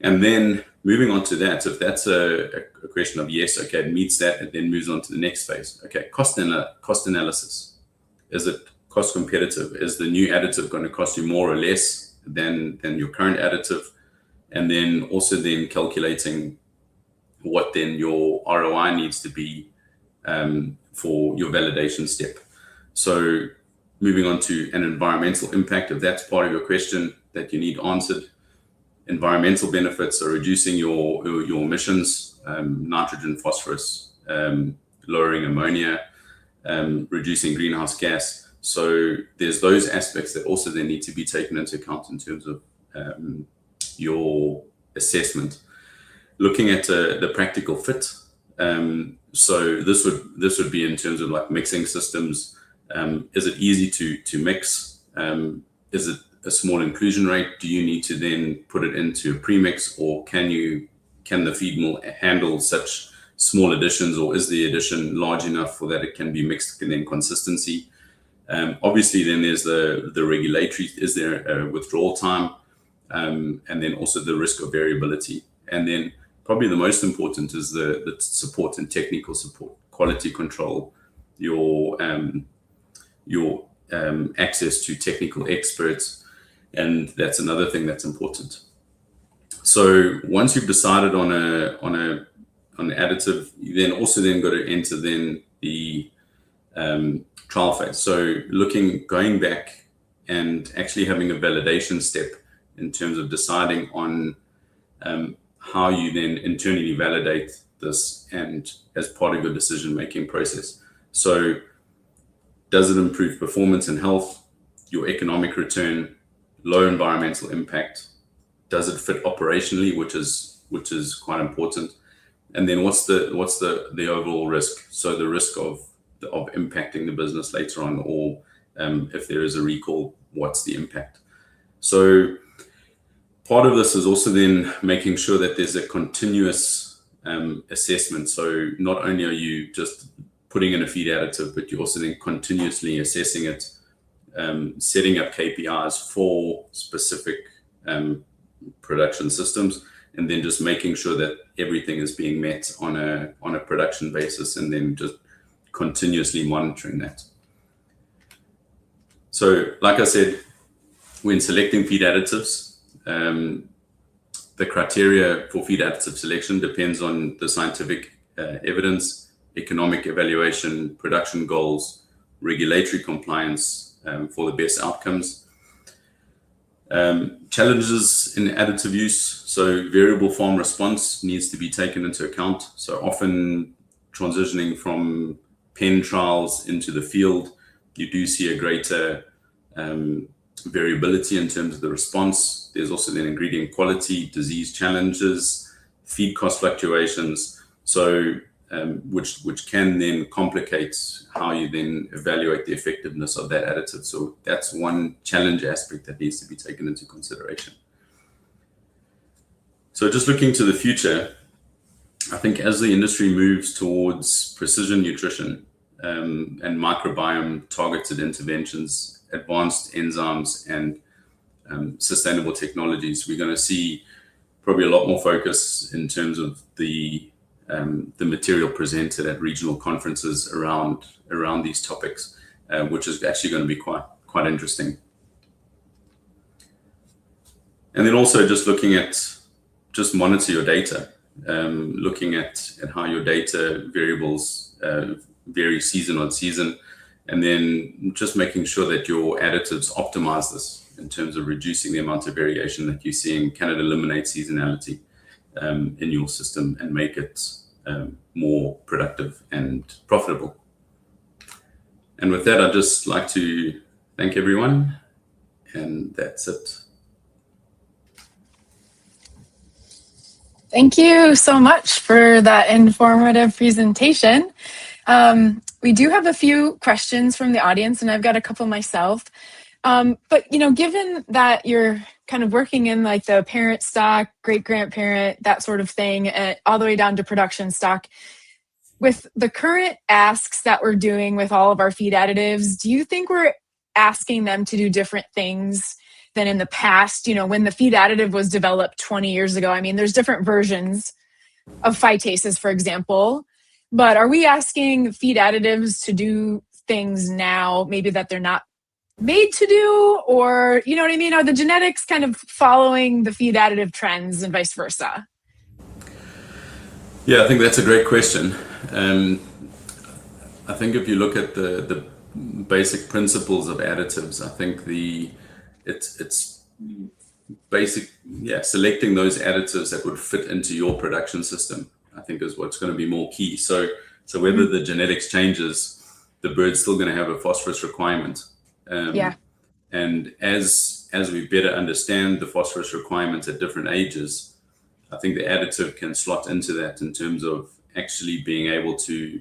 And then moving on to that, if that's a question of yes, okay, it meets that, it then moves on to the next phase. Okay, cost analysis. Is it cost competitive? Is the new additive going to cost you more or less than your current additive? And then also then calculating what then your ROI needs to be for your validation step. So moving on to an environmental impact, if that's part of your question that you need answered. Environmental benefits are reducing your emissions, nitrogen, phosphorus, lowering ammonia, reducing greenhouse gas. So there's those aspects that also then need to be taken into account in terms of your assessment. Looking at the practical fit. So this would be in terms of like mixing systems. Is it easy to mix? Is it a small inclusion rate? Do you need to then put it into a premix, or can the feed mill handle such small additions, or is the addition large enough for that it can be mixed and then consistency? Obviously, then there's the regulatory. Is there a withdrawal time? And then also the risk of variability. And then probably the most important is the support and technical support, quality control, your access to technical experts. And that's another thing that's important. So once you've decided on an additive, you then also got to enter then the trial phase. So going back and actually having a validation step in terms of deciding on how you then internally validate this and as part of your decision-making process. So does it improve performance and health, your economic return, low environmental impact? Does it fit operationally, which is quite important? And then what's the overall risk? So the risk of impacting the business later on, or if there is a recall, what's the impact? So part of this is also then making sure that there's a continuous assessment. So not only are you just putting in a feed additive, but you're also then continuously assessing it, setting up KPIs for specific production systems, and then just making sure that everything is being met on a production basis, and then just continuously monitoring that. So like I said, when selecting feed additives, the criteria for feed additive selection depends on the scientific evidence, economic evaluation, production goals, regulatory compliance for the best outcomes. Challenges in additive use. So variable farm response needs to be taken into account. So often transitioning from pen trials into the field, you do see a greater variability in terms of the response. There's also then ingredient quality, disease challenges, feed cost fluctuations. So which can then complicate how you then evaluate the effectiveness of that additive. So that's one challenge aspect that needs to be taken into consideration. So just looking to the future, I think as the industry moves towards precision nutrition and microbiome targeted interventions, advanced enzymes, and sustainable technologies, we're going to see probably a lot more focus in terms of the material presented at regional conferences around these topics, which is actually going to be quite interesting. And then also just looking at just monitor your data, looking at how your data variables vary season on season, and then just making sure that your additives optimize this in terms of reducing the amount of variation that you're seeing. Can it eliminate seasonality in your system and make it more productive and profitable? And with that, I'd just like to thank everyone, and that's it. Thank you so much for that informative presentation. We do have a few questions from the audience, and I've got a couple myself. But, given that you're kind of working in like the parent stock, great-grandparent, that sort of thing, all the way down to production stock, with the current asks that we're doing with all of our feed additives, do you think we're asking them to do different things than in the past? When the feed additive was developed 20 years ago, I mean, there's different versions of phytases, for example, but are we asking feed additives to do things now maybe that they're not made to do? Or, you know what I mean? Are the genetics kind of following the feed additive trends and vice versa? Yeah, I think that's a great question. I think if you look at the basic principles of additives, I think it's basic, selecting those additives that would fit into your production system, I think is what's going to be more key. So whether the genetics changes, the bird's still going to have a phosphorus requirement. And as we better understand the phosphorus requirements at different ages, I think the additive can slot into that in terms of actually being able to,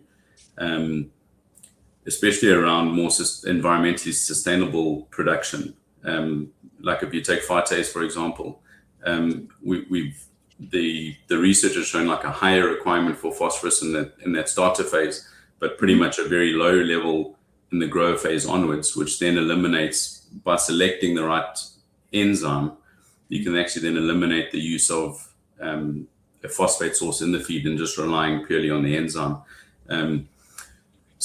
especially around more environmentally sustainable production. Like if you take phytase, for example, the research has shown like a higher requirement for phosphorus in that starter phase, but pretty much a very low level in the grower phase onwards, which then eliminates, by selecting the right enzyme, you can actually then eliminate the use of a phosphate source in the feed and just relying purely on the enzyme.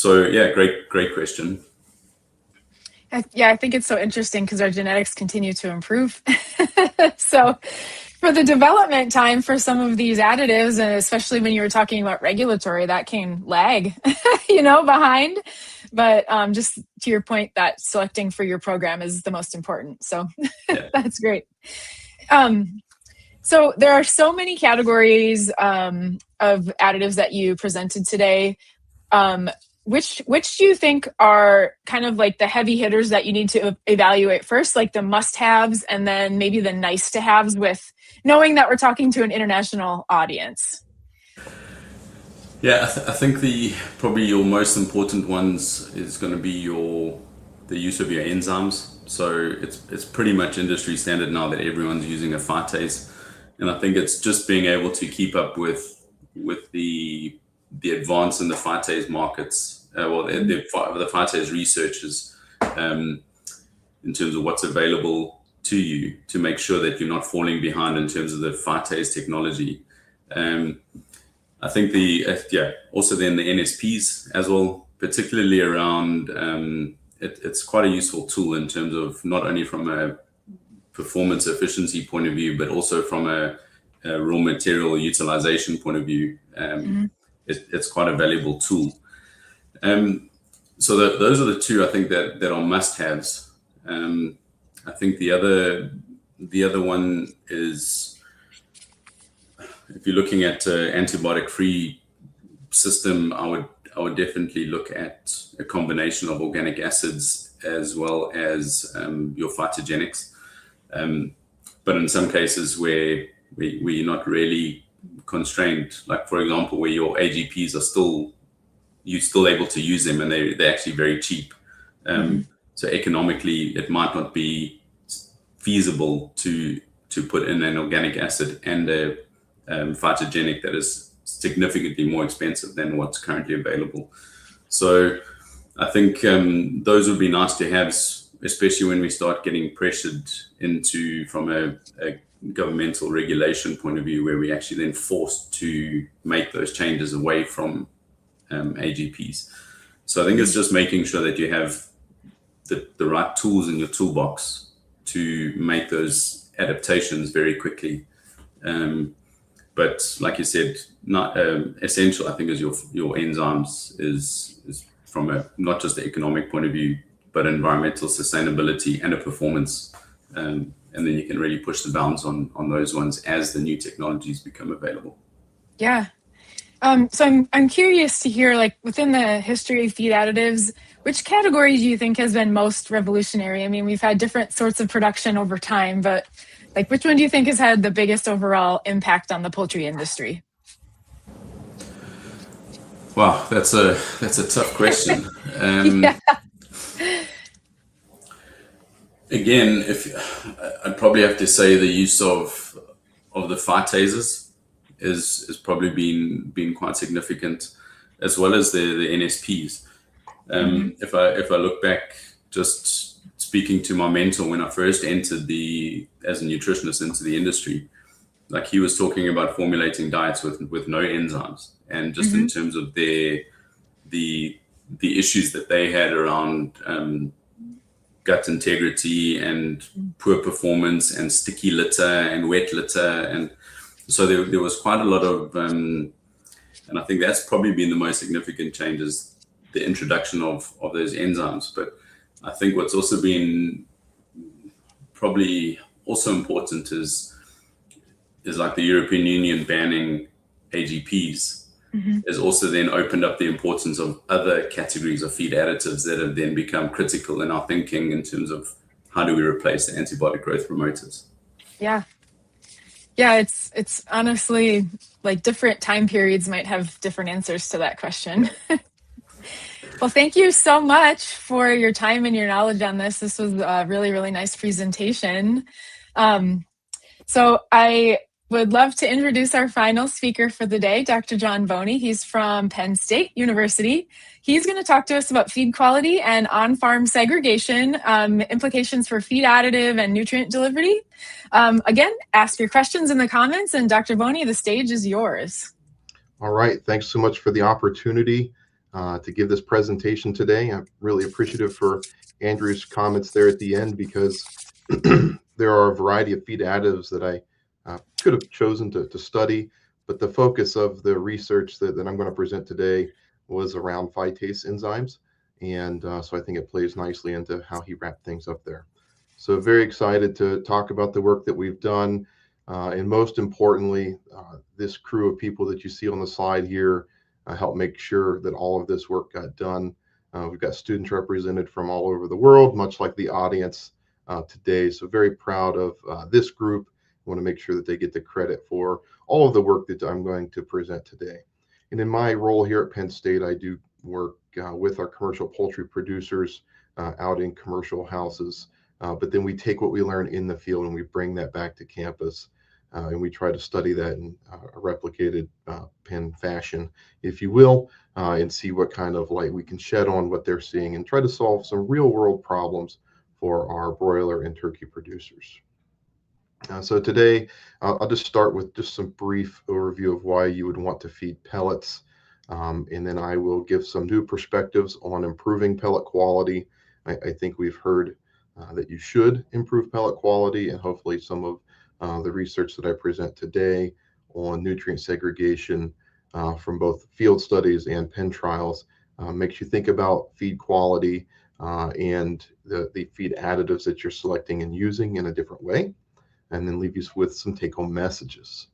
Great question. I think it's so interesting because our genetics continue to improve. So for the development time for some of these additives, and especially when you were talking about regulatory, that can lag, behind. But just to your point, that selecting for your program is the most important. So that's great. So there are so many categories of additives that you presented today. Which do you think are kind of like the heavy hitters that you need to evaluate first, like the must-haves, and then maybe the nice-to-haves, with knowing that we're talking to an international audience? Yeah, I think probably your most important ones is going to be the use of your enzymes. So it's pretty much industry standard now that everyone's using a phytase, and I think it's just being able to keep up with the advance in the phytase markets, the phytase researchers, in terms of what's available to you, to make sure that you're not falling behind in terms of the phytase technology. I think also then the NSPs as well, particularly around, it's quite a useful tool in terms of not only from a performance efficiency point of view, but also from a raw material utilization point of view. It's quite a valuable tool. So those are the two I think that are must-haves. I think the other one is, if you're looking at antibiotic-free system, I would definitely look at a combination of organic acids as well as your phytogenics. But in some cases where we're not really constrained, like for example, where your AGPs are you're still able to use them, and they're actually very cheap. So economically, it might not be feasible to put in an organic acid and a phytogenic that is significantly more expensive than what's currently available. So I think those would be nice to have, especially when we start getting pressured into from a governmental regulation point of view, where we actually then forced to make those changes away from AGPs. So I think it's just making sure that you have the right tools in your toolbox to make those adaptations very quickly. But like you said, not essential, I think, is your enzymes is from a not just the economic point of view, but environmental sustainability and a performance. And then you can really push the bounds on those ones as the new technologies become available. Yeah. So I'm curious to hear, like, within the history of feed additives, which category do you think has been most revolutionary? I mean, we've had different sorts of production over time, but like, which one do you think has had the biggest overall impact on the poultry industry? Wow, that's a tough question. Yeah. Again, I'd probably have to say the use of the phytases is probably been quite significant, as well as the NSPs. If I look back, just speaking to my mentor when I first entered as a nutritionist into the industry, like he was talking about formulating diets with no enzymes, and just in terms of the issues that they had around gut integrity and poor performance and sticky litter and wet litter, and so there was quite a lot of and I think that's probably been the most significant changes, the introduction of those enzymes. But I think what's also been probably also important is like the European Union banning AGPs has also then opened up the importance of other categories of feed additives that have then become critical in our thinking in terms of how do we replace the antibiotic growth promoters. Yeah. It's honestly, like, different time periods might have different answers to that question. Well, thank you so much for your time and your knowledge on this. This was a really, really nice presentation. So I would love to introduce our final speaker for the day, Dr. John Boney. He's from Penn State University. He's going to talk to us about feed quality and on-farm segregation, implications for feed additive and nutrient delivery. Again, ask your questions in the comments, and Dr. Boney, the stage is yours. All right, thanks so much for the opportunity to give this presentation today. I'm really appreciative for Andrew's comments there at the end, because there are a variety of feed additives that I could have chosen to study, but the focus of the research that I'm going to present today was around phytase enzymes, and so I think it plays nicely into how he wrapped things up there. So very excited to talk about the work that we've done, and most importantly, this crew of people that you see on the slide here helped make sure that all of this work got done. We've got students represented from all over the world, much like the audience today. So very proud of this group. I want to make sure that they get the credit for all of the work that I'm going to present today. And in my role here at Penn State, I do work with our commercial poultry producers out in commercial houses. But then we take what we learn in the field and we bring that back to campus. And we try to study that in a replicated pen fashion, if you will, and see what kind of light we can shed on what they're seeing and try to solve some real world problems for our broiler and turkey producers. So today, I'll just start with just some brief overview of why you would want to feed pellets. And then I will give some new perspectives on improving pellet quality. I think we've heard that you should improve pellet quality, and hopefully some of the research that I present today on nutrient segregation from both field studies and pen trials makes you think about feed quality and the feed additives that you're selecting and using in a different way, and then leave you with some take-home messages.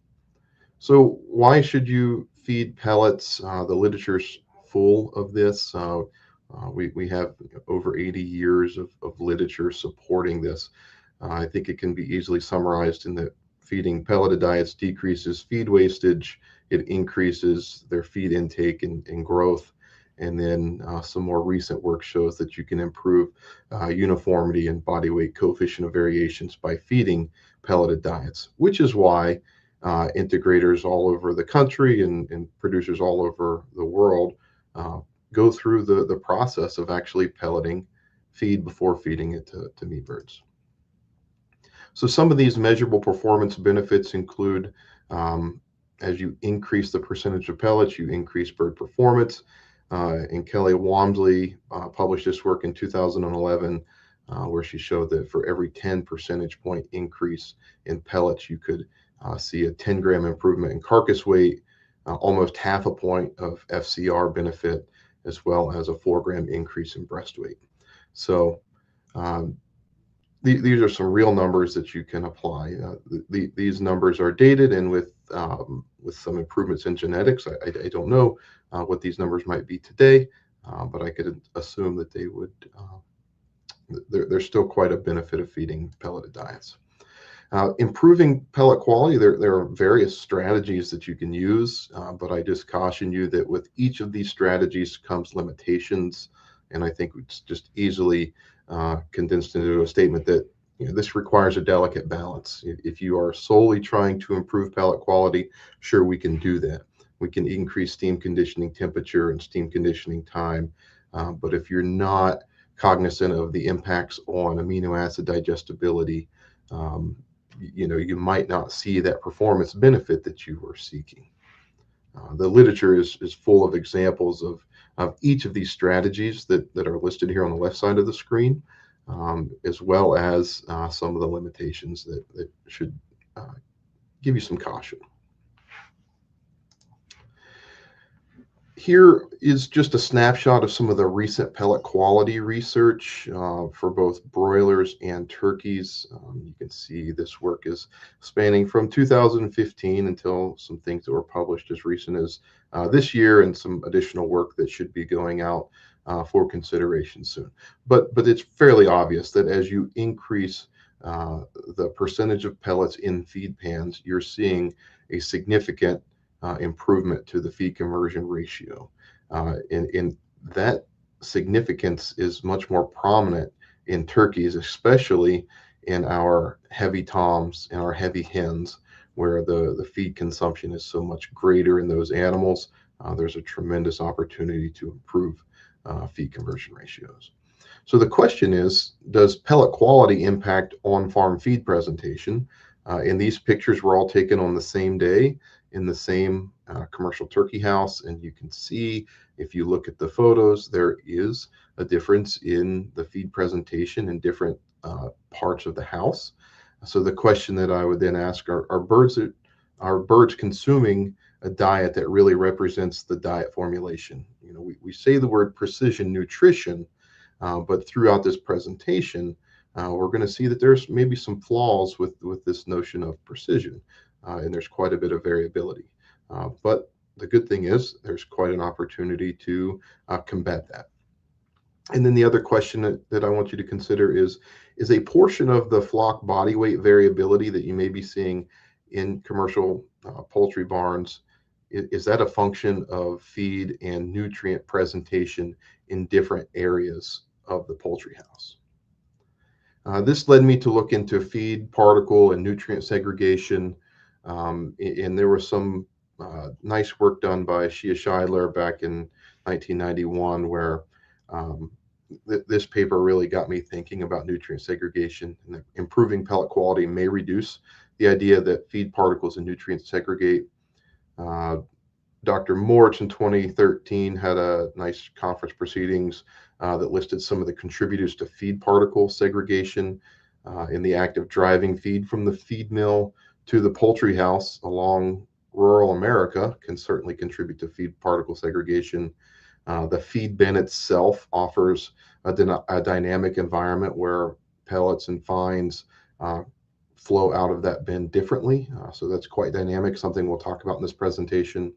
So why should you feed pellets? The literature's full of this. We have over 80 years of literature supporting this. I think it can be easily summarized in that feeding pelleted diets decreases feed wastage, it increases their feed intake and growth. And then some more recent work shows that you can improve uniformity and body weight coefficient of variations by feeding pelleted diets, which is why integrators all over the country and producers all over the world go through the process of actually pelleting feed before feeding it to meat birds. So some of these measurable performance benefits include, as you increase the percentage of pellets, you increase bird performance. And Kelly Walmsley published this work in 2011, where she showed that for every 10 percentage point increase in pellets, you could see a 10-gram improvement in carcass weight, almost half a point of FCR benefit, as well as a 4-gram increase in breast weight. So these are some real numbers that you can apply. These numbers are dated, and with some improvements in genetics, I don't know what these numbers might be today, but I could assume that they would. There's still quite a benefit of feeding pelleted diets. Improving pellet quality, there are various strategies that you can use, but I just caution you that with each of these strategies comes limitations, and I think it's just easily condensed into a statement that this requires a delicate balance. If you are solely trying to improve pellet quality, sure, we can do that. We can increase steam conditioning temperature and steam conditioning time, but if you're not cognizant of the impacts on amino acid digestibility, you might not see that performance benefit that you were seeking. The literature is full of examples of each of these strategies that are listed here on the left side of the screen, as well as some of the limitations that should give you some caution. Here is just a snapshot of some of the recent pellet quality research for both broilers and turkeys. You can see this work is spanning from 2015 until some things that were published as recent as this year, and some additional work that should be going out for consideration soon. But it's fairly obvious that as you increase the percentage of pellets in feed pans, you're seeing a significant improvement to the feed conversion ratio. And that significance is much more prominent in turkeys, especially in our heavy toms and our heavy hens, where the feed consumption is so much greater in those animals. There's a tremendous opportunity to improve feed conversion ratios. So the question is, does pellet quality impact on-farm feed presentation? And these pictures were all taken on the same day in the same commercial turkey house, and you can see, if you look at the photos, there is a difference in the feed presentation in different parts of the house. So the question that I would then ask, are birds consuming a diet that really represents the diet formulation? We say the word precision nutrition, but throughout this presentation, we're going to see that there's maybe some flaws with this notion of precision, and there's quite a bit of variability. But the good thing is there's quite an opportunity to combat that. And then the other question that I want you to consider is a portion of the flock body weight variability that you may be seeing in commercial poultry barns, is that a function of feed and nutrient presentation in different areas of the poultry house? This led me to look into feed, particle, and nutrient segregation. And there was some nice work done by Shia Scheidler back in 1991, where this paper really got me thinking about nutrient segregation, and that improving pellet quality may reduce the idea that feed particles and nutrients segregate. Dr. Moritz in 2013 had a nice conference proceedings that listed some of the contributors to feed particle segregation in the act of driving feed from the feed mill to the poultry house along rural America can certainly contribute to feed particle segregation. The feed bin itself offers a dynamic environment where pellets and fines flow out of that bin differently. So that's quite dynamic, something we'll talk about in this presentation.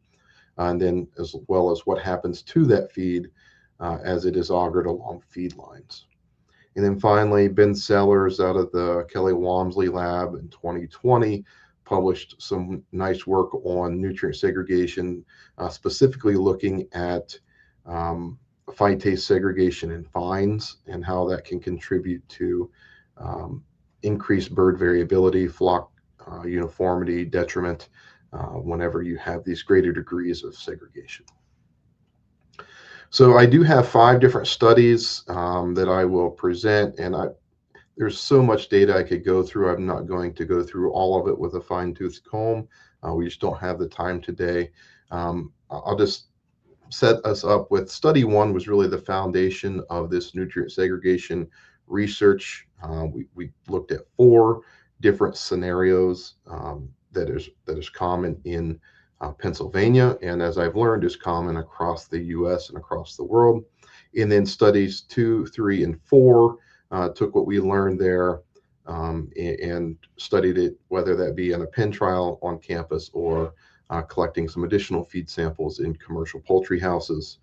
And then as well as what happens to that feed as it is augured along feed lines. And then finally, Ben Sellers out of the Kelly Walmsley lab in 2020 published some nice work on nutrient segregation, specifically looking at phytase segregation in fines and how that can contribute to increased bird variability, flock uniformity, detriment, whenever you have these greater degrees of segregation. So I do have 5 different studies that I will present, and there's so much data I could go through. I'm not going to go through all of it with a fine-tooth comb. We just don't have the time today. I'll just set us up with study 1 was really the foundation of this nutrient segregation research. We looked at 4 different scenarios that is common in Pennsylvania, and as I've learned, is common across the U.S. and across the world. And then studies 2, 3, and 4 took what we learned there and studied it, whether that be in a pen trial on campus or collecting some additional feed samples in commercial poultry houses.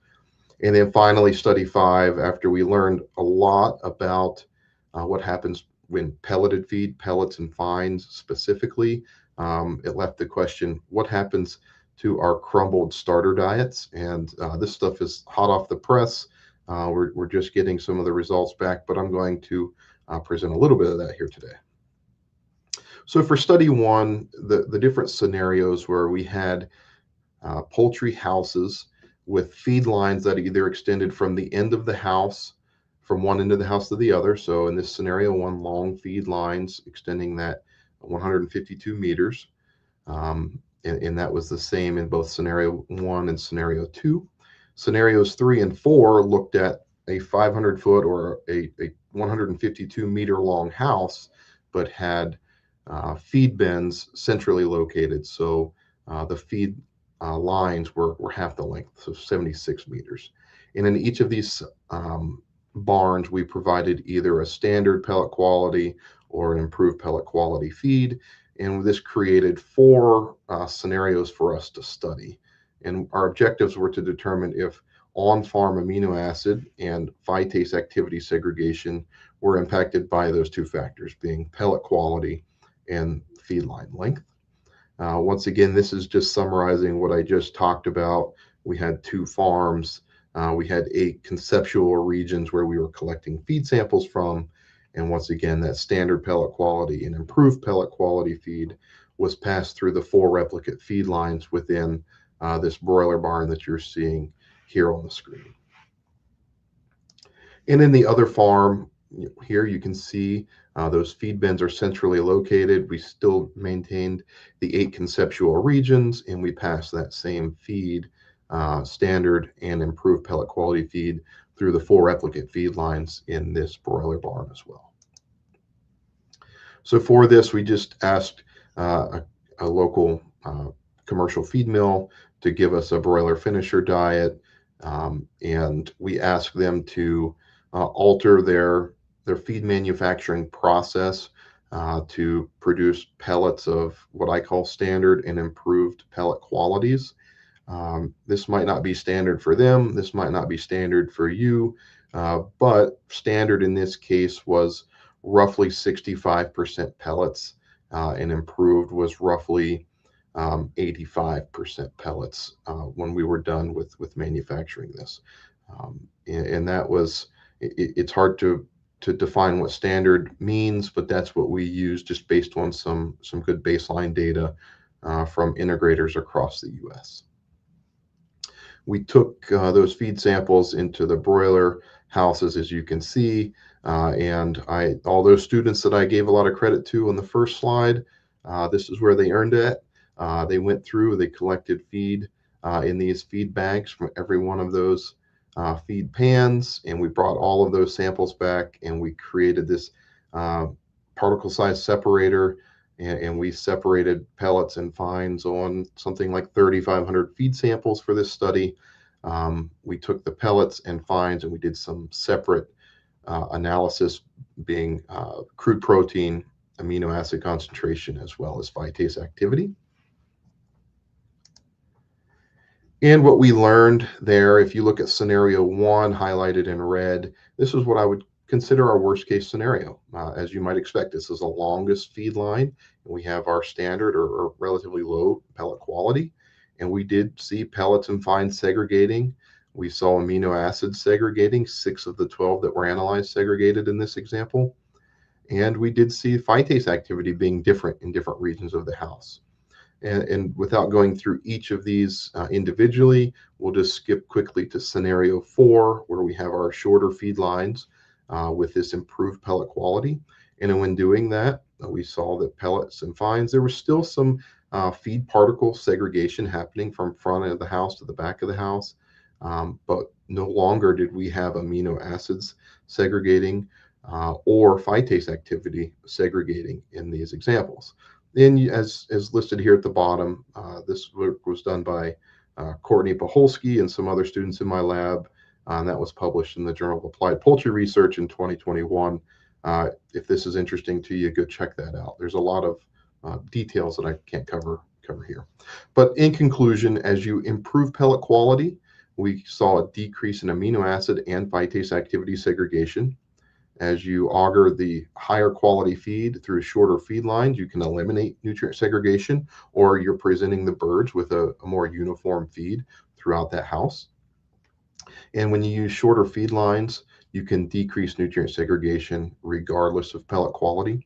And then finally, study 5, after we learned a lot about what happens when pelleted feed, pellets and fines specifically, it left the question, what happens to our crumbled starter diets? And this stuff is hot off the press. We're just getting some of the results back, but I'm going to present a little bit of that here today. So for study 1, the different scenarios where we had poultry houses with feed lines that either extended from the end of the house, from one end of the house to the other. So in this scenario 1, long feed lines extending that 152 meters. And that was the same in both scenario 1 and scenario 2. Scenarios 3 and 4 looked at a 500-foot or a 152-meter long house, but had feed bins centrally located. So the feed lines were half the length, so 76 meters. And in each of these barns, we provided either a standard pellet quality or an improved pellet quality feed. And this created 4 scenarios for us to study. And our objectives were to determine if on-farm amino acid and phytase activity segregation were impacted by those 2 factors, being pellet quality and feed line length. Once again, this is just summarizing what I just talked about. We had 2 farms. We had 8 conceptual regions where we were collecting feed samples from. And once again, that standard pellet quality and improved pellet quality feed was passed through the 4 replicate feed lines within this broiler barn that you're seeing here on the screen. And in the other farm, here you can see those feed bins are centrally located. We still maintained the 8 conceptual regions, and we passed that same feed, standard and improved pellet quality feed, through the 4 replicate feed lines in this broiler barn as well. So for this, we just asked a local commercial feed mill to give us a broiler finisher diet, and we asked them to alter their feed manufacturing process to produce pellets of what I call standard and improved pellet qualities. This might not be standard for them. This might not be standard for you, but standard in this case was roughly 65% pellets, and improved was roughly 85% pellets when we were done with manufacturing this. And that was, it's hard to define what standard means, but that's what we use just based on some good baseline data from integrators across the US. We took those feed samples into the broiler houses, as you can see, and all those students that I gave a lot of credit to on the first slide, this is where they earned it. They went through, they collected feed in these feed bags from every one of those feed pans, and we brought all of those samples back, and we created this particle size separator, and we separated pellets and fines on something like 3,500 feed samples for this study. We took the pellets and fines and we did some separate analysis, being crude protein, amino acid concentration, as well as phytase activity. And what we learned there, if you look at scenario 1 highlighted in red, this is what I would consider our worst case scenario. As you might expect, this is the longest feed line, and we have our standard or relatively low pellet quality. And we did see pellets and fines segregating. We saw amino acids segregating. 6 of the 12 that were analyzed segregated in this example. And we did see phytase activity being different in different regions of the house. And without going through each of these individually, we'll just skip quickly to scenario 4, where we have our shorter feed lines with this improved pellet quality. And when doing that, we saw that pellets and fines, there was still some feed particle segregation happening from front of the house to the back of the house. But no longer did we have amino acids segregating or phytase activity segregating in these examples. And as listed here at the bottom, this work was done by Courtney Paholsky and some other students in my lab, and that was published in the Journal of Applied Poultry Research in 2021. If this is interesting to you, go check that out. There's a lot of details that I can't cover here. But in conclusion, as you improve pellet quality, we saw a decrease in amino acid and phytase activity segregation. As you auger the higher quality feed through shorter feed lines, you can eliminate nutrient segregation, or you're presenting the birds with a more uniform feed throughout that house. And when you use shorter feed lines, you can decrease nutrient segregation regardless of pellet quality.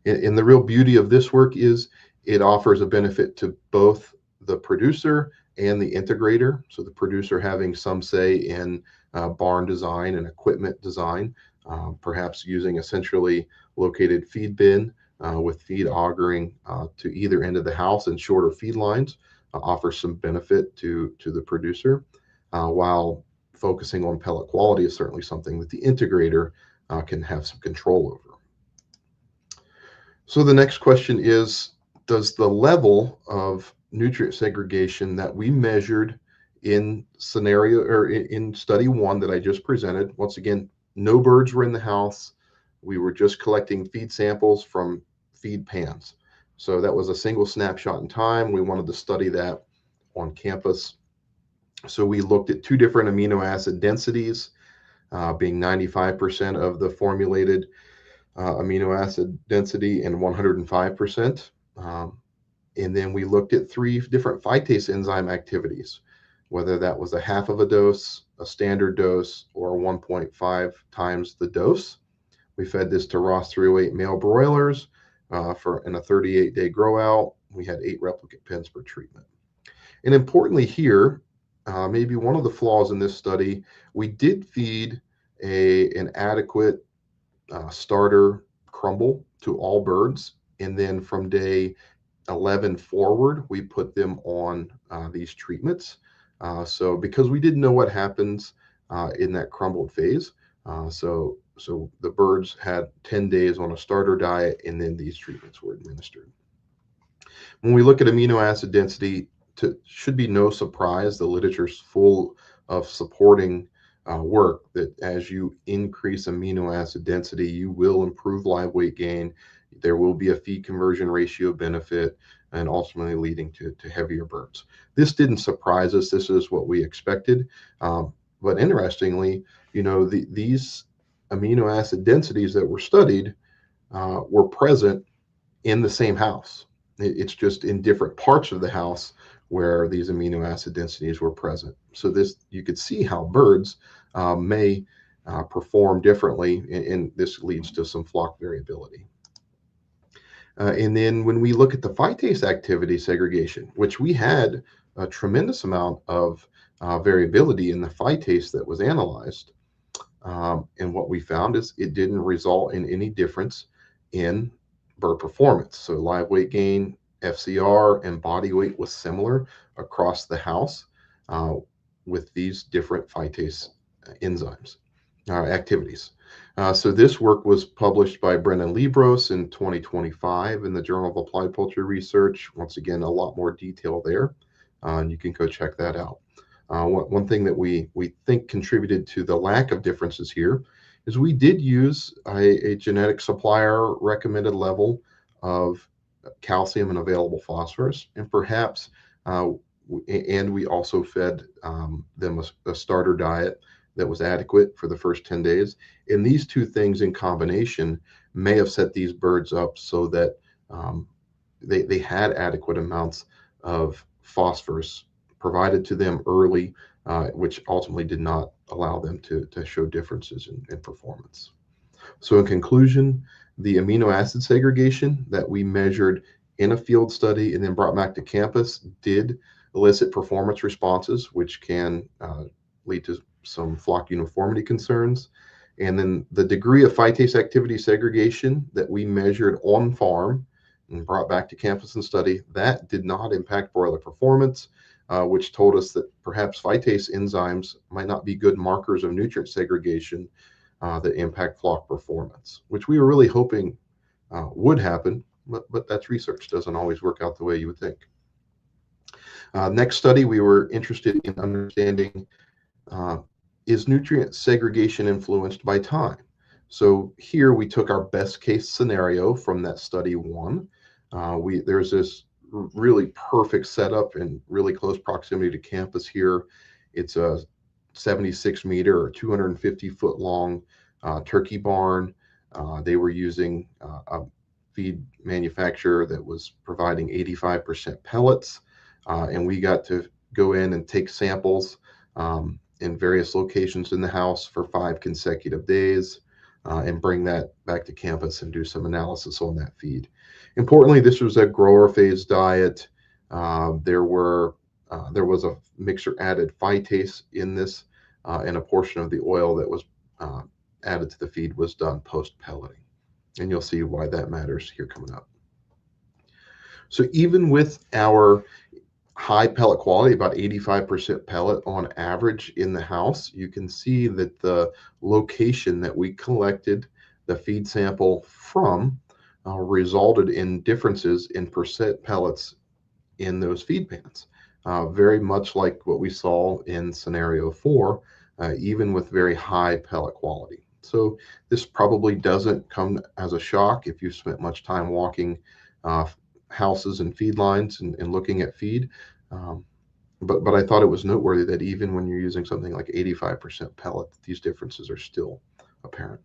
And the real beauty of this work is it offers a benefit to both the producer and the integrator. So the producer having some say in barn design and equipment design, perhaps using a centrally located feed bin with feed augering to either end of the house and shorter feed lines offers some benefit to the producer, while focusing on pellet quality is certainly something that the integrator can have some control over. So the next question is, does the level of nutrient segregation that we measured in scenario or in study 1 that I just presented, once again, no birds were in the house. We were just collecting feed samples from feed pans. So that was a single snapshot in time. We wanted to study that on campus. So we looked at 2 different amino acid densities, being 95% of the formulated amino acid density and 105%. And then we looked at 3 different phytase enzyme activities, whether that was a half of a dose, a standard dose, or 1.5 times the dose. We fed this to Ross 308 male broilers in a 38-day grow out. We had 8 replicate pens per treatment. And importantly here, maybe one of the flaws in this study, we did feed an adequate starter crumble to all birds. And then from day 11 forward, we put them on these treatments. So because we didn't know what happens in that crumbled phase, so the birds had 10 days on a starter diet, and then these treatments were administered. When we look at amino acid density, should be no surprise, the literature's full of supporting work that as you increase amino acid density, you will improve live weight gain. There will be a feed conversion ratio benefit, and ultimately leading to heavier birds. This didn't surprise us. This is what we expected. But interestingly, these amino acid densities that were studied were present in the same house. It's just in different parts of the house where these amino acid densities were present. So you could see how birds may perform differently, and this leads to some flock variability. And then when we look at the phytase activity segregation, which we had a tremendous amount of variability in the phytase that was analyzed, and what we found is it didn't result in any difference in bird performance. So live weight gain, FCR, and body weight was similar across the house with these different phytase enzymes activities. So this work was published by Brendan Libros in 2025 in the Journal of Applied Poultry Research. Once again, a lot more detail there, and you can go check that out. One thing that we think contributed to the lack of differences here is we did use a genetic supplier recommended level of calcium and available phosphorus, and perhaps and we also fed them a starter diet that was adequate for the first 10 days. And these two things in combination may have set these birds up so that they had adequate amounts of phosphorus provided to them early, which ultimately did not allow them to show differences in performance. So in conclusion, the amino acid segregation that we measured in a field study and then brought back to campus did elicit performance responses, which can lead to some flock uniformity concerns. And then the degree of phytase activity segregation that we measured on farm and brought back to campus and study, that did not impact broiler performance, which told us that perhaps phytase enzymes might not be good markers of nutrient segregation that impact flock performance, which we were really hoping would happen, but that's research. Doesn't always work out the way you would think. Next study, we were interested in understanding, is nutrient segregation influenced by time? So here we took our best case scenario from that study one. There's this really perfect setup in really close proximity to campus here. It's a 76 meter or 250 foot long turkey barn. They were using a feed manufacturer that was providing 85% pellets. And we got to go in and take samples in various locations in the house for 5 consecutive days and bring that back to campus and do some analysis on that feed. Importantly, this was a grower phase diet. There was a mixture added phytase in this, and a portion of the oil that was added to the feed was done post pelleting. And you'll see why that matters here coming up. So even with our high pellet quality, about 85% pellet on average in the house, you can see that the location that we collected the feed sample from resulted in differences in percent pellets in those feed pans. Very much like what we saw in scenario 4, even with very high pellet quality. So this probably doesn't come as a shock if you've spent much time walking houses and feed lines and looking at feed. But I thought it was noteworthy that even when you're using something like 85% pellet, these differences are still apparent.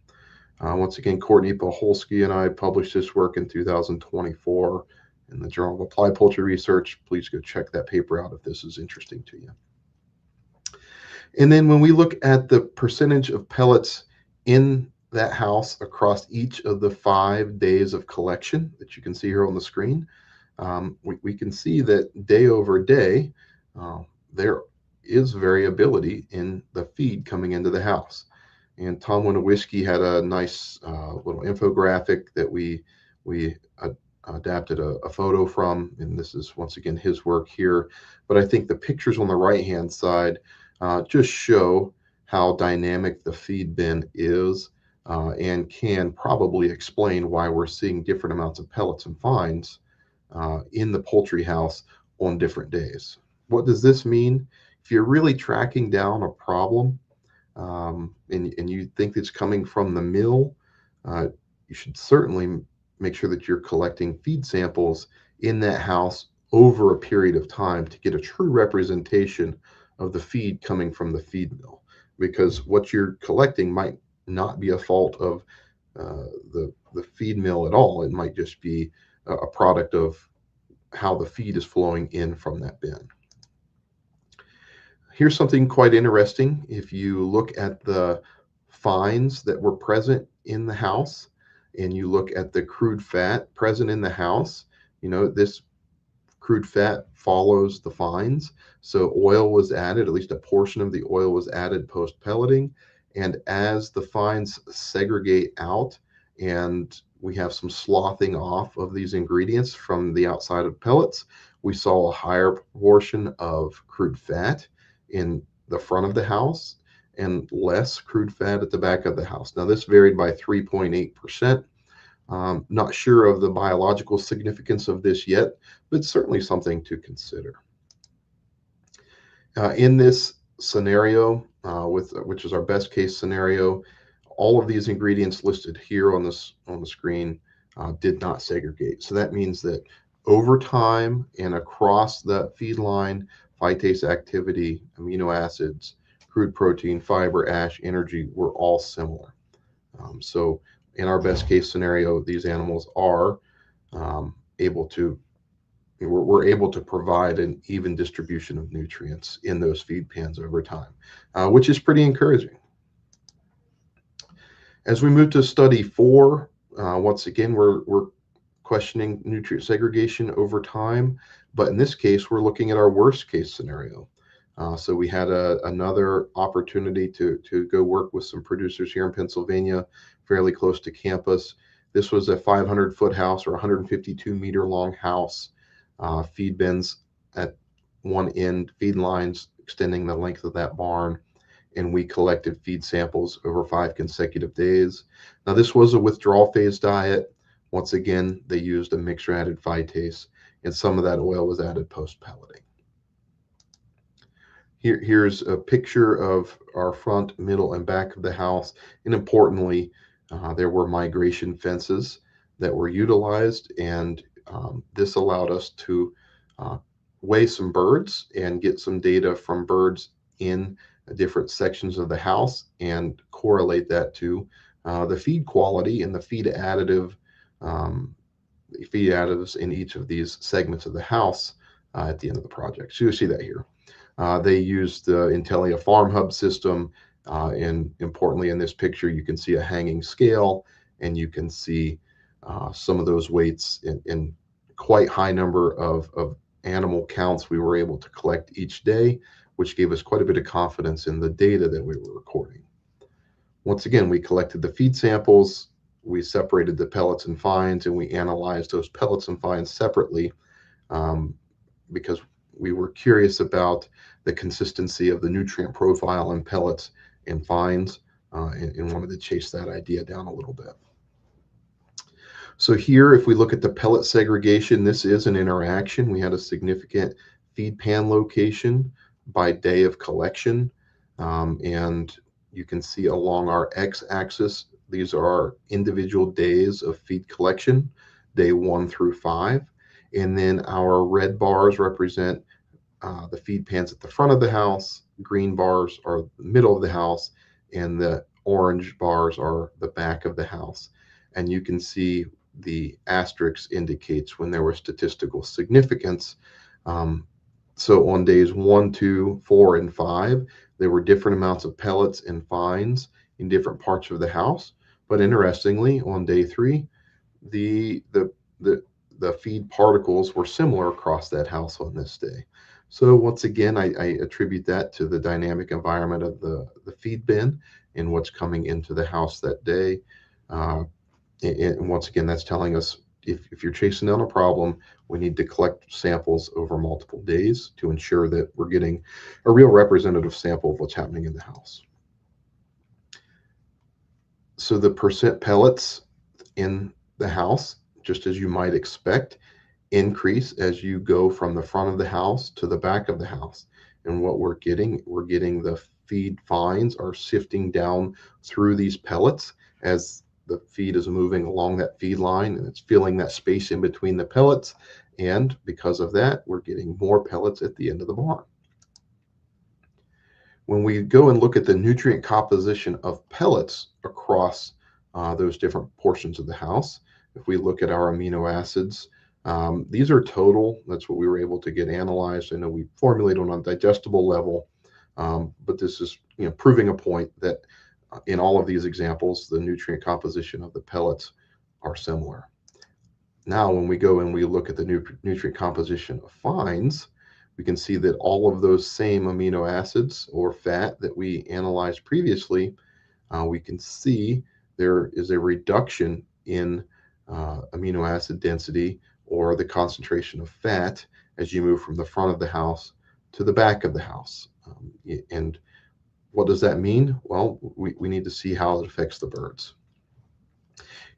Once again, Courtney Paholsky and I published this work in 2024 in the Journal of Applied Poultry Research. Please go check that paper out if this is interesting to you. And then when we look at the percentage of pellets in that house across each of the 5 days of collection that you can see here on the screen, we can see that day over day, there is variability in the feed coming into the house. And Tom Winowiski had a nice little infographic that we adapted a photo from, and this is once again his work here. But I think the pictures on the right-hand side just show how dynamic the feed bin is and can probably explain why we're seeing different amounts of pellets and fines in the poultry house on different days. What does this mean? If you're really tracking down a problem and you think it's coming from the mill, you should certainly make sure that you're collecting feed samples in that house over a period of time to get a true representation of the feed coming from the feed mill, because what you're collecting might not be a fault of the feed mill at all. It might just be a product of how the feed is flowing in from that bin. Here's something quite interesting. If you look at the fines that were present in the house and you look at the crude fat present in the house, you know, this crude fat follows the fines. So oil was added, at least a portion of the oil was added post pelleting. And as the fines segregate out and we have some sloughing off of these ingredients from the outside of pellets, we saw a higher proportion of crude fat in the front of the house and less crude fat at the back of the house. Now this varied by 3.8%. Not sure of the biological significance of this yet, but certainly something to consider. In this scenario, which is our best case scenario, all of these ingredients listed here on the screen did not segregate. So that means that over time and across the feed line, phytase activity, amino acids crude protein, fiber, ash, energy were all similar. So in our best case scenario, these animals are able to, we're able to provide an even distribution of nutrients in those feed pans over time, which is pretty encouraging. As we move to study 4, once again, we're questioning nutrient segregation over time, but in this case, we're looking at our worst case scenario. So we had another opportunity to go work with some producers here in Pennsylvania, fairly close to campus. This was a 500-foot house or 152-meter long house, feed bins at one end, feed lines extending the length of that barn, and we collected feed samples over 5 consecutive days. Now, this was a withdrawal phase diet. Once again, they used a mixture added phytase, and some of that oil was added post-pelleting. Here's a picture of our front, middle, and back of the house. And importantly, there were migration fences that were utilized, and this allowed us to weigh some birds and get some data from birds in different sections of the house and correlate that to the feed quality and the feed additives in each of these segments of the house at the end of the project. So you'll see that here. They used the Intellia Farm Hub system, and importantly in this picture, you can see a hanging scale, and you can see some of those weights in quite high number of animal counts we were able to collect each day, which gave us quite a bit of confidence in the data that we were recording. Once again, we collected the feed samples, we separated the pellets and fines, and we analyzed those pellets and fines separately because we were curious about the consistency of the nutrient profile in pellets and fines, and wanted to chase that idea down a little bit. So here, if we look at the pellet segregation, this is an interaction. We had a significant feed pan location by day of collection, and you can see along our x-axis, these are our individual days of feed collection, day 1 through 5. And then our red bars represent the feed pans at the front of the house, green bars are the middle of the house, and the orange bars are the back of the house. And you can see the asterisk indicates when there was statistical significance. So on days 1, 2, 4, and 5, there were different amounts of pellets and fines in different parts of the house. But interestingly, on day 3, the feed particles were similar across that house on this day. So once again, I attribute that to the dynamic environment of the feed bin and what's coming into the house that day. And once again, that's telling us if you're chasing down a problem, we need to collect samples over multiple days to ensure that we're getting a real representative sample of what's happening in the house. So the percent pellets in the house, just as you might expect, increase as you go from the front of the house to the back of the house. And what we're getting the feed fines are sifting down through these pellets as the feed is moving along that feed line, and it's filling that space in between the pellets. And because of that, we're getting more pellets at the end of the barn. When we go and look at the nutrient composition of pellets across those different portions of the house, if we look at our amino acids, these are total. That's what we were able to get analyzed. I know we formulate on a digestible level, but this is proving a point that in all of these examples, the nutrient composition of the pellets are similar. Now, when we go and we look at the nutrient composition of fines, we can see that all of those same amino acids or fat that we analyzed previously, we can see there is a reduction in amino acid density or the concentration of fat as you move from the front of the house to the back of the house. And what does that mean? Well, we need to see how it affects the birds.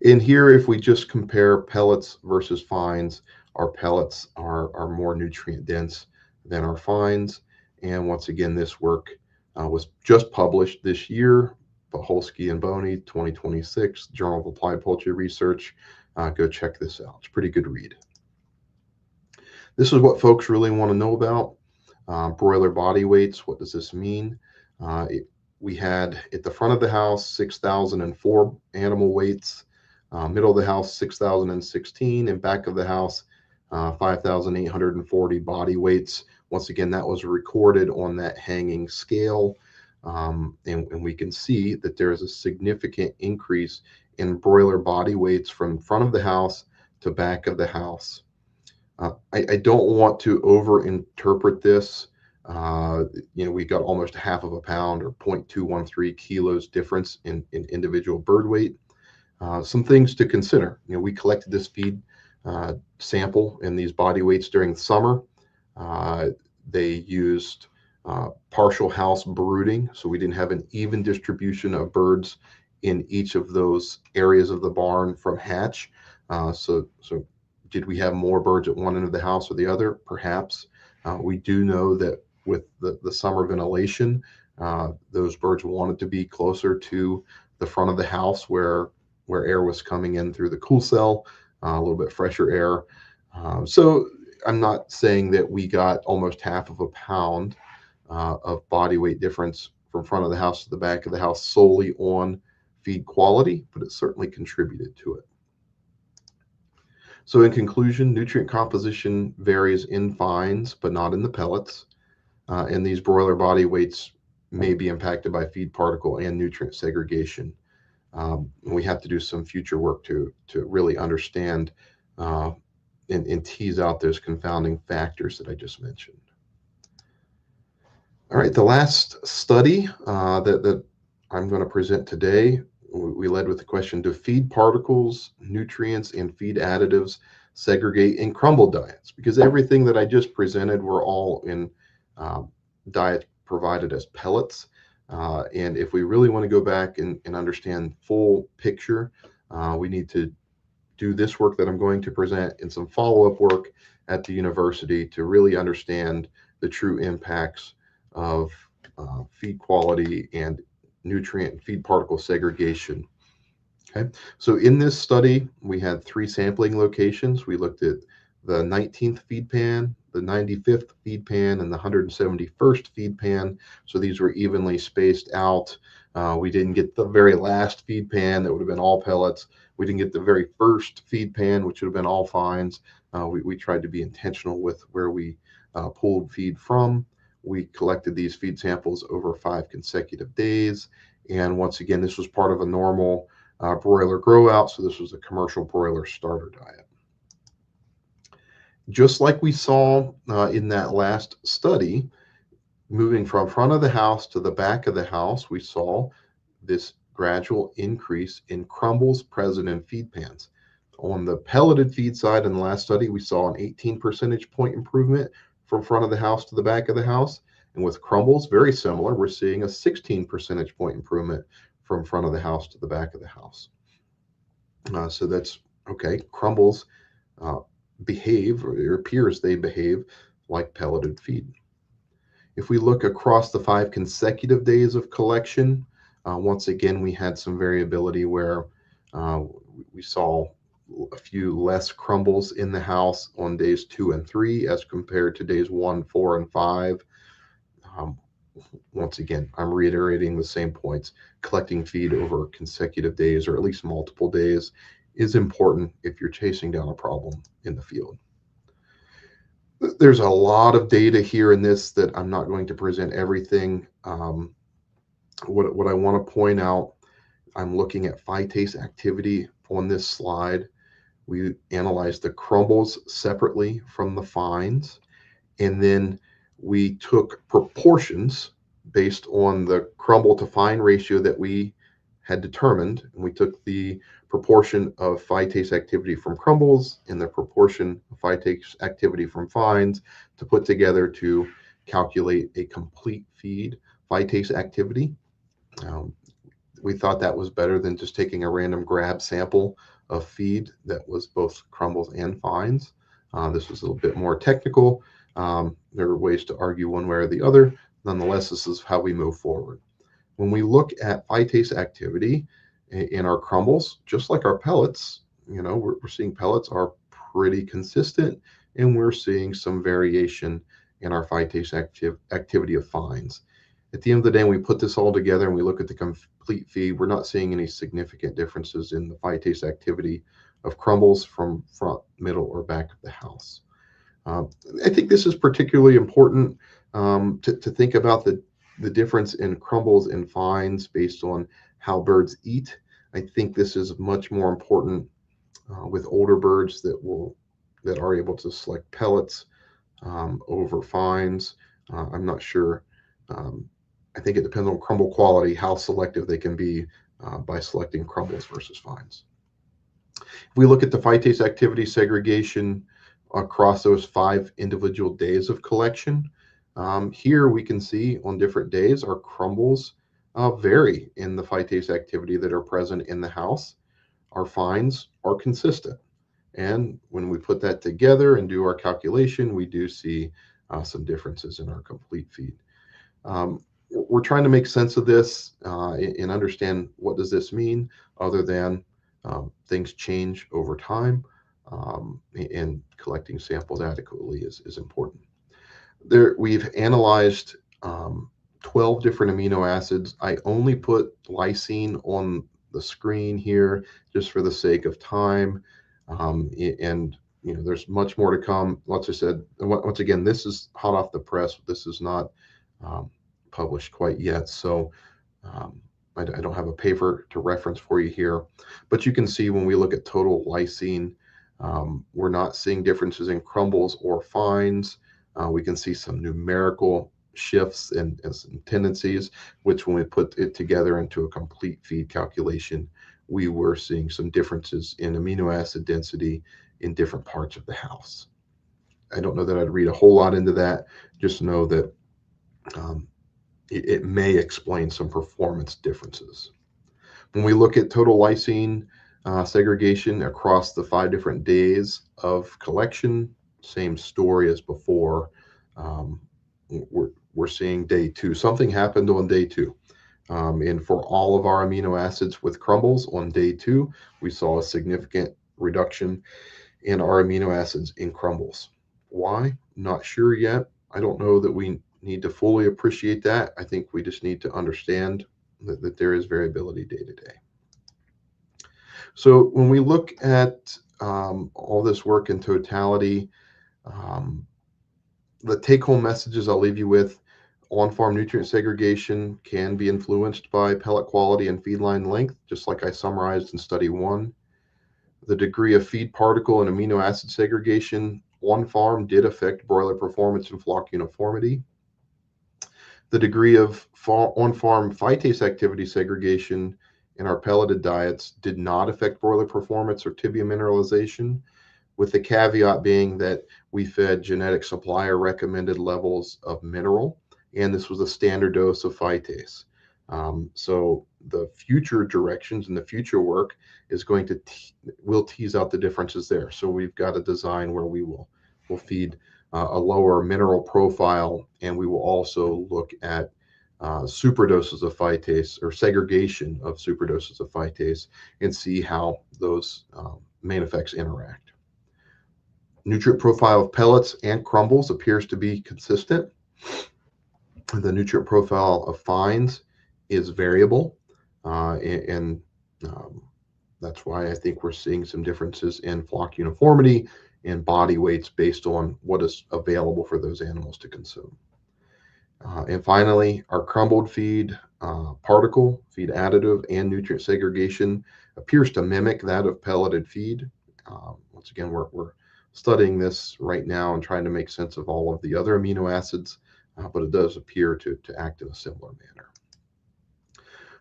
In here, if we just compare pellets versus fines, our pellets are more nutrient dense than our fines. And once again, this work was just published this year, Poholsky and Boney, 2026, Journal of Applied Poultry Research. Go check this out. It's a pretty good read. This is what folks really want to know about. Broiler body weights. What does this mean? We had at the front of the house 6,004 animal weights, middle of the house 6,016, and back of the house 5,840 body weights. Once again, that was recorded on that hanging scale, and we can see that there is a significant increase in broiler body weights from front of the house to back of the house. I don't want to overinterpret this. We got almost half of a pound, or 0.213 kilos difference in individual bird weight. Some things to consider. We collected this feed sample and these body weights during the summer. They used partial house brooding, so we didn't have an even distribution of birds in each of those areas of the barn from hatch. So did we have more birds at one end of the house or the other? Perhaps. We do know that with the summer ventilation, those birds wanted to be closer to the front of the house where air was coming in through the cool cell, a little bit fresher air. So I'm not saying that we got almost half of a pound of body weight difference from front of the house to the back of the house solely on feed quality, but it certainly contributed to it. So in conclusion, nutrient composition varies in fines, but not in the pellets. And these broiler body weights may be impacted by feed particle and nutrient segregation. We have to do some future work to really understand and tease out those confounding factors that I just mentioned. All right, the last study that I'm going to present today, we led with the question, do feed particles, nutrients, and feed additives segregate in crumble diets? Because everything that I just presented were all in diets provided as pellets. And if we really want to go back and understand full picture, we need to do this work that I'm going to present and some follow-up work at the university to really understand the true impacts of feed quality and nutrient and feed particle segregation. Okay, so in this study, we had 3 sampling locations. We looked at the 19th feed pan, the 95th feed pan, and the 171st feed pan. So these were evenly spaced out. We didn't get the very last feed pan that would have been all pellets. We didn't get the very first feed pan, which would have been all fines. We tried to be intentional with where we pulled feed from. We collected these feed samples over 5 consecutive days. And once again, this was part of a normal broiler grow out. So this was a commercial broiler starter diet. Just like we saw in that last study, moving from front of the house to the back of the house, we saw this gradual increase in crumbles present in feed pans. On the pelleted feed side in the last study, we saw an 18 percentage point improvement from front of the house to the back of the house. And with crumbles, very similar, we're seeing a 16 percentage point improvement from front of the house to the back of the house. So that's okay. Crumbles behave, or it appears they behave like pelleted feed. If we look across the 5 consecutive days of collection, once again, we had some variability where we saw a few less crumbles in the house on days 2 and 3 as compared to days 1, 4, and 5. Once again, I'm reiterating the same points. Collecting feed over consecutive days, or at least multiple days, is important if you're chasing down a problem in the field. There's a lot of data here in this that I'm not going to present everything. What I want to point out, I'm looking at phytase activity on this slide. We analyzed the crumbles separately from the fines, and then we took proportions based on the crumble to fine ratio that we had determined, and we took the proportion of phytase activity from crumbles and the proportion of phytase activity from fines to put together to calculate a complete feed phytase activity. We thought that was better than just taking a random grab sample of feed that was both crumbles and fines. This was a little bit more technical. There are ways to argue one way or the other. Nonetheless, this is how we move forward. When we look at phytase activity in our crumbles, just like our pellets, we're seeing pellets are pretty consistent, and we're seeing some variation in our phytase activity of fines. At the end of the day, when we put this all together and we look at the complete feed, we're not seeing any significant differences in the phytase activity of crumbles from front, middle, or back of the house. I think this is particularly important to think about the difference in crumbles and fines based on how birds eat. I think this is much more important with older birds that are able to select pellets over fines. I'm not sure. I think it depends on crumble quality, how selective they can be by selecting crumbles versus fines. If we look at the phytase activity segregation across those 5 individual days of collection, here we can see on different days our crumbles vary in the phytase activity that are present in the house. Our fines are consistent. And when we put that together and do our calculation, we do see some differences in our complete feed. We're trying to make sense of this and understand what does this mean, other than things change over time, and collecting samples adequately is important. We've analyzed 12 different amino acids. I only put lysine on the screen here just for the sake of time, and there's much more to come. Like I said, once again, this is hot off the press. This is not published quite yet, so I don't have a paper to reference for you here, but you can see when we look at total lysine, we're not seeing differences in crumbles or fines. We can see some numerical shifts and some tendencies, which when we put it together into a complete feed calculation, we were seeing some differences in amino acid density in different parts of the house. I don't know that I'd read a whole lot into that, just know that it may explain some performance differences. When we look at total lysine segregation across the 5 different days of collection, same story as before. We're seeing day 2. Something happened on day 2. And for all of our amino acids with crumbles on day 2, we saw a significant reduction in our amino acids in crumbles. Why? Not sure yet. I don't know that we need to fully appreciate that. I think we just need to understand that there is variability day to day. So when we look at all this work in totality, the take-home messages I'll leave you with: on-farm nutrient segregation can be influenced by pellet quality and feed line length, just like I summarized in study 1. The degree of feed particle and amino acid segregation on-farm did affect broiler performance and flock uniformity. The degree of on-farm phytase activity segregation in our pelleted diets did not affect broiler performance or tibia mineralization, with the caveat being that we fed genetic supplier recommended levels of mineral, and this was a standard dose of phytase. So the future directions and the future work is going to will tease out the differences there. So we've got a design where we'll feed a lower mineral profile, and we will also look at superdoses of phytase or segregation of superdoses of phytase and see how those main effects interact. Nutrient profile of pellets and crumbles appears to be consistent. The nutrient profile of fines is variable, and that's why I think we're seeing some differences in flock uniformity and body weights based on what is available for those animals to consume. And finally, our crumbled feed particle, feed additive, and nutrient segregation appears to mimic that of pelleted feed. Once again, we're studying this right now and trying to make sense of all of the other amino acids, but it does appear to act in a similar manner.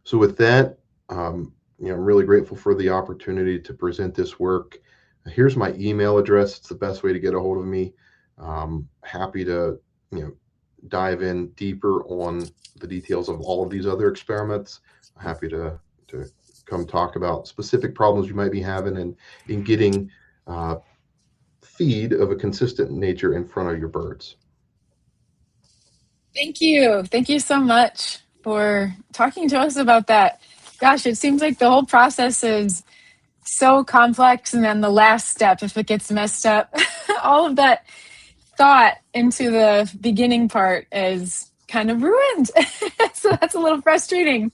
So with that, I'm really grateful for the opportunity to present this work. Here's my email address. It's the best way to get a hold of me. Happy to dive in deeper on the details of all of these other experiments. Happy to come talk about specific problems you might be having and in getting feed of a consistent nature in front of your birds. Thank you. Thank you so much for talking to us about that. Gosh, it seems like the whole process is so complex, and then the last step, if it gets messed up, all of that thought into the beginning part is kind of ruined. So that's a little frustrating.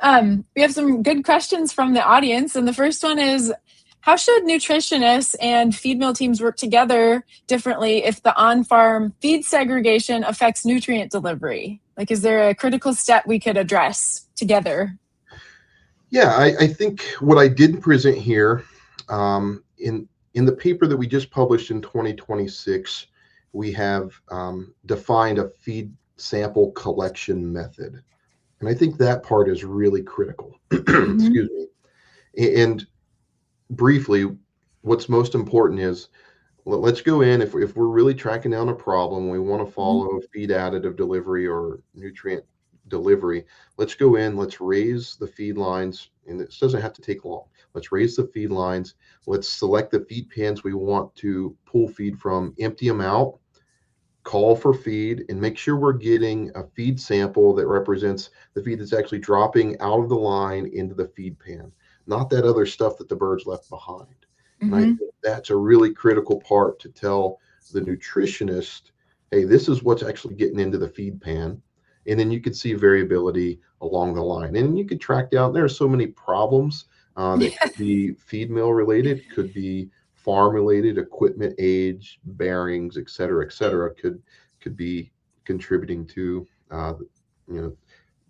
We have some good questions from the audience. And the first one is, how should nutritionists and feed mill teams work together differently if the on-farm feed segregation affects nutrient delivery? Like, is there a critical step we could address together? Yeah, I think what I did present here in the paper that we just published in 2026, we have defined a feed sample collection method. And I think that part is really critical. Excuse me. And briefly, what's most important is, let's go in, if we're really tracking down a problem, we want to follow feed additive delivery or nutrient delivery, let's go in, let's raise the feed lines, and this doesn't have to take long. Let's raise the feed lines, let's select the feed pans we want to pull feed from, empty them out, call for feed, and make sure we're getting a feed sample that represents the feed that's actually dropping out of the line into the feed pan, not that other stuff that the birds left behind. And I think that's a really critical part to tell the nutritionist, hey, this is what's actually getting into the feed pan. And then you could see variability along the line. And you could track down, there are so many problems that could be feed mill related, could be farm related, equipment age, bearings, et cetera, could be contributing to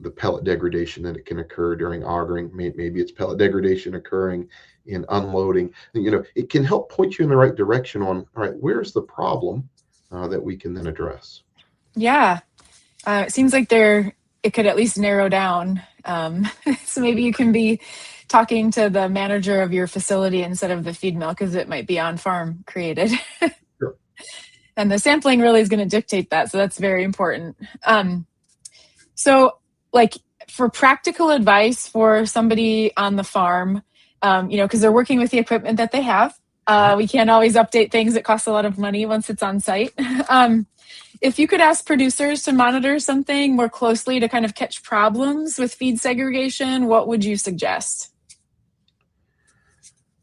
the pellet degradation that it can occur during augering. Maybe it's pellet degradation occurring in unloading. It can help point you in the right direction on, all right, where's the problem that we can then address. Yeah. It seems like it could at least narrow down. So maybe you can be talking to the manager of your facility instead of the feed mill, because it might be on farm created. Sure. And the sampling really is going to dictate that. So that's very important. So like, for practical advice for somebody on the farm, because they're working with the equipment that they have. We can't always update things. It costs a lot of money once it's on site. If you could ask producers to monitor something more closely to kind of catch problems with feed segregation, what would you suggest?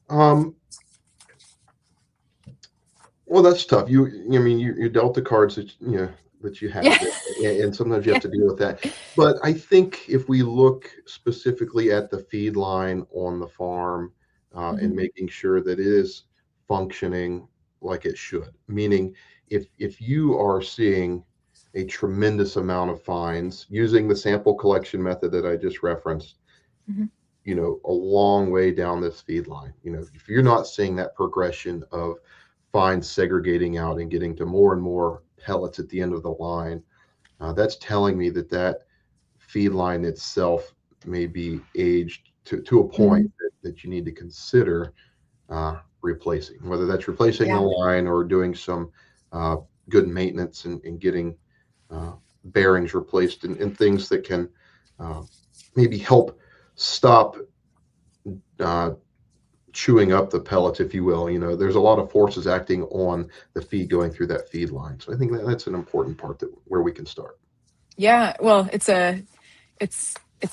Well, that's tough. Your Delta cards that you have, and sometimes you have to deal with that. But I think if we look specifically at the feed line on the farm and making sure that it is functioning like it should, meaning if you are seeing a tremendous amount of fines using the sample collection method that I just referenced, a long way down this feed line, if you're not seeing that progression of fines segregating out and getting to more and more pellets at the end of the line, that's telling me that feed line itself may be aged to a point that you need to consider replacing, whether that's replacing the line or doing some good maintenance and getting bearings replaced and things that can maybe help stop chewing up the pellets, if you will. There's a lot of forces acting on the feed going through that feed line. So I think that's an important part where we can start. Yeah, well, it's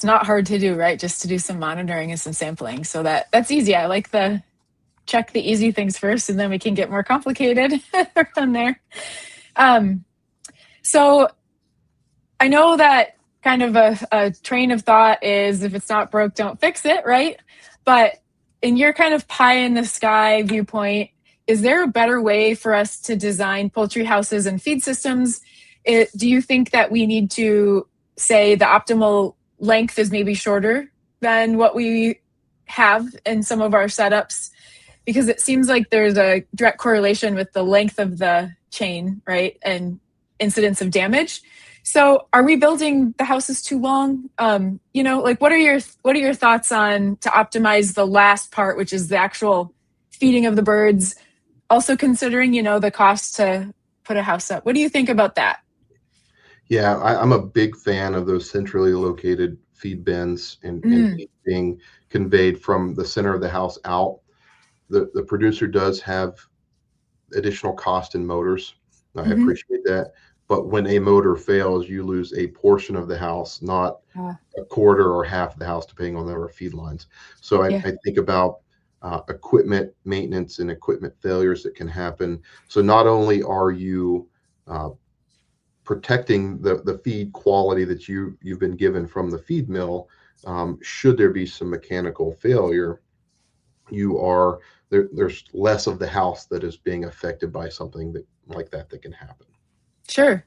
not hard to do, right? Just to do some monitoring and some sampling. So that's easy. I like check the easy things first, and then we can get more complicated from there. So I know that kind of a train of thought is, if it's not broke, don't fix it, right? But in your kind of pie in the sky viewpoint, is there a better way for us to design poultry houses and feed systems? Do you think that we need to say the optimal length is maybe shorter than what we have in some of our setups? Because it seems like there's a direct correlation with the length of the chain, right? And incidence of damage. So are we building the houses too long? What are your thoughts on to optimize the last part, which is the actual feeding of the birds, also considering, the cost to put a house up? What do you think about that? Yeah, I'm a big fan of those centrally located feed bins and being conveyed from the center of the house out. The producer does have additional cost in motors. I appreciate that. But when a motor fails, you lose a portion of the house, not a quarter or half of the house, depending on the number of feed lines. So I think about equipment maintenance and equipment failures that can happen. So not only are you protecting the feed quality that you've been given from the feed mill. Should there be some mechanical failure, there's less of the house that is being affected by something like that can happen. Sure.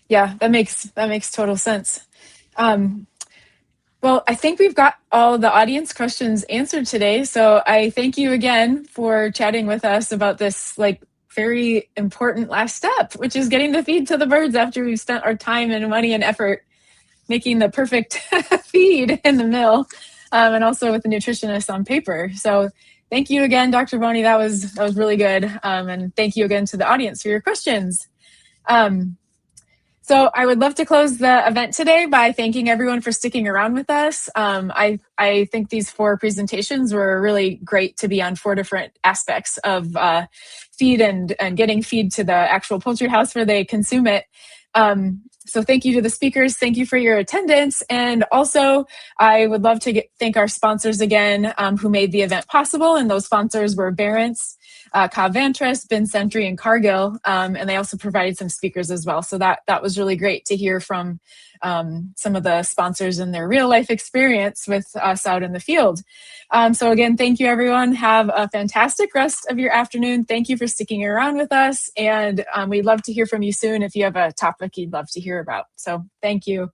Yeah, that makes total sense. Well, I think we've got all the audience questions answered today. So I thank you again for chatting with us about this very important last step, which is getting the feed to the birds after we've spent our time and money and effort making the perfect feed in the mill, and also with the nutritionists on paper. So thank you again, Dr. Boney. That was really good. And thank you again to the audience for your questions. So I would love to close the event today by thanking everyone for sticking around with us. I think these 4 presentations were really great to be on 4 different aspects of feed and getting feed to the actual poultry house where they consume it. So thank you to the speakers. Thank you for your attendance. And also, I would love to thank our sponsors again who made the event possible. And those sponsors were Barron's, Covantris, Bin Sentry, and Cargill. And they also provided some speakers as well. So that was really great to hear from some of the sponsors and their real life experience with us out in the field. So again, thank you, everyone. Have a fantastic rest of your afternoon. Thank you for sticking around with us. And we'd love to hear from you soon if you have a topic you'd love to hear about. So thank you.